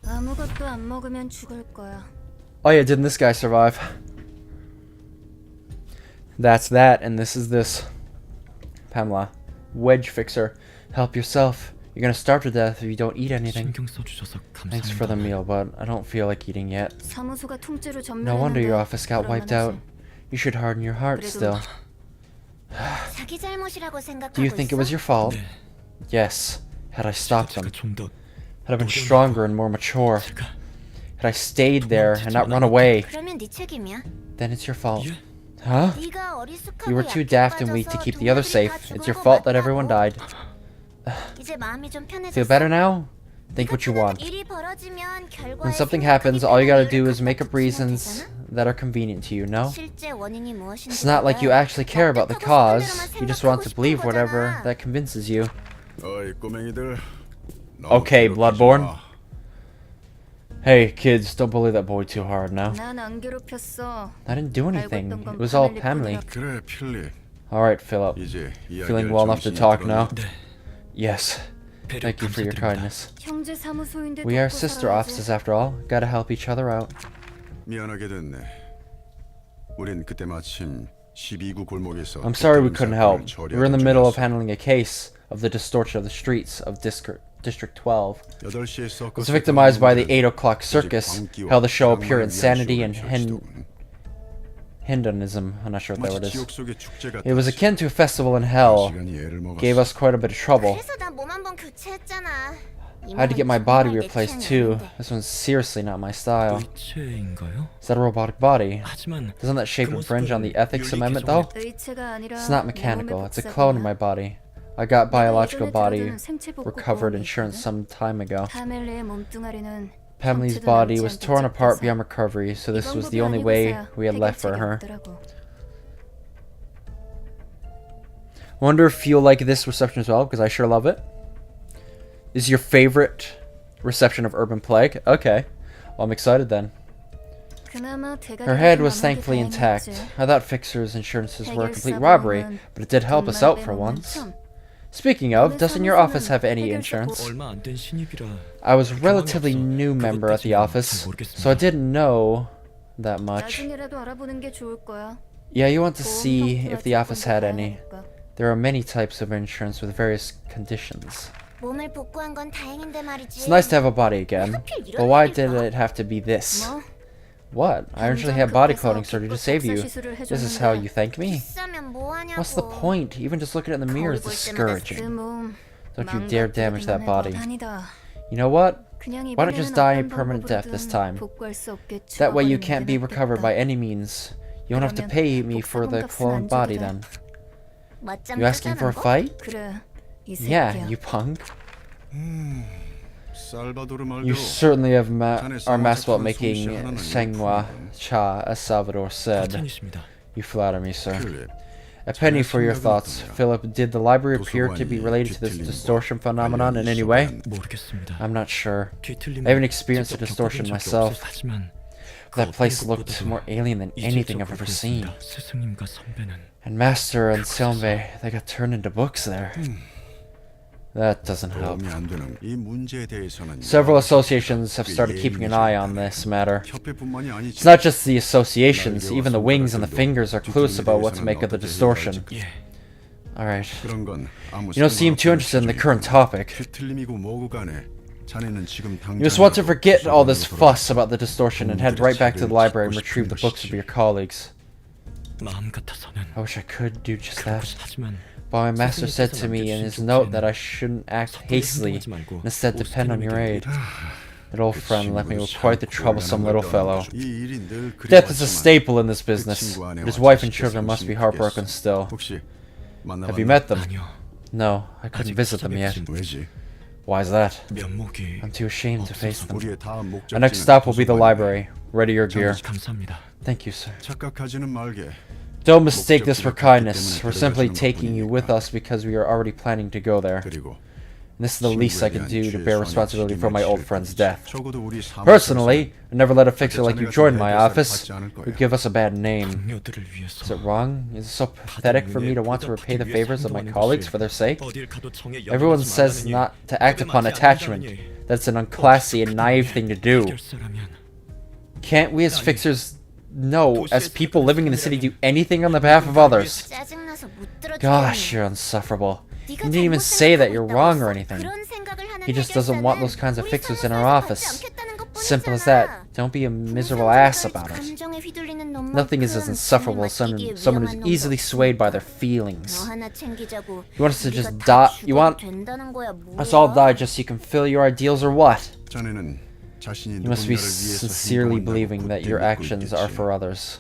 아무것도 안 먹으면 죽을 거야. Oh yeah, didn't this guy survive? That's that, and this is this. Pamela, wedge fixer. Help yourself. You're gonna starve to death if you don't eat anything. Thanks for the meal, but I don't feel like eating yet. No wonder your office got wiped out. You should harden your heart still. Do you think it was your fault? Yes. Had I stopped them. Had I been stronger and more mature. Had I stayed there and not run away. Then it's your fault. Huh? You were too daft and weak to keep the others safe. It's your fault that everyone died. Feel better now? Think what you want. When something happens, all you gotta do is make up reasons that are convenient to you, no? It's not like you actually care about the cause. You just want to believe whatever that convinces you. Okay, Bloodborne. Hey, kids, don't bully that boy too hard now. I didn't do anything. It was all Pamela. Alright, Philip. Feeling well enough to talk now? Yes. Thank you for your kindness. We are sister offices after all. Gotta help each other out. I'm sorry we couldn't help. We were in the middle of handling a case of the distortion of the streets of District 12. I was victimized by the 8 o'clock circus, held the show of pure insanity and hedonism. I'm not sure what that word is. It was akin to a festival in hell. Gave us quite a bit of trouble. I had to get my body replaced too. This one's seriously not my style. Is that a robotic body? Doesn't that shape infringe on the ethics amendment though? It's not mechanical. It's a clone in my body. I got biological body recovered insurance some time ago. Pamela's body was torn apart beyond recovery, so this was the only way we had left for her. Wonder if you'll like this reception as well, because I sure love it. This is your favorite reception of Urban Plague? Okay. Well, I'm excited then. Her head was thankfully intact. I thought Fixer's insurances were a complete robbery, but it did help us out for once. Speaking of, doesn't your office have any insurance? I was a relatively new member at the office, so I didn't know that much. Yeah, you want to see if the office had any. There are many types of insurance with various conditions. It's nice to have a body again, but why did it have to be this? What? I actually had body clothing surgery to save you. This is how you thank me? What's the point? Even just looking in the mirror is discouraging. Don't you dare damage that body. You know what? Why don't you just die a permanent death this time? That way you can't be recovered by any means. You don't have to pay me for the cloned body then. You asking for a fight? Yeah, you punk. You certainly are master at making Senghua cha, as Salvador said. You flatter me, sir. A penny for your thoughts. Philip, did the library appear to be related to this distortion phenomenon in any way? I'm not sure. I haven't experienced a distortion myself. That place looked more alien than anything I've ever seen. And Master and Selme, they got turned into books there. That doesn't help. Several associations have started keeping an eye on this matter. It's not just the associations, even the wings and the fingers are clueless about what to make of the distortion. Alright. You don't seem too interested in the current topic. You just want to forget all this fuss about the distortion and head right back to the library and retrieve the books of your colleagues. I wish I could do just that. But my master said to me in his note that I shouldn't act hastily and instead depend on your aid. That old friend left me with quite the troublesome little fellow. Death is a staple in this business. His wife and children must be heartbroken still. Have you met them? No, I couldn't visit them yet. Why is that? I'm too ashamed to face them. Our next stop will be the library. Ready your gear. Thank you, sir. Don't mistake this for kindness. We're simply taking you with us because we are already planning to go there. And this is the least I can do to bear responsibility for my old friend's death. Personally, I never let a fixer like you join my office. It would give us a bad name. Is it wrong? Is it so pathetic for me to want to repay the favors of my colleagues for their sake? Everyone says not to act upon attachment. That's an unclassy and naive thing to do. Can't we as fixers as people living in the city do anything on the behalf of others? Gosh, you're insufferable. You didn't even say that you're wrong or anything. He just doesn't want those kinds of fixers in our office. Simple as that. Don't be a miserable ass about it. Nothing is as insufferable as someone who's easily swayed by their feelings. You want us to just die? You want us all die just so you can fulfill your ideals or what? You must be sincerely believing that your actions are for others,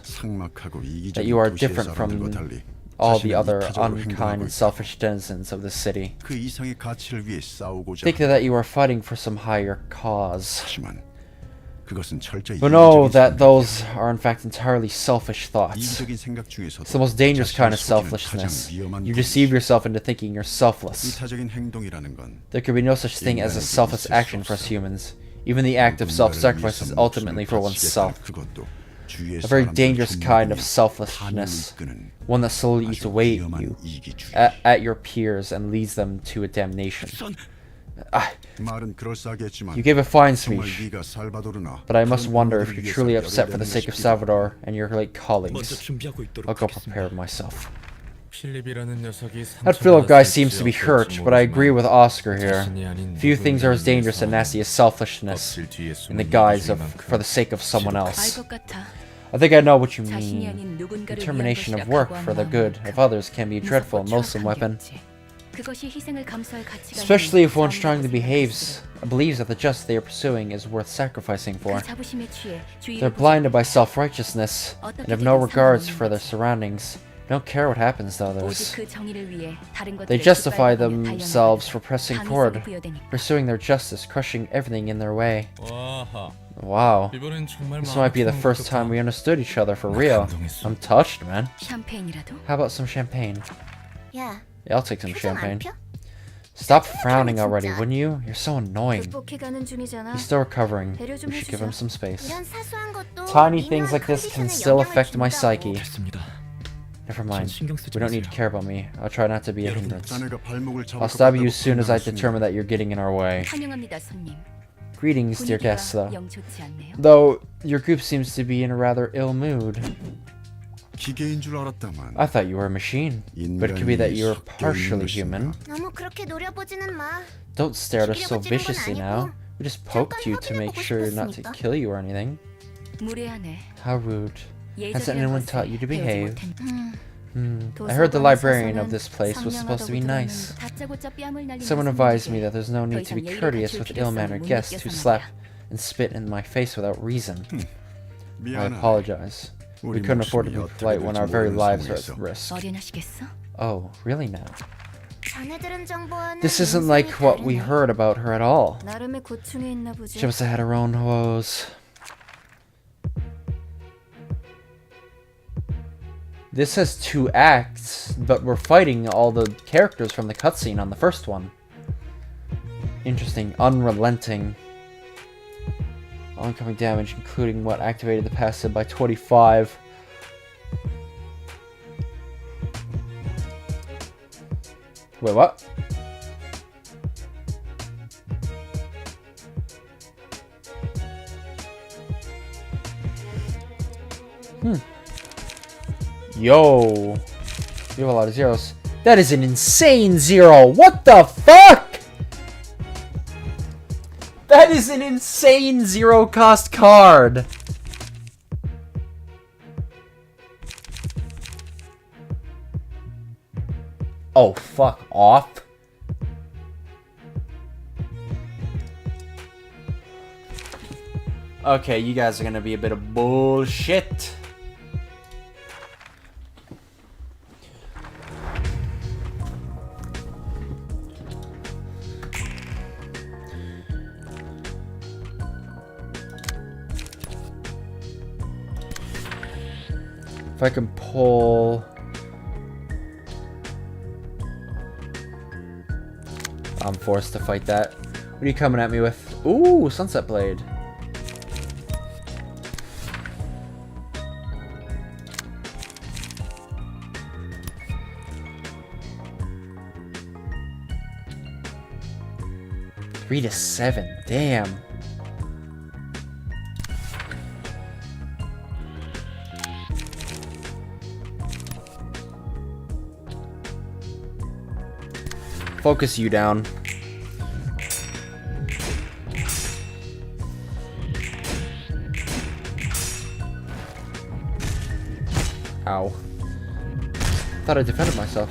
that you are different from all the other unkind and selfish denizens of the city. Think that you are fighting for some higher cause. But know that those are in fact entirely selfish thoughts. It's the most dangerous kind of selfishness. You deceive yourself into thinking you're selfless. There could be no such thing as a selfless action for us humans. Even the act of self-sacrifice is ultimately for oneself. A very dangerous kind of selflessness. One that slowly eats away at you, at your peers, and leads them to a damnation. You gave a fine speech, but I must wonder if you're truly upset for the sake of Salvador and your late colleagues. I'll go prepare myself. That Philip guy seems to be hurt, but I agree with Oscar here. Few things are as dangerous and nasty as selfishness in the guise of for the sake of someone else. I think I know what you mean. Determination of work for the good of others can be a dreadful and loathsome weapon. Especially if one's trying to believes that the justice they are pursuing is worth sacrificing for. They're blinded by self-righteousness and have no regards for their surroundings. Don't care what happens to 오직 others. 그 정의를 위해 다른 They 것들을 justify 짓밟으며 themselves 달려나가는 for pressing 방위성을 forward, 부여되니까. pursuing their justice, crushing everything in their way. 와하. Wow. 이번엔 정말 This might be the first time we understood each other for real. I'm touched, man. 샴페인이라도? How about some champagne? 야, Yeah, I'll take some 표정 안 champagne. 펴? Stop frowning already, wouldn't you? You're so annoying. 극복해가는 중이잖아. He's still recovering. 배려 좀 We should give him 해주자. some space. 이런 사소한 것도 Tiny 미묘한 things like this can 컨디션에 still 영향을 affect my 준다고. psyche. 됐습니다. Never mind. 신경 쓰지 We don't need to 마세요. care about me. I'll try not to be a 여러분, hindrance. 자네가 발목을 잡을 I'll 것 stab you 같다고 as soon as I 판단하는 determine that you're getting in our way. 환영합니다, 손님. Greetings, dear 분위기가 guests, though. 영 좋지 않네요. Though, your group seems to be in a rather ill mood. 기계인 줄 알았다만 I thought you were a machine. But it could be that you're partially human. 너무 그렇게 노려보지는 마. Don't stare at us so 죽이려고 찌른 건 viciously now. 아니고 We just poked you to make 확인해보고 sure not to 싶었으니까. kill you or anything. 무례하네. How rude. Has 예절이란 anyone 것을 taught you to 배우지 behave? 못했- I heard the 도서관에 librarian of 서서는 this place was supposed to be 상냥하다고 nice. 들었는데 다짜고짜 뺨을 날리는 Someone advised me 손님에게 that there's no need to be courteous with ill-mannered guests who slap and spit in my face without reason. I 미안하네. apologize. We 우리 couldn't afford to be 목숨이 어떻게 polite when our 될지 very 모르는 lives are at 상황에서. risk. 어린아시겠어? Oh, really now? 자네들은 정보와는 This isn't 인생이 like what we 다르네. heard about her at all. 나름의 고충이 있나 보지. She must have had her own woes. This has 2 acts, but we're fighting all the characters from the cutscene on the first one. Interesting. Unrelenting. Oncoming damage, including what activated the passive by 25. Wait, what? Yo. You have a lot of zeros. That is an insane zero. What the fuck? That is an insane zero cost card. Oh, fuck off. Okay, you guys are gonna be a bit of bullshit. If I can pull... I'm forced to fight that. What are you coming at me with? Ooh, Sunset Blade. Three to 7, damn. Focus you down. Ow. Thought I defended myself.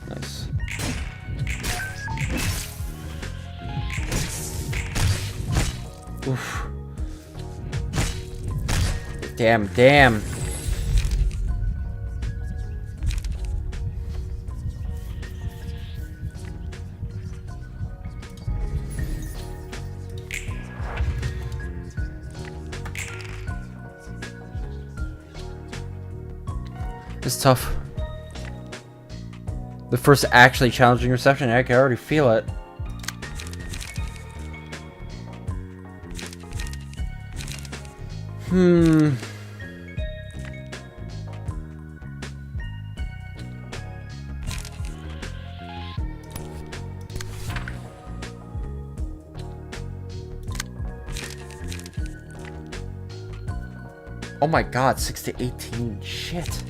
Nice. Oof. Damn, damn. is tough. The first actually challenging reception, I can already feel it. Oh my god, 6 to 18. Shit.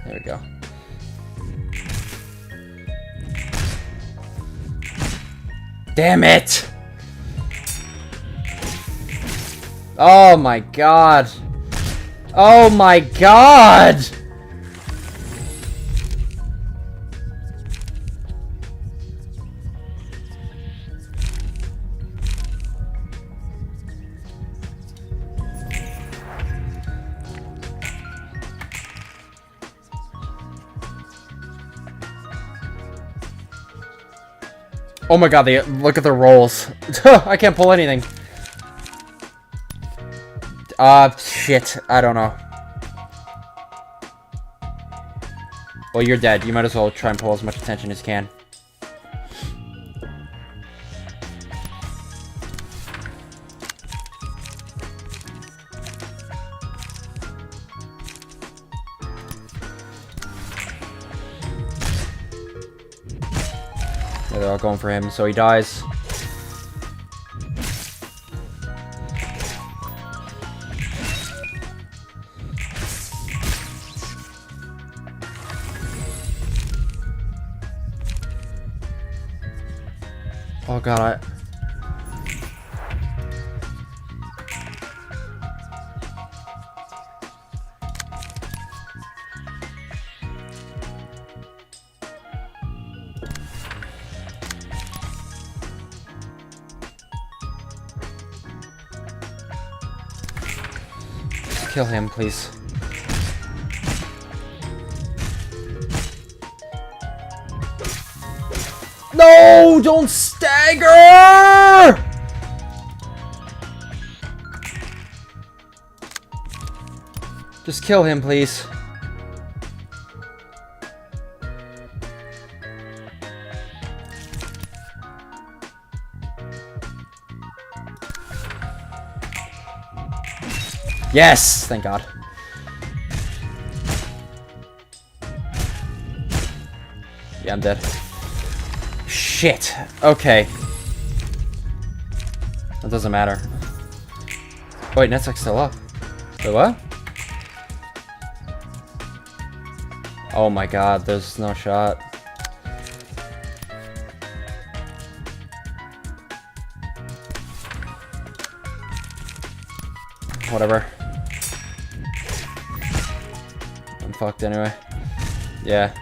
There we go. Damn it! Oh my god! Oh my god! Oh my god, they look at the rolls. I can't pull anything. Shit. I don't know. Well, you're dead. You might as well try and pull as much attention as you can. They're all going for him, so he dies. Oh god, kill him, please. No! Don't stagger! Just kill him, please. Yes! Thank God. Yeah, I'm dead. Shit. Okay. That doesn't matter. Oh, wait, Netsek's still up. Wait, what? Oh my god, there's no shot. Whatever. I'm fucked anyway. Yeah.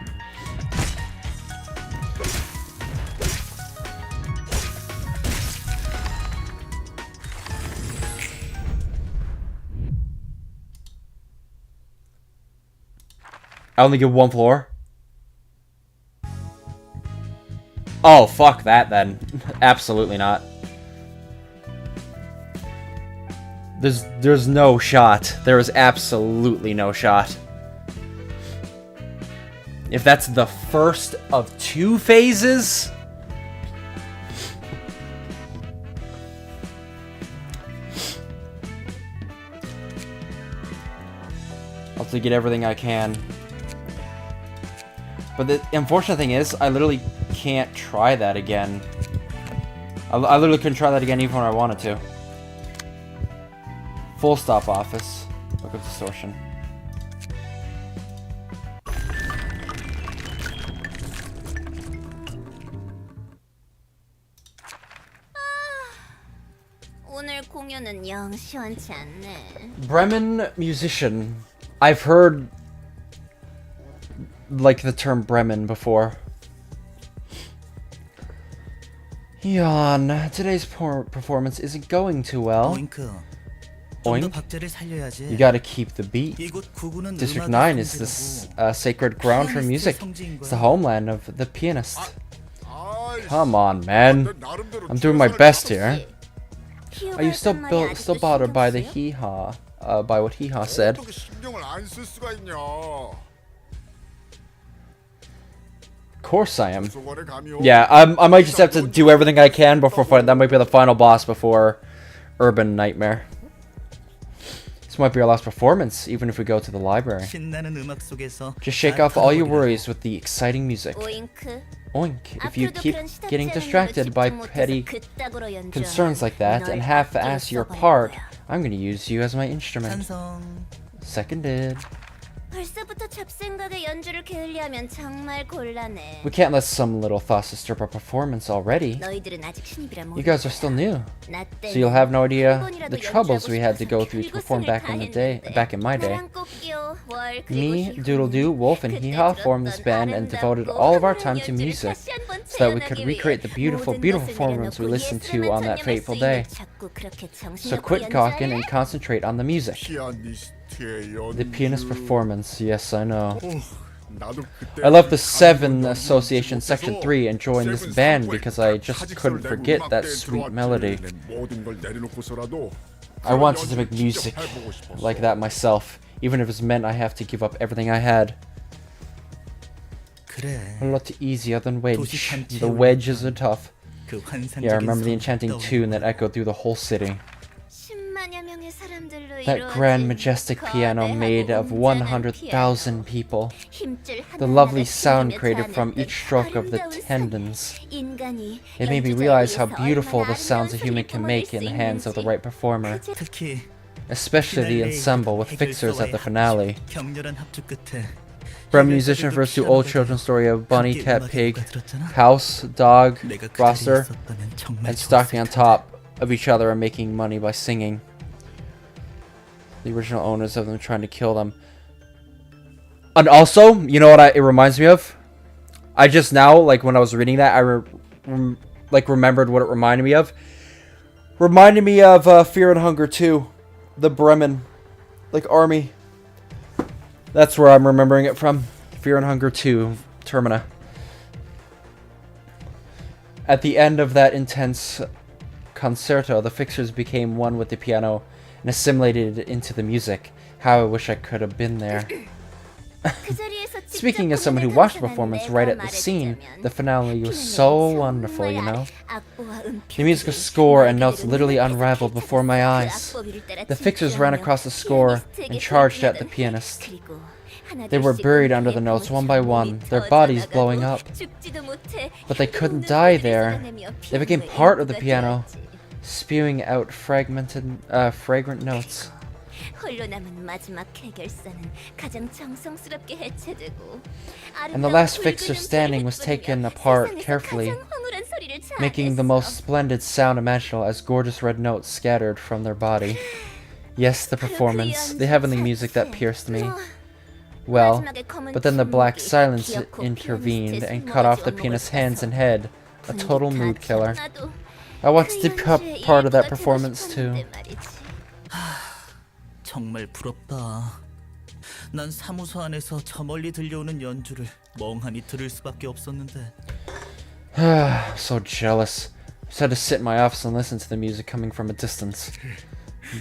I only get one floor? Oh, fuck that then. Absolutely not. There's no shot. There is absolutely no shot. If that's the first of 2 phases... I'll have to get everything I can. But the unfortunate thing is, I literally can't try that again. I literally couldn't try that again even when I wanted to. Full stop office. Book of distortion. 오늘 공연은 영 시원치 않네. Bremen musician. I've heard like the term Bremen before. Yawn. Today's performance isn't going too well. 오잉크. 좀 더 Oink. 박자를 살려야지. You gotta keep the beat. 이곳 구구는 District 음악의 9 is 성지라고. the sacred ground for music. It's the homeland of the pianist. Come on, man. I'm doing my best here. Are you still bothered by the hee-haw? By what hee-haw said? 어떻게 신경을 안 쓸 수가 있냐? Of course I am. 소관에 감이 Yeah, I might just have to do everything I can before fighting. That might be the final boss before Urban Nightmare. This might be our last performance, even if we go to the library. 신나는 음악 속에서 Just shake off all your worries with the exciting music. 오잉크. Oink. If you keep getting distracted by petty concerns like that and half-ass your part, I'm gonna use you as my instrument. 찬성. Seconded. 벌써부터 잡생각에 연주를 게을리하면 정말 곤란해. We can't let some little thoughts disturb our performance already. 너희들은 아직 신입이라 You guys are still new, so you'll have no idea the troubles we had to go through to perform back in my day. Me, Doodle-Doo, Wolf, and Hee-Haw formed this band and devoted all of our time to music, so that we could recreate the beautiful, beautiful performance we listened to on that fateful day. So quit gawking and concentrate on the music. The pianist performance, yes, I know. I left the 7 Association Section 3 and joined this band because I just couldn't forget that sweet melody. I wanted to make music like that myself, even if it meant I have to give up everything I had. 그래. A lot easier than Wedge. The wedges are tough. 그 환상적인 Yeah, I remember the 성 enchanting 떠오르네. tune that echoed through the whole city. 10만여 명의 사람들로 That grand, 이루어진 majestic piano 거대하고 made of 웅장한 100,000 people. 힘줄 The lovely 하나하나 sound 스며들어 created from 자는 each stroke of the 아름다운 tendons. 성. 인간이 It made me 연주자에 realize how 의해서 beautiful 얼마나 the sounds a 아름다운 human 소리를 can 뿜어낼 make in 수 the hands of the 있는지. right performer, 특히 especially the ensemble with fixers at the finale. 격렬한 합주 끝에 From musician refers to old children's story of bunny, cat, pig, house, dog, 내가 그 roster, 자리에 있었다면 정말 and stocking on 좋았을 top of each other and making money by singing. The original owners of them trying to kill them. And also, you know what it reminds me of? I just now, like when I was reading that, I remembered what it reminded me of. Reminded me of Fear and Hunger 2, the Bremen, like army. That's where I'm remembering it from. Fear and Hunger 2, Termina. At the end of that intense concerto, the fixers became one with the piano and assimilated it into the music. How I wish I could have been there. 그 자리에서 직접 Speaking as someone who 공연을 watched the 감상한 performance 내가 right at the scene, 말해주자면 the finale was 피아노는 so wonderful, you 정말 know? 악보와 The musical 음표들이 score and notes 머리를 literally 눈앞에서 unraveled before my 펼쳐졌어. eyes. 그 악보 위를 따라 The fixers ran 진출하며 across the score and 피아니스트에게 charged at the 돌진하던 pianist. 그리고 하나 They were 둘씩 buried under the 음표에 notes one 묻혀 by 몸이 one, their bodies 터져나가고 blowing up. 죽지도 못해 But they couldn't 힘없는 die 소리를 there. 쏟아내며 They became 피아노의 part of the 인구가 piano, 되었지. spewing out fragrant notes. 홀로 남은 마지막 해결사는 가장 정성스럽게 해체되고 And the last fixer standing was taken apart carefully, making the most splendid sound imaginable as gorgeous red notes scattered from their body. Yes, the performance, the heavenly music that pierced me. Well, but then the black silence intervened and cut off the pianist's hands and head, a total mood killer. I wanted to be part of that performance too. 정말 부럽다. 난 사무소 안에서 저 멀리 들려오는 연주를 멍하니 들을 수밖에 없었는데. So jealous. Just had to sit in my office and listen to the music coming from a distance.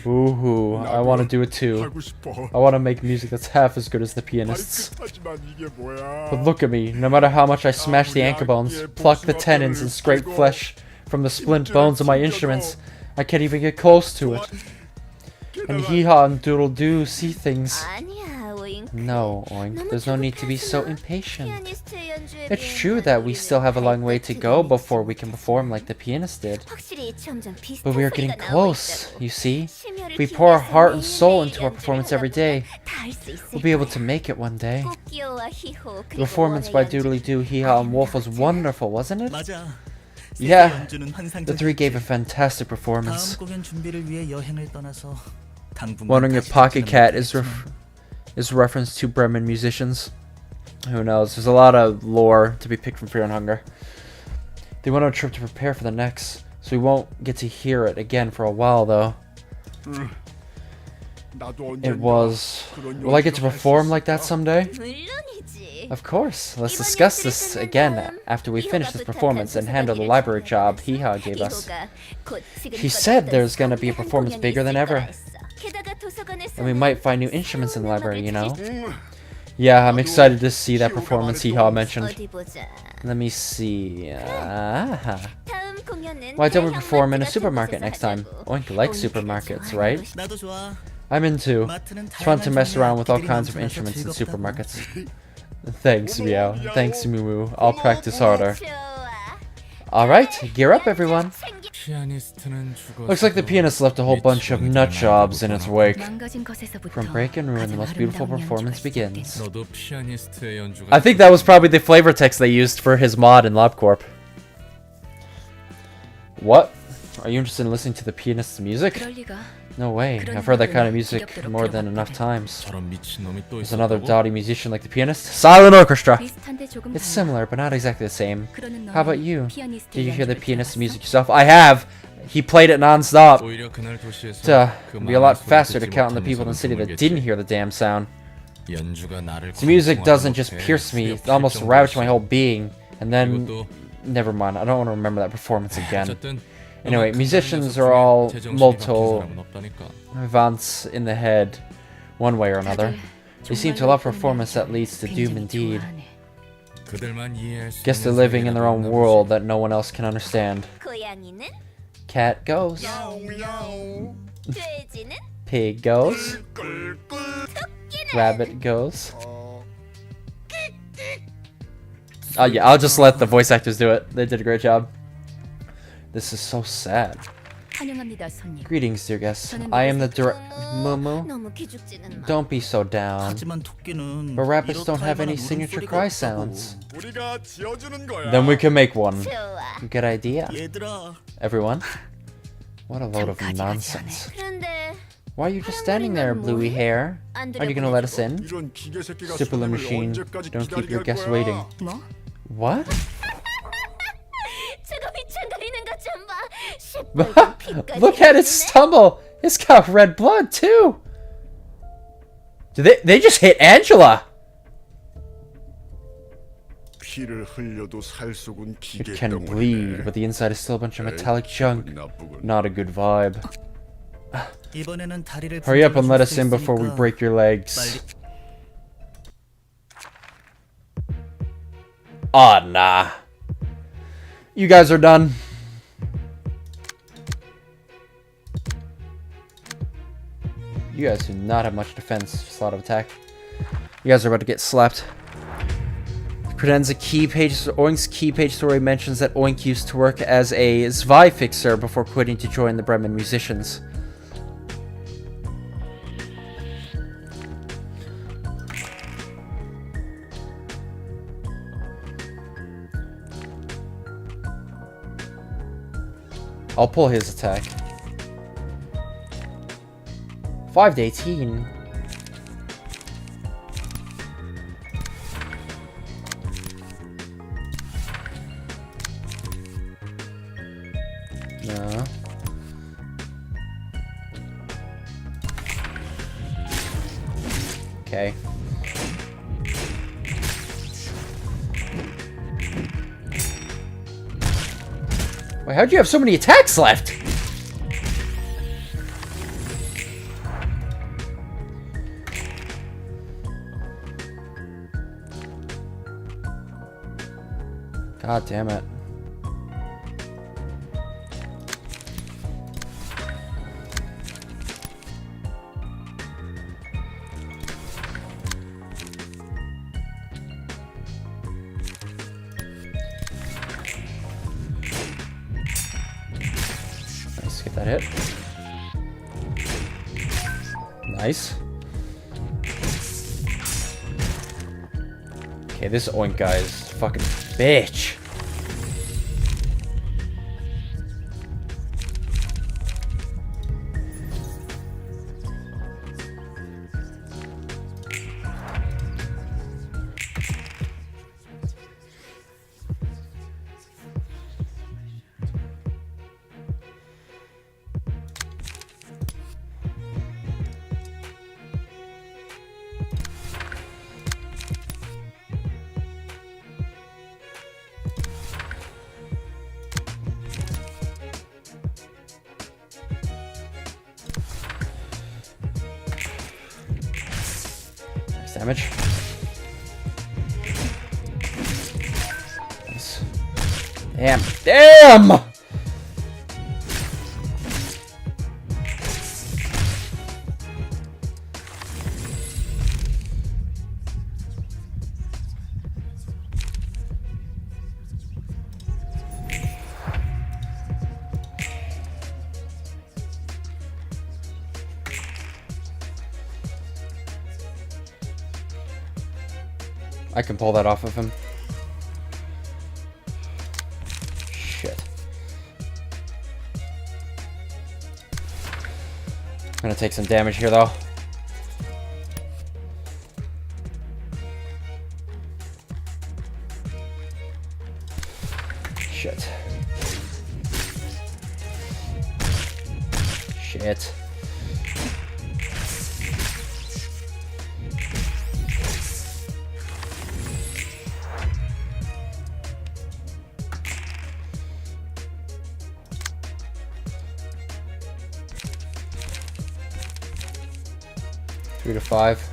Boo-hoo. I want to do it too. 하고 싶어. I want to make music that's half as good as the pianists. 하지만 이게 뭐야? But look at me. No matter how much I smash the ankle bones, pluck the tendons, and scrape flesh from the splint bones of my instruments, I can't even get close to it. And Hee-Haw and Doodle-Doo see things. 아니야, 오잉크. No, Oink, there's no need to be so impatient. 피아니스트의 연주에 It's 비해 true that we 우리는 still have a long way to go 발끝이 before we can perform like the pianist did. 확실히 점점 비슷한 But we are 소리가 getting 나오고 close, 있다고. you see. 심혈을 If we pour our 기울여서 heart and soul 매일매일 into our 연주를 performance every 하다 day, 보면 다할 수 있을 we'll be able 거야. to make it one day. 꽃기호와 희호, The 그리고 performance 원의 by 연주. Doodly-Doo, Hee-Haw, and Wolf was wonderful, wasn't it? 맞아. Yeah, 연주는 환상적이었지. the three gave a fantastic 다음 performance. 공연 준비를 위해 여행을 떠나서 당분간 Wondering if 다시 Pocket 찾지는 Cat 못했지만 is reference to Bremen musicians. Who knows? There's a lot of lore to be picked from Fear and Hunger. They went on a trip to prepare for the next, so we won't get to hear it again for a while, though. 나도 It 언젠가 was... 그런 Will I get to 연주를 할수 perform like that 있을까? someday? 물론이지. Of course. Let's discuss this again after we finish this performance and handle the library job Hiha gave us. He said there's gonna be a performance bigger than ever. And we might find new instruments in the library, you know? Yeah, I'm excited to see that performance Hiha mentioned. Let me see. Why don't we perform in a supermarket next time? Oink likes supermarkets, right? 나도 좋아. I'm into. 마트는 It's fun to mess 다양한 around with all 종류의 kinds of 것들이 instruments in 많더라고. supermarkets. Thanks, Meow. Thanks, Moo. I'll practice harder. Alright, gear up, everyone. 피아니스트는 죽었어. Looks like the pianist left a whole bunch of nut jobs in its wake. 망가진 것에서부터 From Break and Ruin, the most beautiful 가장 아름다운 performance 연주가 begins. 너도 피아니스트의 연주가 I think that was probably the flavor text they used for his mod in LabCorp. What? Are you interested in listening to the pianist's music? 그럴 리가. No way. I've heard that kind of music more than enough times. 저런 미친놈이 또 There's another 있었다고? dotty musician like the pianist. Silent orchestra! 비슷한데 조금 It's 달라. similar, but not exactly the same. 그러는 How about 너는 you? 피아니스트의 Did you hear the 연주를 pianist's 들어봤어? music yourself? I have! He played it non-stop. 오히려 그날 도시에서 그 It'd be a lot 많은 faster to 소리를 count on the 듣지 people in the city that 못하는 didn't 사람을 hear the damn sound. 연주가 나를 The music 관통하지 doesn't just 못해 pierce me, it 수렵할 almost 정도였어. ravaged my whole being. And then, 그리고 또 never mind, I don't want to remember that performance again. 어쨌든 Anyway, 음악 musicians 그 are all 제 정신이 multiple 바뀐 사람은 없다니까. vents in the head, one way or another. 다들 They seem to 정말로 love 그런 performance that leads to doom 굉장히 indeed. 좋아하네. 그들만 이해할 수 Guess they're 있는 living in their own 세계라고 world 보지. that no one else can understand. 고양이는 Cat goes, 돼지는 pig goes, rabbit goes. Oh yeah, I'll just let the voice actors do it. They did a great job. This is so sad. 환영합니다, 손님. Greetings, dear guests. I am the direct... Moo. 너무 기죽지는 마. Don't be so down. 하지만 토끼는 But rabbits 이렇다 don't have 할 any 만한 signature 울음소리가 cry 없다고. sounds. 우리가 지어주는 거야. Then we can make one. 좋아. Good idea. 얘들아, Everyone. What a load of 가지가지하네. nonsense. 그런데 Why are you just standing there, bluey hair? Are you gonna let us in? 이런 기계 새끼가 Stupid little 손님을 machine. 언제까지 Don't keep your 기다리게 할 guests 거야? waiting. 뭐? What? 저거 휘청거리는 것 좀 봐. 시뻘건 피까지 Look at it 흘리네. stumble! It's got red blood too! Did they just hit Angela! 피를 흘려도 살 속은 기계 It can bleed, but the inside is still a bunch of metallic junk. 나쁘군. Not a good vibe. 이번에는 다리를 Hurry up and let 분절해줄 us 수 in before we 있으니까 break your legs. 빨리. Aw, nah. You guys are done. You guys do not have much defense, just a lot of attack. You guys are about to get slapped. Pretends a key page, Oink's key page story mentions that Oink used to work as a Zwei fixer before quitting to join the Bremen musicians. I'll pull his attack. 5 to 18. No. Okay. Wait, how'd you have so many attacks left? God damn it. Nice, get that hit. Nice. Okay, this Oink guy is fucking bitch. damage. Nice. Damn. Damn! I can pull that off of him. Shit. I'm gonna take some damage here though. Shit. Shit. Three to 5.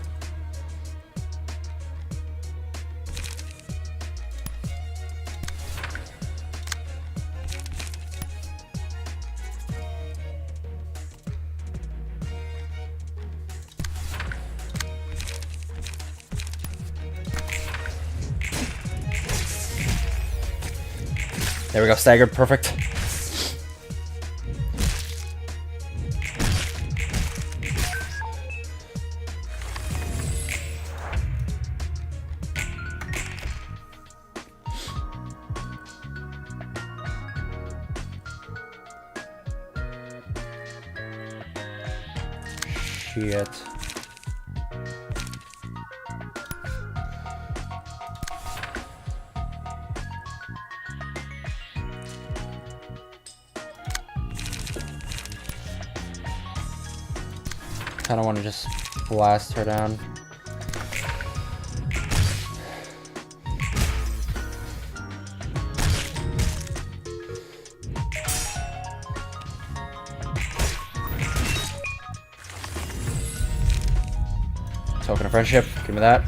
There we go, staggered, perfect. Shit. I don't want to just blast her down. Token of friendship, give me that.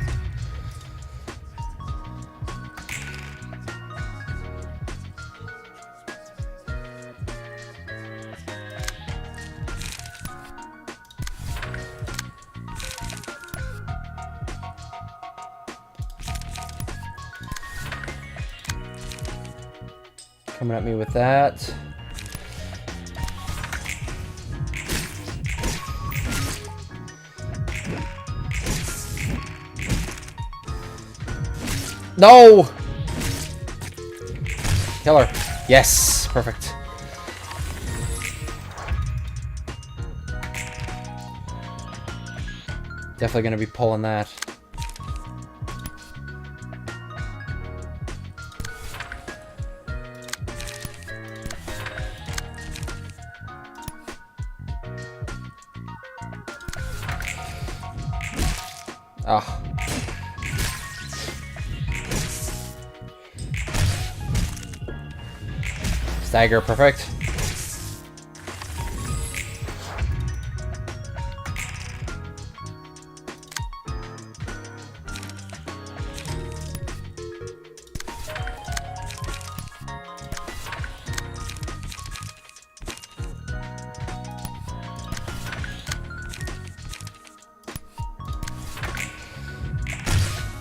Coming at me with that. No! Kill her. Yes, perfect. Definitely gonna be pulling that. Ah. Stagger, perfect.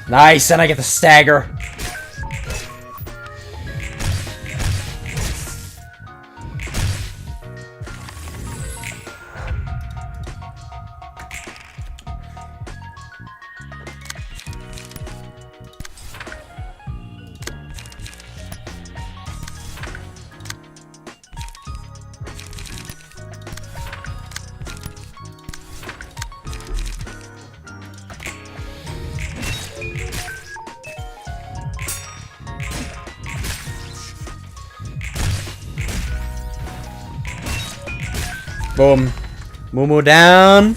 Nice, and I get the stagger. Boom. Moo down.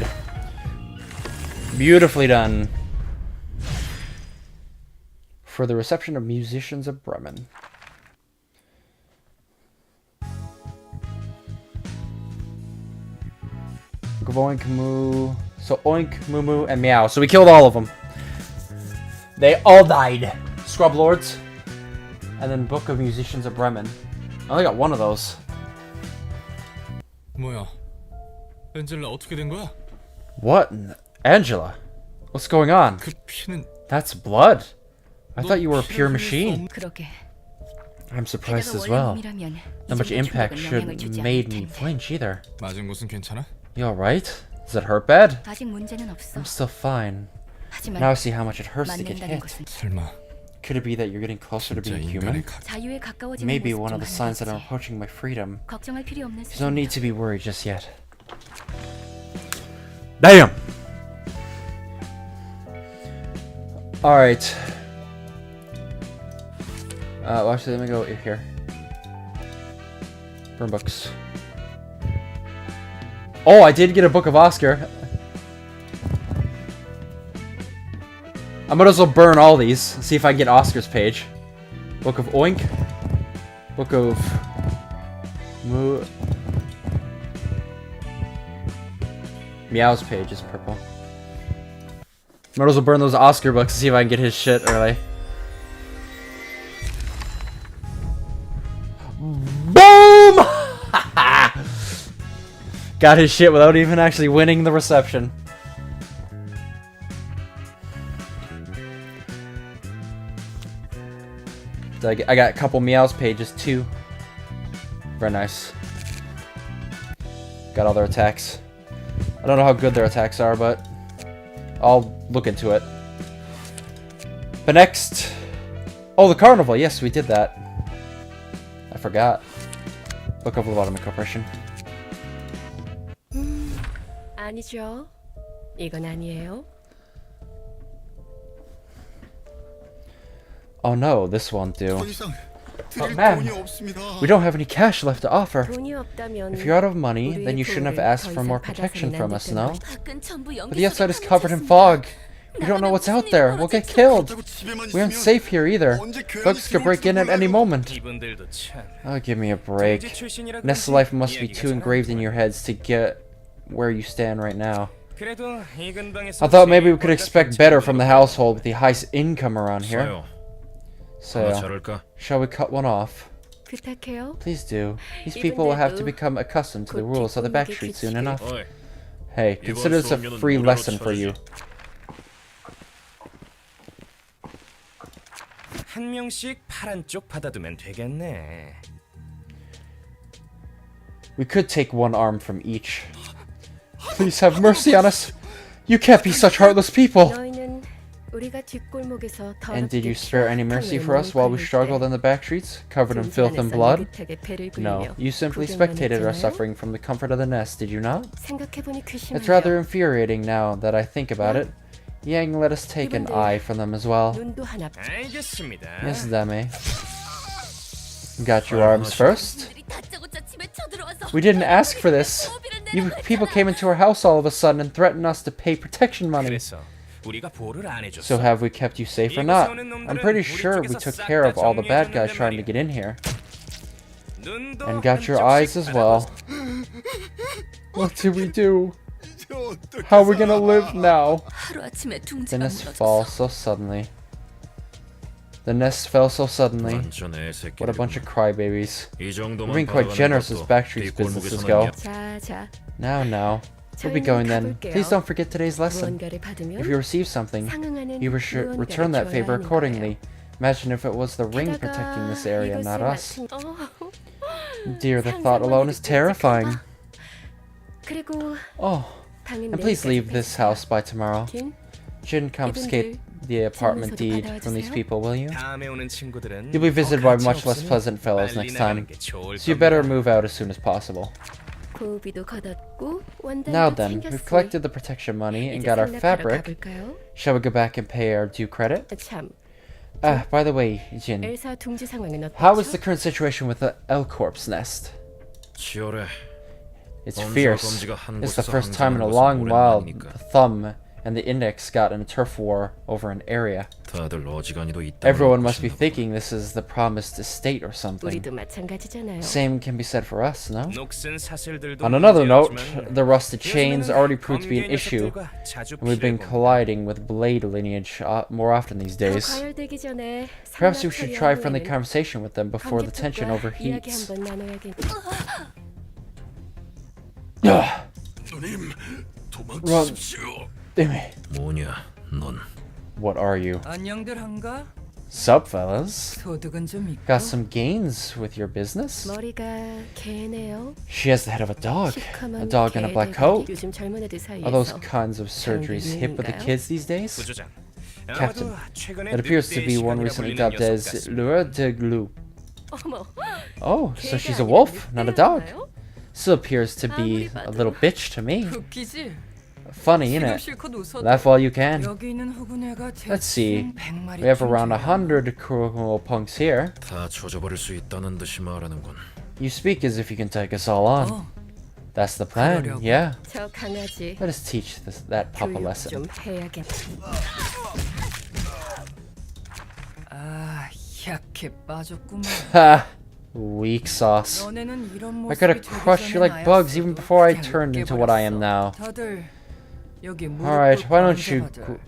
dead. Beautifully done. For the reception of musicians of Bremen. Oink, Moo. So Oink, Moo Moo, and Meow. So we killed all of them. They all died. Scrub Lords. And then Book of Musicians of Bremen. I only got one of those. 뭐야? 엔젤라 어떻게 된 거야? What? Angela? What's going on? 그 피는 That's blood. I thought you were a pure machine. 그러게. I'm surprised as 원래 well. 몸이라면 Not much 이 정도 impact 충격은 should 영향을 주지 made 않을 me 텐데. flinch either. 맞은 곳은 괜찮아? You alright? Does it hurt bad? 아직 문제는 없어. I'm still fine. 하지만 Now I see how much it hurts to get 맞는다는 hit. 것은 설마 Could it be that you're getting closer to 진짜 being 인간의 human? 각 자유에 가까워지는 Maybe 모습 one 중 of the signs that I'm 하나겠지. approaching my freedom. 걱정할 필요 없는 There's no 수준이야. need to be worried just yet. Damn! Alright. Well, actually, let me go here. Burn books. Oh, I did get a book of Oscar. I might as well burn all these. See if I can get Oscar's page. Book of Oink. Book of Moo. Meow's page is purple. Might as well burn those Oscar books to see if I can get his shit early. Boom! Got his shit without even actually winning the reception. So I got a couple Meow's pages too. Very nice. Got all their attacks. I don't know how good their attacks are, but I'll look into it. But next... Oh, the carnival. Yes, we did that. I forgot. Book of Lobotomy Corporation. 아니죠. 이건 아니에요. Oh no, this won't do. 더 이상 드릴 man. 돈이 없습니다. We don't have any cash left to offer. 돈이 없다면 If you're out of money, then you shouldn't have asked for more protection from us, no? But the outside is covered in fog. We don't know what's out there. We'll get killed. 그렇다고 집에만 We aren't 있으면 safe here either. 언제 괜히 Thugs could break in at any moment. 이분들도 참 Oh, give me a break. Nest life must be too engraved in your heads to get where you stand right now. 그래도 이 근방에서 I thought maybe we could expect better from the household with the highest income around here. 서요. 하나 So, 자를까? shall we cut one off? 부탁해요. Please do. These people will have to become accustomed to the rules of the backstreet soon enough. 어이, Hey, consider this a free lesson for you. 한 명씩 파란 쪽 받아두면 되겠네. We could take one arm from each. Please have mercy on us. You can't be such heartless people. 너희는 우리가 뒷골목에서 And did you spare any mercy for us while we struggled in the back streets, covered in filth and blood? No, you simply spectated our suffering from the comfort of the nest, did you not? 생각해보니 It's rather infuriating now that I think about it. Yang let us take an eye from them as well. 눈도 하나. 알겠습니다. Yes, Dame. Got your arms first? We didn't ask for this. You people came into our house all of a sudden and threatened us to pay protection money. 그래서 우리가 보호를 안 해줬어. So have we kept you safe or not? I'm pretty sure we took care of all the bad guys trying to get in here. 눈도 And got your eyes as well. What do we do? 이제 어떻게 How are we gonna 살아? live now? 하루아침에 The 둥지가 nest 무너졌어. falls so suddenly. The nest fell so suddenly. 완전 애새끼. What a bunch of crybabies. 이 We're 정도만 being quite 받아가는 generous as 것도 Backstreet's 네 businesses 골목에서는 go. 자, Now. We'll be 저희는 going then. 가볼게요. Please don't forget today's lesson. 무언가를 받으면 If you receive something, 상응하는 you should 무언가를 return that 줘야 favor 하는 accordingly. 거예요. Imagine if it was the ring 게다가 protecting this area, 이것을 not us. 마침- Dear, the thought alone is terrifying. 그리고 Oh, 방은 and please 내일까지 leave this house by tomorrow. 긴 Jin, confiscate the apartment deed from these people, will you? 다음에 오는 친구들은 You'll be visited by 꼭 much 같이 less 없으면 pleasant fellows 빨리 next time. 나가는 게 좋을 So you better 겁니다. move out as soon as possible. 고비도 걷었고 Now 원단도 then, we've 챙겼으니 collected the protection money and 이제 got our 상납하러 fabric. 가볼까요? Shall we go back and pay our due credit? 참, Ah, by the way, Jin, 엘사 둥지 상황은 how is 어떻죠? the current situation with the L Corp's nest? 치열해. It's 검수와 fierce. 검지가 한 It's the 곳에서 first time in a 항상하는 long 것은 while 오랜만이니까. the thumb and the index got in a turf war over an area. 다들 어지간히도 있다. Everyone must be thinking this is the promised estate or something. 우리도 마찬가지잖아요. Same can be said for us, no? 녹슨 사슬들도 On another note, 문제였지만 the rusted chains 요즘에는 already proved to be an 검게 issue, 녀석들과 자주 and we've been 피를 colliding with blade lineage more often these 더 days. 과열되기 전에 Perhaps we should try friendly 상납 conversation with them before the tension 관객들과 이야기 overheats. 한번 나눠야겠. 누님, 도망치십시오. Damn it. 뭐냐, 넌? What are you? 안녕들 한가? Sup, fellas? 소득은 좀 있고. Got some gains with your business? 머리가 개네요. She has the head of a dog. A 시커먼 dog in a black 개대가리. coat? 요즘 젊은 애들 Are those 사이에서 kinds of surgeries hip with the 유행인가요? kids these days? 부조장. Captain, 아마도 최근에 it appears to 늑대의 be one 시간이라 recently 불리는 dubbed 녀석 as 같습니다. Lure de Glou. 어머. Oh, so she's a 개가 wolf, 아니라 not a dog. 늑대였나요? Still appears to be 아무리 a 봐도. little bitch to me. 웃기지? Funny, 지금 innit? 실컷 웃어도 Laugh while you can. 여기 있는 후군애가 Let's see. 100마리 We have around 100 criminal punks here. 다 조져버릴 수 있다는 듯이 말하는군. You speak as if you can take us all on. 어, That's the plan, 그러려고. yeah. 저 강아지 Let us teach that pup a 교육 lesson. 좀 해야겠. 아, 약해 빠졌구만. Ha! Weak sauce. 너네는 이런 I could have 모습이 되기 crushed you 전에 like bugs even 나였어도 before I 그냥 turned into what I am now. 다들 여기 무릎 Alright, 꿇고 why don't you 앉아봐들.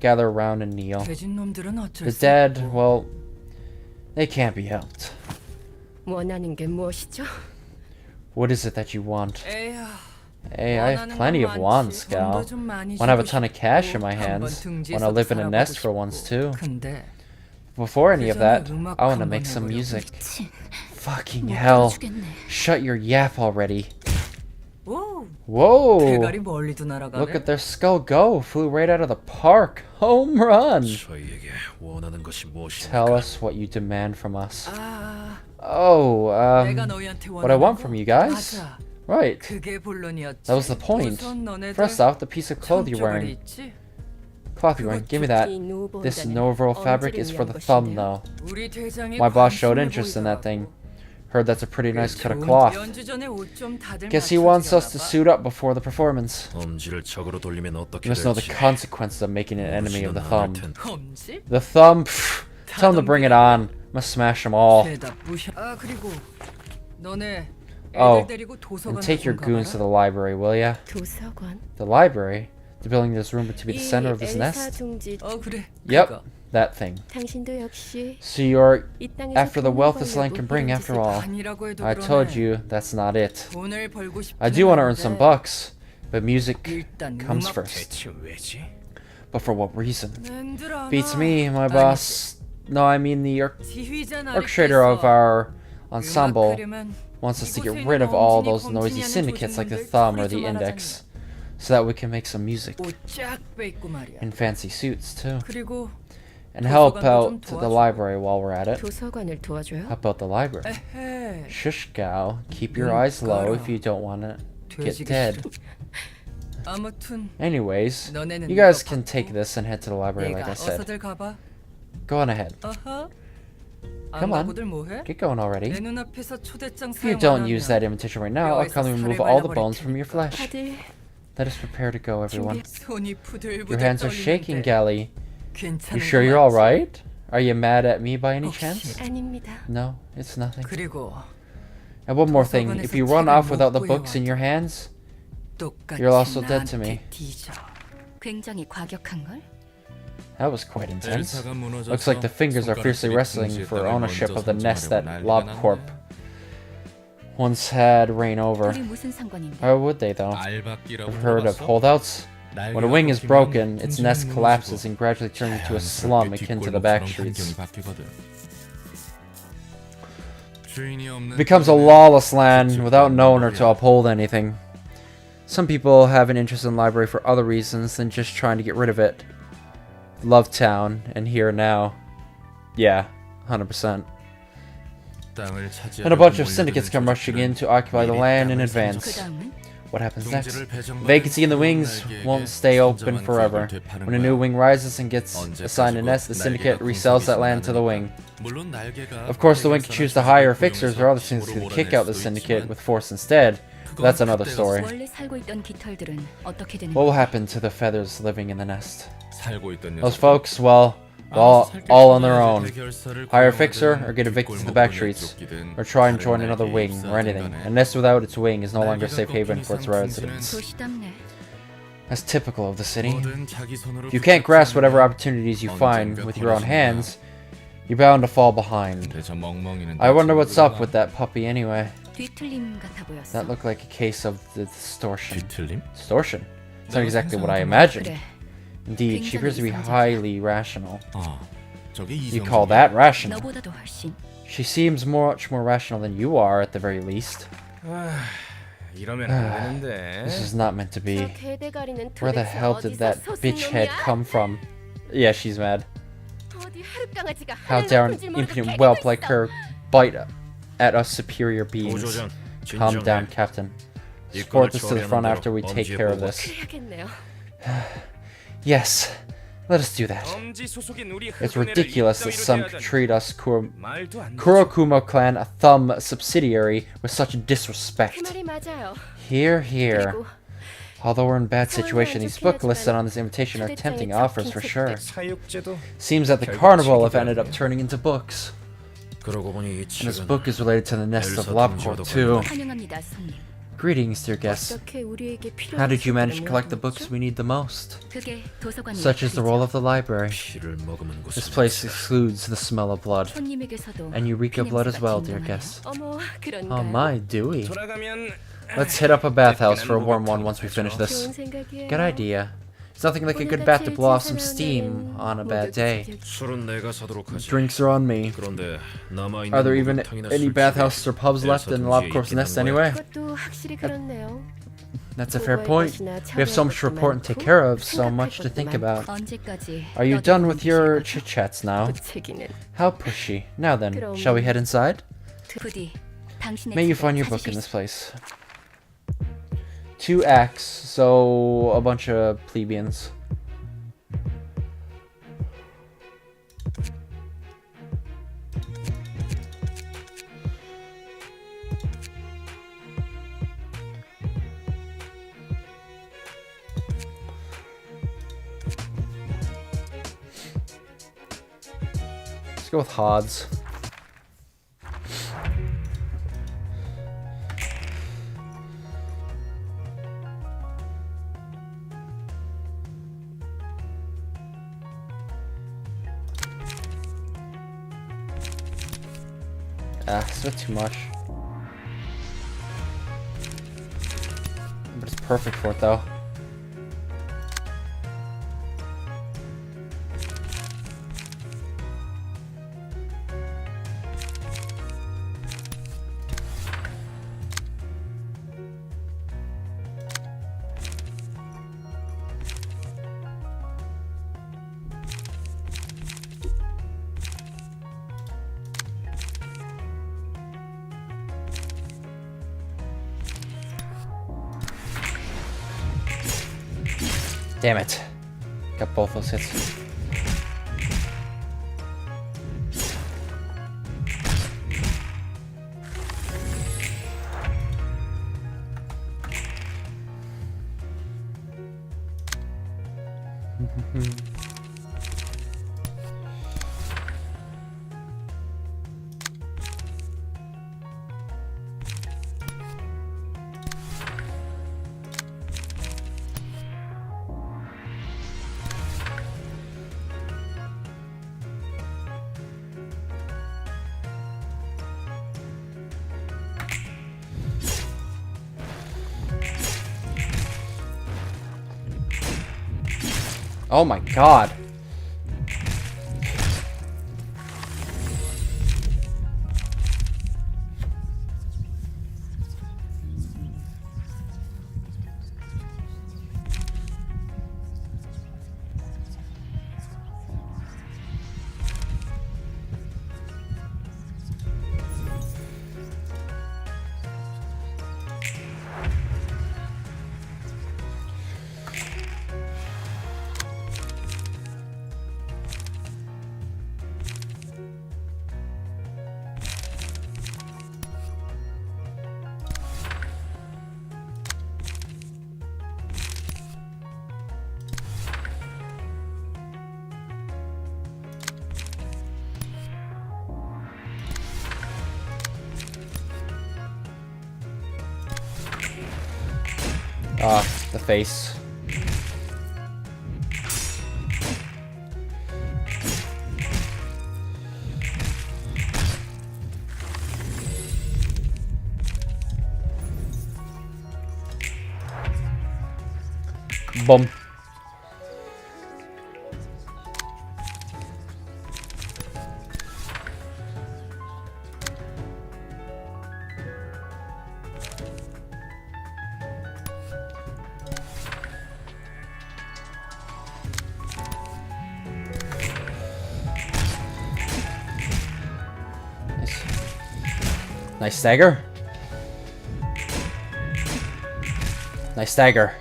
gather around and kneel? 돼진 놈들은 어쩔 The 수 dead, 없고. well, they can't be helped. 원하는 게 무엇이죠? What is it that you want? 에휴, Hey, I have 원하는 plenty 건 of wands, 많지. gal. 돈도 좀 많이 Want to have a 주고 ton of cash in 싶고, my 한번 hands. 등지에서도 Want to live in a 살아보고 nest for once 싶고. too. 근데 Before any of that, 음악 I want to 한번 make some 해보려고. music. 미친. Fucking 못 hell. 들어주겠네. Shut your yap already. 오, Whoa! 대가리 멀리도 날아가네. Look at their skull go. Flew right out of the park. Home run. 저희에게 원하는 것이 무엇입니까? Tell us what you demand from us. 아, Oh, 내가 너희한테 what I want 원하는 from 거? you guys? 맞아. Right. 그게 본론이었지. That was the point. 우선 너네들 First off, the piece of cloth you're 청쪽알이 wearing. 있지? Cloth you're wearing. Give me that. This Novo fabric is for the thumb, though. 우리 대장이 My boss showed 관심을 interest in that thing. 보이더라고. Heard that's a pretty nice cut of 좋은 cloth. 연주 전에 옷 좀 다들 Guess he wants us to 맞춰주려나 봐. suit up before the performance. 엄지를 적으로 돌리면 어떻게 You must know the 될지. consequences of making an enemy of the thumb. 검지? The thumb, pff, tell him to bring it on. Must smash them all. 죄다 부셔. 아 그리고 너네 애들 Oh, 데리고 도서관 and take your 좀 goons to 가봐라. the library, will ya? 도서관. The library? They're building this room to be the 이 center of this 엘사 nest? 둥지. 어 그래. Yep, 그거. that thing. 당신도 역시 So you're 이 땅에서 after the 돈을 wealth this land 벌려고 can bring, 이런 after 짓을 all. 아니라고 해도 I 그러네. told you, that's not it. 돈을 벌고 싶지는 I do want to earn some 않은데 bucks, but music 일단 comes 음악 first. 대체 왜지? But for what reason? 낸들 알아. Beats me, my 아니지. boss. No, I mean the 지휘자 orchestrator of our ensemble 음악하려면 wants us to 이곳에 get 있는 rid of all 엄진이 those noisy 검진이 하는 syndicates like the 조직원들 thumb or 소리 the 좀 index, so that we can make some music 옷쫙 빼입고 말이야. in fancy suits too, 그리고 and help 도서관도 out 좀 to the 도와주고. library while we're at it. 도서관을 도와줘요? Help out the library. 에헤. Shush, gal. Keep your 눈 eyes low 깔아. if you don't want to get 돼지기 dead. 싫어. 아무튼 Anyways, 너네는 you guys 이거 can 받고 take this and head to the library like 내가 I said. 어서들 가봐. Go on ahead. 어허. Come on. 안 가고들 뭐해? Get going already. 내 눈앞에서 초대장 If you 사용 don't 안 use 하면 that invitation right now, I'll come and remove all the bones from your flesh. 다들 Let us prepare to go, everyone. 손이 부들부들 Your hands are shaking, 떨리는데 Gally. 괜찮은 You sure 거 you're all 맞지? right? Are you mad at me by any 혹시- chance? 아닙니다. No, it's nothing. 그리고 And one more thing, if you run off without the 책을 못 books in your hands, 똑같이 You're also dead to me. 나한테 뒤져. 굉장히 과격한 걸? that was quite intense. 엘사가 무너져서 Looks like the fingers are fiercely 손가락들이 wrestling 둥지에 for 땅을 ownership 먼저 of the nest that 선점하려고 Lob 난리가 Corp 났네. once had reign over. 우리 무슨 상관인데? How would they, though? 알박기라고 I've heard of 들어봤어? holdouts. When a wing is 날개가 broken, 꺾이면 its 둥지는 nest collapses 무너지고 and gradually turns into a slum 자연스럽게 akin to the 뒷골목처럼 back streets. 환경이 바뀌거든. 주인이 없는 It becomes a 땅에 lawless land 직접 without an owner 말이야. to uphold anything. Some people have an interest in the library for other reasons than just trying to get rid of it. Love Town and Here Now. Yeah, 100%. 땅을 차지하려고 And a bunch of 몰려드는 syndicates come rushing in to occupy the 미리 land in 땅을 그 advance. 다음은 What happens next? 둥지를 배정받은 Vacancy in the wings 날개에게 won't stay open 선점한 forever. 구역을 되파는 When a new 거야. wing rises and gets assigned a nest, the syndicate resells that land to the wing. 물론 날개가 Of course, the wing can choose to hire 해결사나 fixers or other things to 몰아낼 kick out the 수도 syndicate 있지만 with force instead, That's another story. 원래 살고 있던 깃털들은 어떻게 되는 What will 거야? happen to the feathers living in the nest? 살고 있던 Those 녀석. folks, well, all on their own. Hire a fixer or get evicted to the back streets, or try and join another wing or anything. A nest without its wing is no longer a safe haven for its residents. 도시답네. That's typical of the city. 뭐든 자기 손으로 If you can't grasp whatever opportunities you find with your own hands, you're bound to fall behind. 근데 저 멍멍이는 I wonder what's up with that puppy anyway. 뒤틀림 같아 보였어. That looked like a case of the distortion. 뒤틀림? Distortion? It's not exactly what I imagined. 그래. Indeed, she appears to be highly rational. 아, 저게 You 이성적이야. call that rational? 너보다도 훨씬. She seems much more rational than you are, at the very least. 이러면 안 되는데. This is not meant to be. 개대가리는 Where the hell did that bitch head come from? Yeah, she's mad. 어디 하룻강아지가 How dare an impudent whelp like her bite at us superior beings? 보조전, Calm 진정해. down, Captain. 이끌어 Escort this to the front 처리하는 after we 대로 take 엄지에 care of 보고. this. 해야겠네요. Yes, let us do that. It's ridiculous that some could treat us Kurokuma clan, a thumb subsidiary, with such 그 disrespect. 말이 맞아요. Here, here. 그리고 Although we're in bad situation, these books listed on this invitation are tempting offers for sure. 사육제도. Seems that the carnival have ended up turning into books. 그러고 보니 이 And this 책은 book is related to the nest of 엘사 Lobcore 탐지와도 too. 환영합니다, 손님. Greetings, dear guests. 어떻게 우리에게 필요한 How did you manage to 책들을 collect the 모아놨죠? books we need the most? 그게 도서관이 Such is the role of the library. 피를 머금은 This 곳은 place excludes the smell of blood. 손님에게서도 And you reek of blood as well, dear 피냄새가 guests. 어머, 그런가요? Oh my, do we? 돌아가면 Let's hit up a bathhouse for a warm one once we finish this. 좋은 생각이에요. Good idea. It's nothing like a good bath to blow off some steam on a bad day. 술은 내가 사도록 하지. Drinks are on me. 그런데 남아 있는 Are there even 목욕탕이나 any 술집이 bathhouses or pubs left in 엘사 Lobcore's 둥지에 nest 있긴 한 거야. anyway? 그것도 확실히 그렇네요. That's a fair point. We have so much to report and take care of, so much to think about. 언제까지? Are you done with your chit-chats now? 부채기는 How pushy. Now then, shall we head inside? 부디 당신의 May you 책을 find your book 찾으실 in this 수- place. 2 acts, so a bunch of plebeians. Let's go with Hods. It's a bit too much. But it's perfect for it though. Damn it. Got both those hits. Oh my god. The face. Boom. Nice stagger. Nice stagger.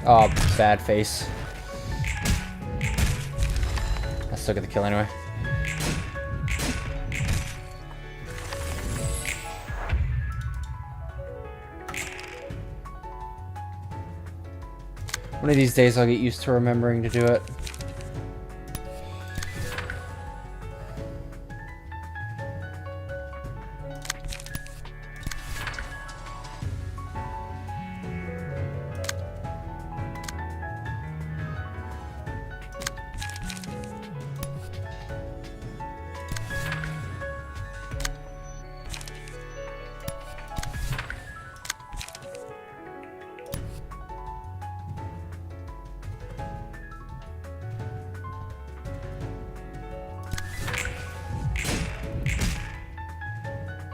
Oh, bad face. I still get the kill anyway. One of these days I'll get used to remembering to do it.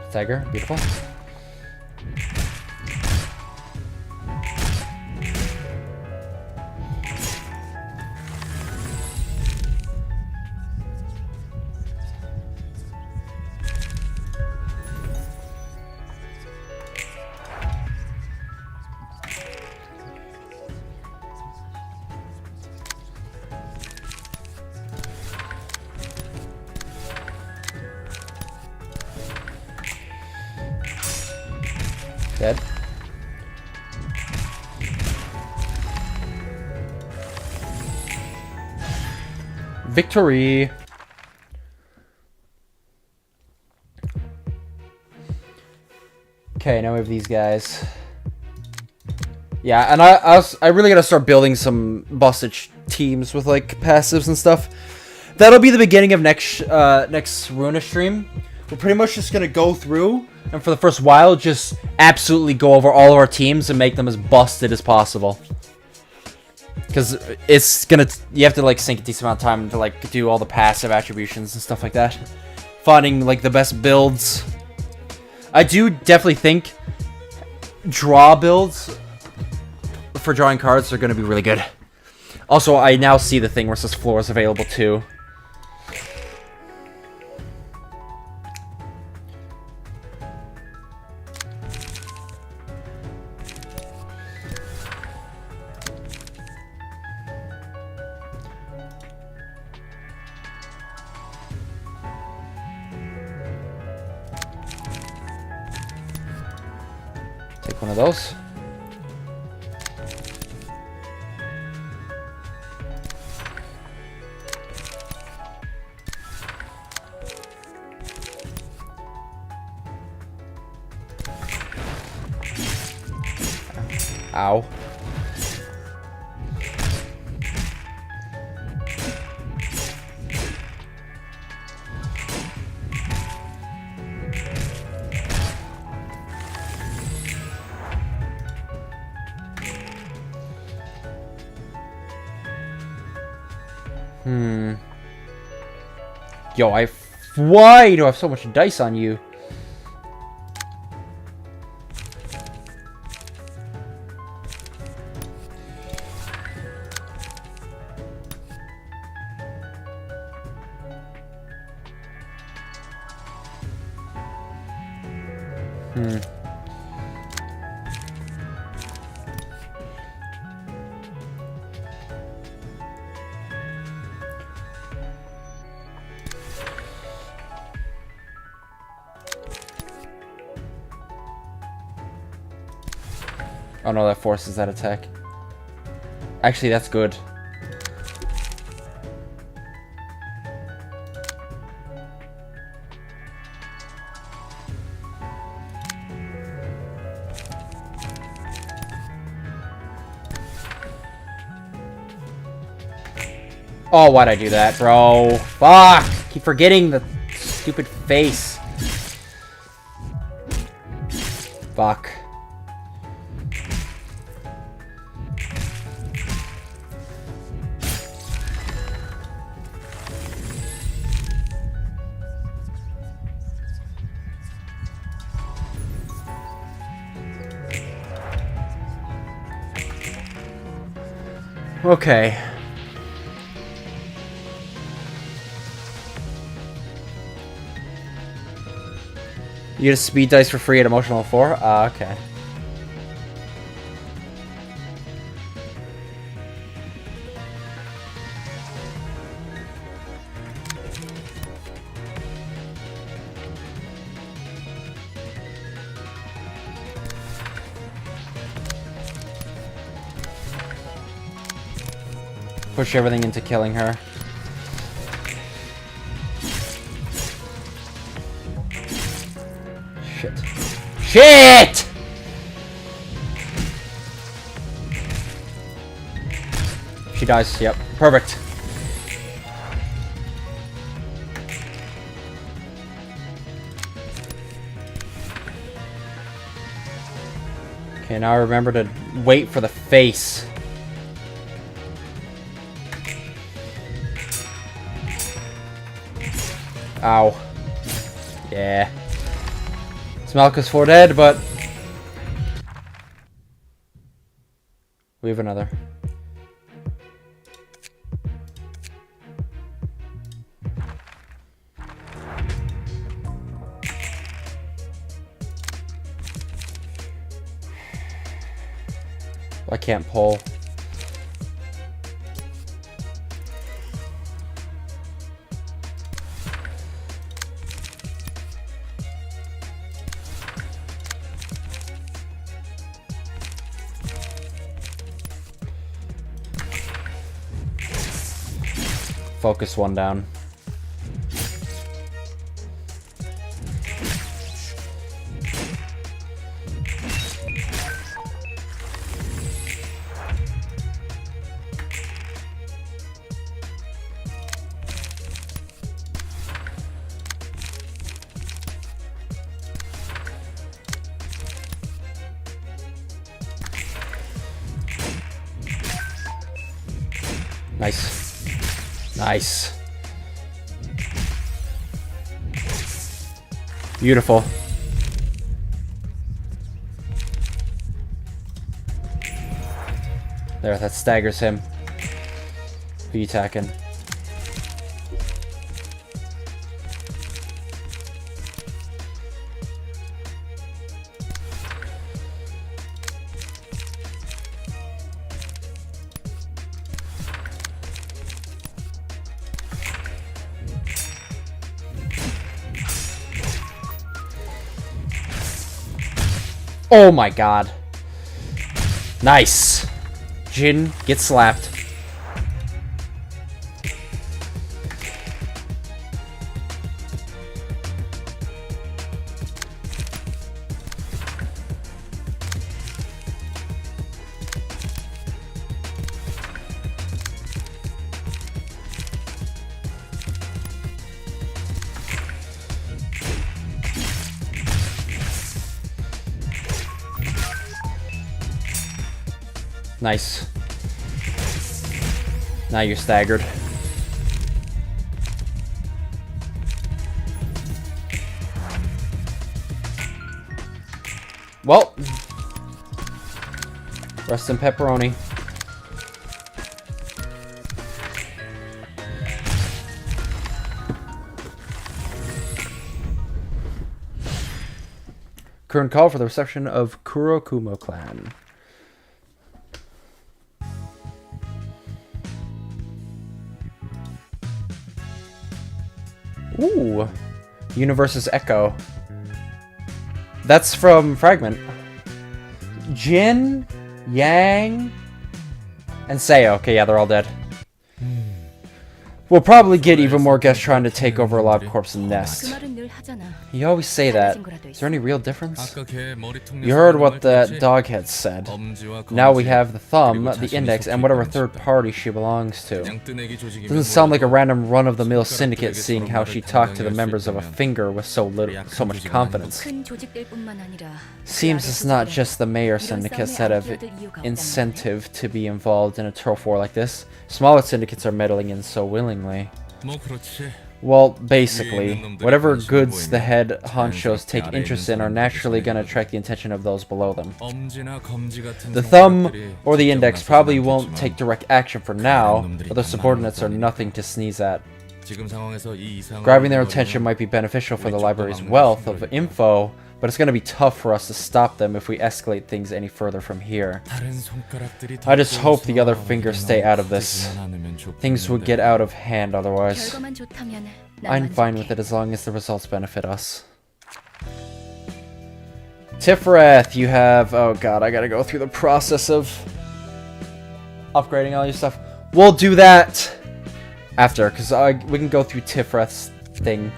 Tiger, beautiful. Dead. Victory. Okay, now we have these guys. Yeah, and I really gotta start building some busted teams with like passives and stuff. That'll be the beginning of next Ruina stream. We're pretty much just gonna go through and for the first while just absolutely go over all of our teams and make them as busted as possible. Because it's gonna, you have to like sink a decent amount of time to like do all the passive attributions and stuff like that. Finding like the best builds. I do definitely think draw builds for drawing cards are gonna be really good. Also, I now see the thing where it says floors available too. Take one of those. Ow. Yo, why do I have so much dice on you? Oh no, that forces that attack. Actually, that's good. Oh, why'd I do that, bro? Fuck! Keep forgetting the stupid face. Fuck. Okay. You get a speed dice for free at Emotional 4? Okay. Push everything into killing her. Shit. Shit! She dies. Yep. Perfect. Okay, now I remember to wait for the face. Ow. Yeah. Smalkus 4 dead, but we have another. I can't pull. Focus one down. Nice. Nice. Beautiful. There, that staggers him. Who you attacking? Oh my god. Nice. Jin, get slapped. Nice. Now you're staggered. Well, rest in pepperoni. Current call for the reception of Kurokumo clan. Ooh, Universe's Echo. That's from Fragment. Jin Yang and Seo. Okay, yeah, they're all dead. We'll probably get even more guests trying to take over a LobCorp's 그 nest. 말은 늘 하잖아. You always say that. 달라진 거라도 Is 있어. there any real difference? 아까 걔 머리통 You heard what that doghead said. 엄지와 Now we 검지, have the thumb, 그리고 the 자신이 index, 속해 and whatever 있는 third 집단. party she belongs to. 그냥 뜨내기 조직이면 Doesn't sound like a 몰라도 random run-of-the-mill syndicate, 손가락들에게 seeing 서로 how 말을 she talked to the 당당히 members of a 할 수 있다면 finger with so much confidence. 큰 조직들뿐만 아니라 Seems it's not just the mayor syndicates that have incentive to be involved in a turf war like this. Smaller syndicates are meddling in so willingly. 뭐 그렇지. Well, basically, whatever goods the head honchos take interest in are naturally going to attract the attention of those below them. 엄지나 검지 같은 The thumb 손가락들이 or the 직접 index 나서진 probably won't 않겠지만 take direct action for now, 놈들이 but their 다 subordinates are 나누는 nothing to sneeze at. 지금 상황에서 이 이상을 Grabbing their 하려면 attention might be beneficial for the 우리 쪽도 library's 막는 wealth of 힘들겠다. info, but it's going to be tough for us to stop them if we escalate things any further from here. 다른 손가락들이 더 I just hope the other 꼬여서 fingers stay out of 너무 this. 커지지만 않으면 좋겠는데. Things would get out of hand otherwise. 결과만 좋다면 I'm 난 fine 만족해. with it as long as the results benefit us. Tifreth, you have... Oh god, I gotta go through the process of upgrading all your stuff. We'll do that after, because we can go through Tifreth's thing.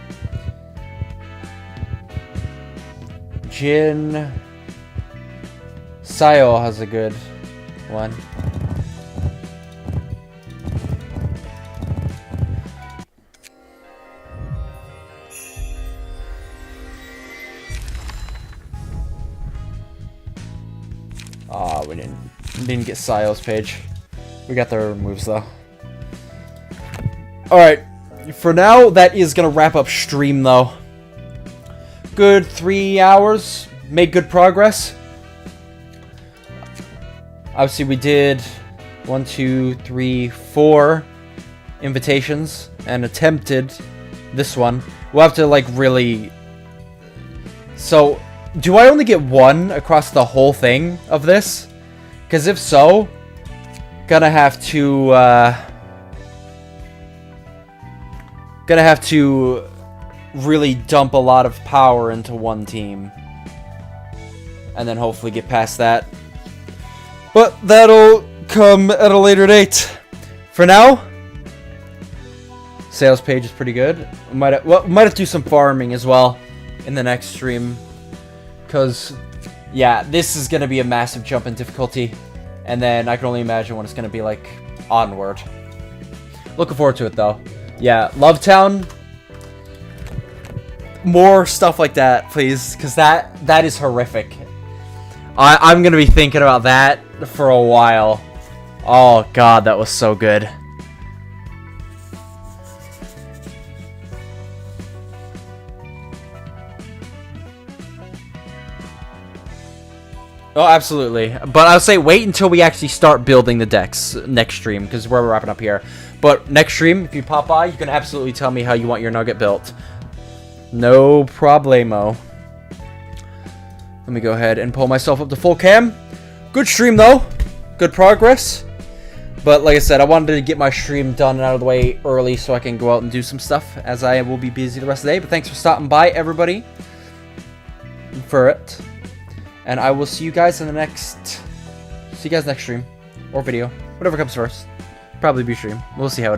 Jin... Sayo has a good one. Ah, we didn't get Sayo's page. We got their moves though. Alright, for now, that is gonna wrap up stream though. Good 3 hours, made good progress. Obviously we did 1, 2, 3, 4 invitations and attempted this one. We'll have to like really... So, do I only get one across the whole thing of this? Because if so, gonna have to really dump a lot of power into one team. And then hopefully get past that. But that'll come at a later date. For now, sales page is pretty good. Might have to do some farming as well in the next stream. Because, yeah, this is going to be a massive jump in difficulty. And then I can only imagine what it's going to be like onward. Looking forward to it, though. Yeah, Lovetown. More stuff like that, please. Because that is horrific. I'm going to be thinking about that for a while. Oh, God, that was so good. Oh, absolutely. But I'll say wait until we actually start building the decks next stream, because we're wrapping up here. But next stream, if you pop by, you can absolutely tell me how you want your nugget built. No problemo. Let me go ahead and pull myself up to full cam. Good stream, though. Good progress. But like I said, I wanted to get my stream done and out of the way early so I can go out and do some stuff, as I will be busy the rest of the day. But thanks for stopping by, everybody, for it. And I will see you guys in the next... See you guys next stream. Or video. Whatever comes first. Probably be stream. We'll see how it is.